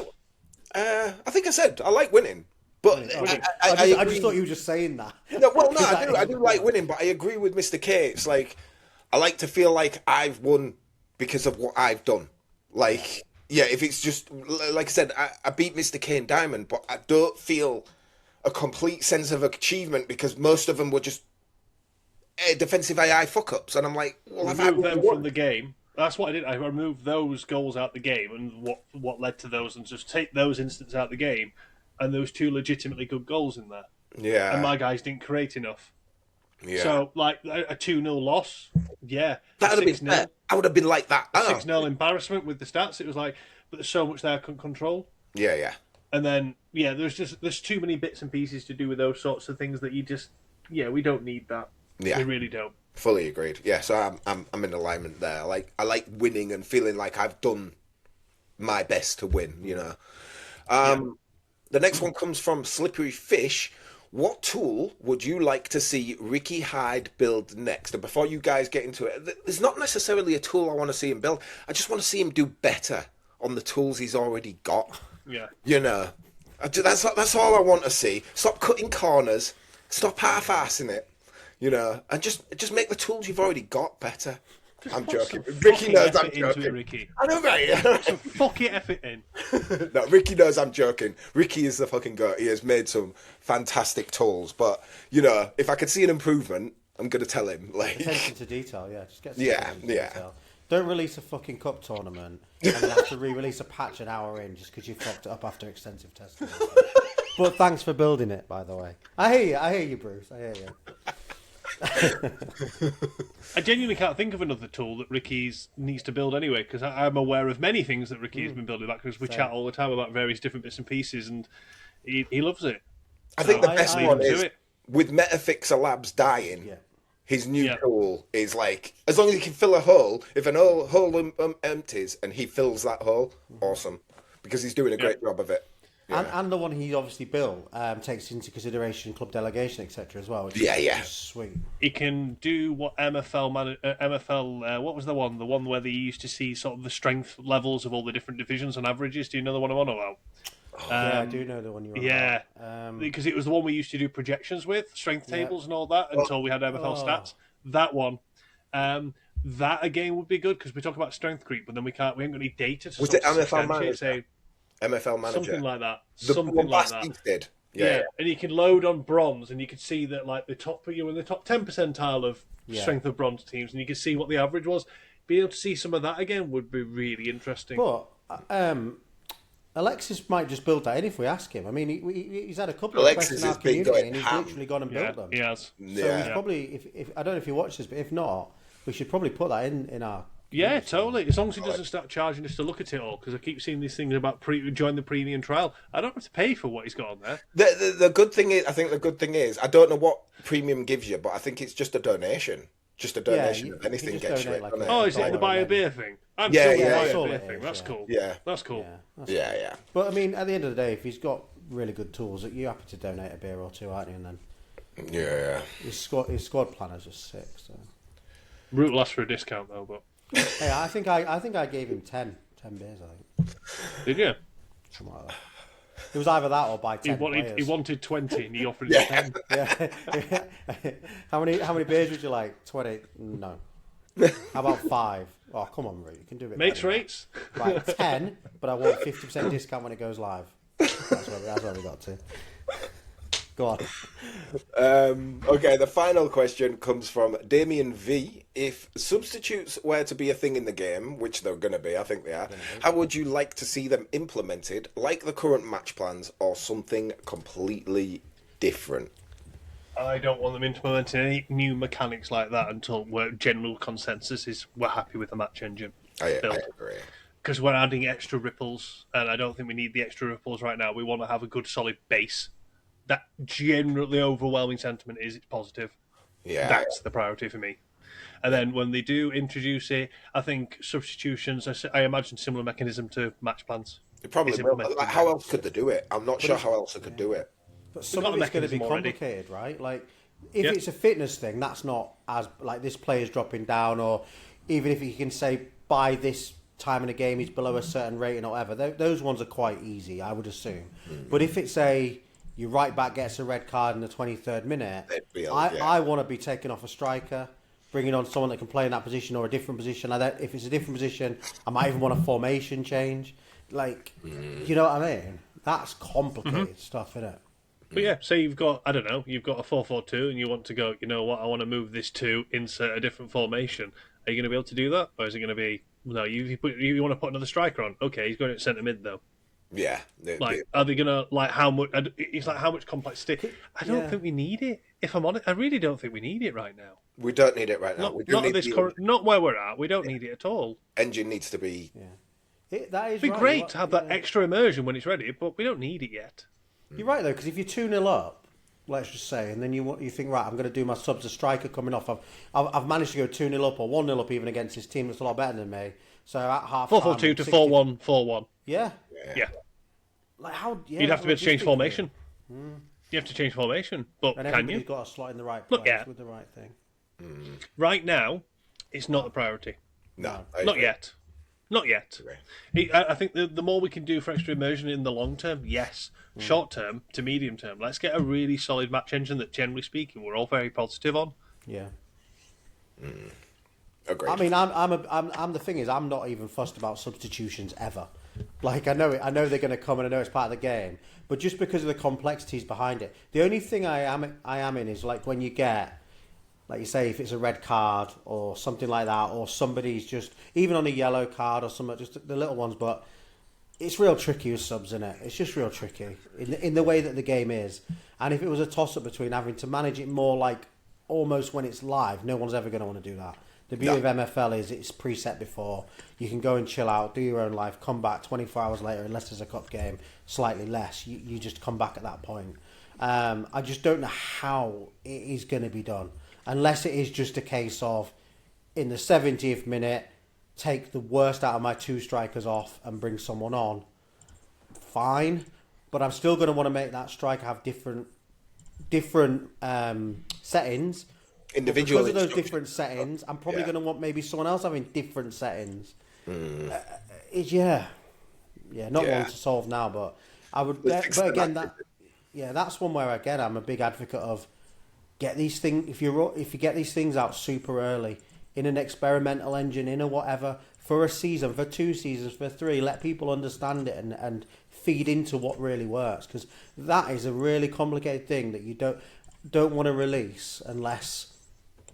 I think I said I like winning, but I just thought you were just saying that. No, I do like winning, but I agree with Mr. K. It's like I like to feel like I've won because of what I've done. Like, if it's just like I said, I beat Mr. K in Diamond, but I don't feel a complete sense of achievement because most of them were just defensive AI fuck-ups, and I'm like, well, I've removed them from the game. That's what I did. I removed those goals out the game, and what led to those, and just take those instances out the game, and there was 2 legitimately good goals in there. Yeah. And my guys didn't create enough. Yeah. So, like, a 2-0 loss, that would have been fair. I would have been like that. 6-0 embarrassment with the stats. It was like, but there's so much there I couldn't control. Yeah. And then, there's too many bits and pieces to do with those sorts of things that you just, we don't need that. Yeah. We really don't. Fully agreed. Yeah, so I'm in alignment there. I like winning and feeling like I've done my best to win, you know. The next one comes from Slippery Fish. What tool would you like to see Ricky Hyde build next? And before you guys get into it, there's not necessarily a tool I want to see him build. I just want to see him do better on the tools he's already got. Yeah. You know, that's all I want to see. Stop cutting corners. Stop half-assing it. You know, and just make the tools you've already got better. I'm joking. Ricky knows I'm joking. Ricky. I know, right? Put some fucking effort in. No, Ricky knows I'm joking. Ricky is the fucking goat. He has made some fantastic tools. But, you know, if I could see an improvement, I'm going to tell him. Like, attention to detail, Just get some detail. Don't release a fucking cup tournament and then have to re-release a patch an hour in just because you fucked it up after extensive testing. But thanks for building it, by the way. I hear you, Bruce. I hear you. I genuinely can't think of another tool that Ricky's needs to build anyway, because I'm aware of many things that Ricky has been building back, because we chat all the time about various different bits and pieces, and he loves it. I think the best one is, with Metafixer Labs dying, his new tool is like, as long as he can fill a hole, if an hole empties and he fills that hole, awesome, because he's doing a great job of it. Yeah. And the one he obviously built takes into consideration club delegation, etc. as well. Which is sweet. He can do what MFL. What was the one? The one where they used to see sort of the strength levels of all the different divisions and averages. Do you know the one I'm on about? Yeah, I do know the one you're on about. Because it was the one we used to do projections with, strength tables and all that, until we had MFL stats. That one. That again would be good, because we talk about strength creep, but then we haven't got any data to was it MFL Manager? MFL Manager. Something like that. Something like that. Did. Yeah. And you can load on bronze, and you can see that like you're in the top 10 percentile of strength of bronze teams, and you can see what the average was. Being able to see some of that again would be really interesting. But Alexis might just build that in if we ask him. I mean, he's had a couple of questions in our community, and he's literally gone and built them. He has. So he's probably, if I don't know if you watch this, but if not, we should probably put that in our Yeah, totally. As long as he doesn't start charging us to look at it all, because I keep seeing these things about join the premium trial. I don't have to pay for what he's got on there. The good thing is, I think the good thing is, I don't know what premium gives you, but I think it's just a donation. Just a donation of anything gets you it. like Oh, is it the buy a beer thing? I'm Yeah, still yeah, buy yeah. a beer thing. That's cool. Yeah. That's cool. Yeah. But I mean, at the end of the day, if he's got really good tools, you're happy to donate a beer or two, aren't you? And then Yeah. his squad planner's just sick. So. Root lasts for a discount though, but Hey, I think I gave him 10 beers. I think. did you? Something like that. It was either that or buy 10 He wanted 20 and he offered him 10. Yeah. How many beers would you like? 20? No. How about 5? Oh, come on, Root. You can do it. Mates rates? Right, 10, but I want 50% discount when it goes live. That's where we got to. Go on. Okay, the final question comes from Damien V. If substitutes were to be a thing in the game, which they're going to be, I think they are, how would you like to see them implemented, like the current match plans, or something completely different? I don't want them implementing any new mechanics like that until general consensus is we're happy with the match engine. I agree. Because we're adding extra ripples, and I don't think we need the extra ripples right now. We want to have a good solid base. That generally overwhelming sentiment is it's positive. Yeah. That's the priority for me. And then when they do introduce it, I think substitutions, I imagine similar mechanism to match plans. It probably will. Like, how else could they do it? I'm not sure how else they could do it. But some of it's going to be complicated, right? Like, if it's a fitness thing, that's not as, like, this player's dropping down, or even if you can say by this time in the game he's below a certain rating or whatever, those ones are quite easy, I would assume. But if it's your right back gets a red card in the 23rd minute, I want to be taking off a striker, bringing on someone that can play in that position or a different position. If it's a different position, I might even want a formation change. Like, you know what I mean? That's complicated stuff, isn't it? But yeah, say you've got, I don't know, you've got a 4-4-2 and you want to go, you know what, I want to move this to insert a different formation. Are you going to be able to do that? Or is it going to be, no, you want to put another striker on? Okay, he's going at centre mid though. Yeah. Are they gonna how much? It's like how much complexity. I don't think we need it. If I'm honest, I really don't think we need it right now. We don't need it right now. Not where we're at. We don't need it at all. Engine needs to be. Yeah, that is. It'd be great to have that extra immersion when it's ready, but we don't need it yet. You're right though, because if you're 2-0 up, let's just say, and then you think, right, I'm going to do my subs. A striker coming off. I've managed to go 2-0 up or 1-0 up even against this team that's a lot better than me. So at half 4-4-2 to 4-1-4-1. Yeah. Like how? Yeah, you'd have to be able to change formation. You have to change formation, but and can you? You've got a slot in the right place with the right thing. Right now, it's not the priority. No, not yet. Not yet. I think the more we can do for extra immersion in the long term, yes. Short term to medium term, let's get a really solid match engine that, generally speaking, we're all very positive on. Yeah. Agreed. I mean, I'm the thing is, I'm not even fussed about substitutions ever. Like, I know they're going to come, and I know it's part of the game, but just because of the complexities behind it, the only thing I am in is like when you get, like you say, if it's a red card or something like that, or somebody's just even on a yellow card or something, just the little ones, but it's real tricky with subs, isn't it? It's just real tricky in the way that the game is. And if it was a toss up between having to manage it more like almost when it's live, no one's ever going to want to do that. The beauty of MFL is it's preset before. You can go and chill out, do your own life, come back 24 hours later, unless there's a cup game, slightly less. You just come back at that point. I just don't know how it is going to be done. Unless it is just a case of, in the 70th minute, take the worst out of my 2 strikers off and bring someone on. Fine. But I'm still going to want to make that striker have different settings. Individually, because of those different settings, I'm probably going to want maybe someone else having different settings. Not one to solve now, but I would. But again, that's one where again I'm a big advocate of get these things. If you get these things out super early in an experimental engine, in a whatever, for a season, for 2 seasons, for 3, let people understand it and feed into what really works, because that is a really complicated thing that you don't want to release unless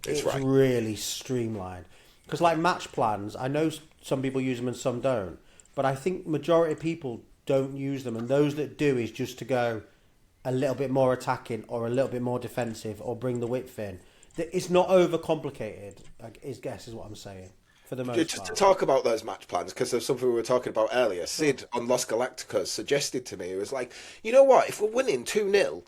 it's really streamlined. Because like match plans, I know some people use them and some don't, but I think majority of people don't use them, and those that do is just to go a little bit more attacking or a little bit more defensive or bring the width in. It's not overcomplicated, is what I'm saying. for the most Just part. to talk about those match plans, because there's something we were talking about earlier. Sid on Los Galacticos suggested to me, it was like, you know what, if we're winning 2-0,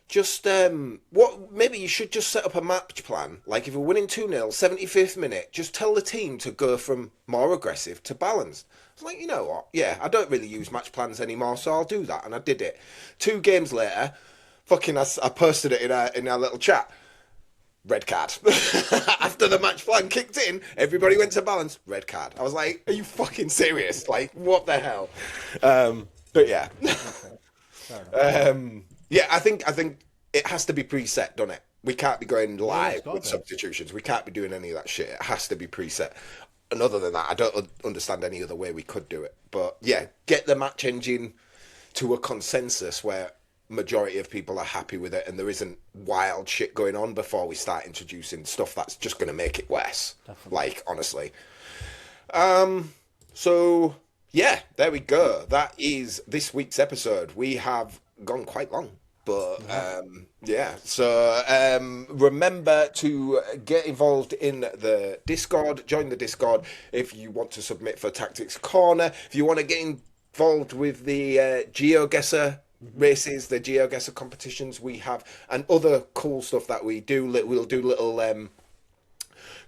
just maybe you should just set up a match plan. Like if we're winning 2-0, 75th minute, just tell the team to go from more aggressive to balanced. I was like, you know what? Yeah, I don't really use match plans anymore, so I'll do that, and I did it. 2 games later, I posted it in our little chat. Red card. After the match plan kicked in, everybody went to balance. Red card. I was like, "Are you fucking serious? Like, what the hell?" But yeah, yeah. I think it has to be preset, doesn't it? We can't be going live with substitutions. We can't be doing any of that shit. It has to be preset. And other than that, I don't understand any other way we could do it. But yeah, get the match engine to a consensus where majority of people are happy with it and there isn't wild shit going on before we start introducing stuff that's just going to make it worse. Definitely. Like, honestly. So yeah, there we go. That is this week's episode. We have gone quite long, but yeah. So remember to get involved in the Discord. Join the Discord if you want to submit for Tactics Corner. If you want to get involved with the GeoGuessr races, the GeoGuessr competitions we have, and other cool stuff that we do. We'll do little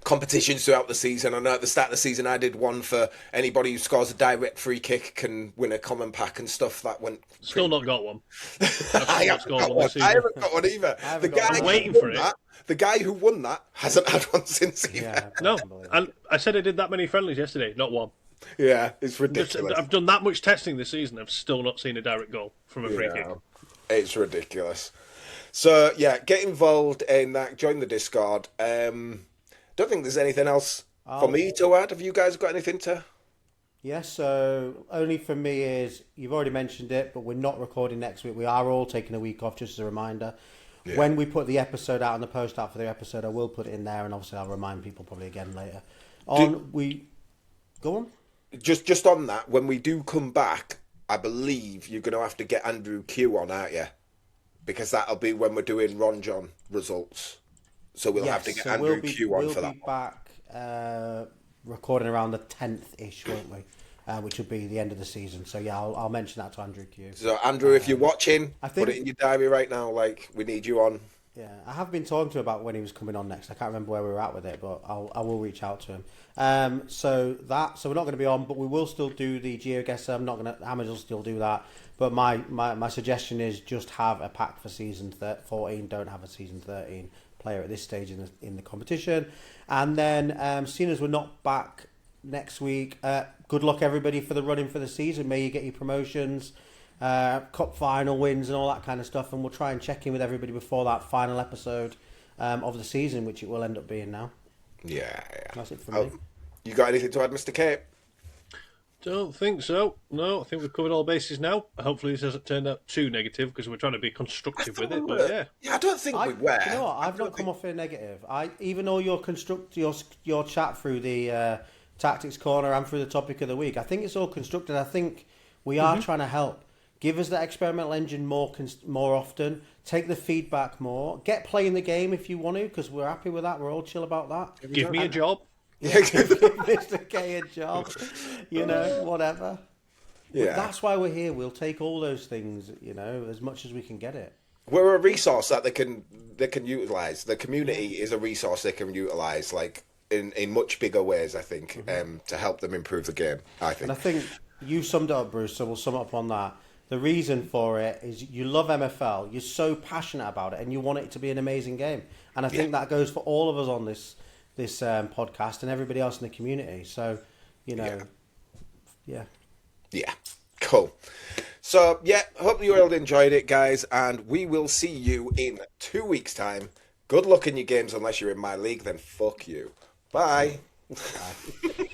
competitions throughout the season. I know at the start of the season I did one for anybody who scores a direct free kick can win a common pack and stuff. That went still not got one. I haven't got one either. I'm waiting for it. The guy who won that hasn't had one since either. Yeah, no, and I said I did that many friendlies yesterday, not one. Yeah, it's ridiculous. I've done that much testing this season. I've still not seen a direct goal from a free kick. It's ridiculous. So yeah, get involved in that. Join the Discord. Don't think there's anything else for me to add. Have you guys got anything to? Yes, so only for me is, you've already mentioned it, but we're not recording next week. We are all taking a week off, just as a reminder. Yeah. When we put the episode out and the post out for the episode, I will put it in there, and obviously I'll remind people probably again later. Go on. Just on that, when we do come back, I believe you're going to have to get Andrew Q on, aren't you? Because that'll be when we're doing Ron John results. So we'll have to get Andrew Q on for that. We'll be back recording around the 10th-ish, won't we? Which will be the end of the season. So yeah, I'll mention that to Andrew Q. So Andrew, if you're watching, put it in your diary right now. Like, we need you on. Yeah, I have been talking to him about when he was coming on next. I can't remember where we were at with it, but I will reach out to him. So we're not going to be on, but we will still do the GeoGuessr. Hammers will still do that. But my suggestion is just have a pack for season 14. Don't have a season 13 player at this stage in the competition. And then, seeing as we're not back next week, good luck everybody for the running for the season. May you get your promotions, cup final wins and all that kind of stuff, and we'll try and check in with everybody before that final episode of the season, which it will end up being now. Yeah. That's it from me. You got anything to add, Mr. K? Don't think so. No, I think we've covered all bases now. Hopefully this hasn't turned out too negative, because we're trying to be constructive with it. But yeah, I don't think we were. You know what? I've not come off here negative. Even though your chat through the Tactics Corner and through the topic of the week, I think it's all constructed. I think we are trying to help. Give us that experimental engine more often. Take the feedback more. Get playing the game if you want to, because we're happy with that. We're all chill about that. Give me a job. Yeah, give Mr. K a job. Whatever. Yeah. But that's why we're here. We'll take all those things, as much as we can get it. We're a resource that they can utilise. The community is a resource they can utilise, like in much bigger ways, I think, to help them improve the game, I think. And I think you summed it up, Bruce, so we'll sum up on that. The reason for it is you love MFL, you're so passionate about it, and you want it to be an amazing game. And I think that goes for all of us on this podcast and everybody else in the community. So, yeah. Cool. So, hope you all enjoyed it, guys, and we will see you in 2 weeks' time. Good luck in your games, unless you're in my league, then fuck you. Bye. Bye.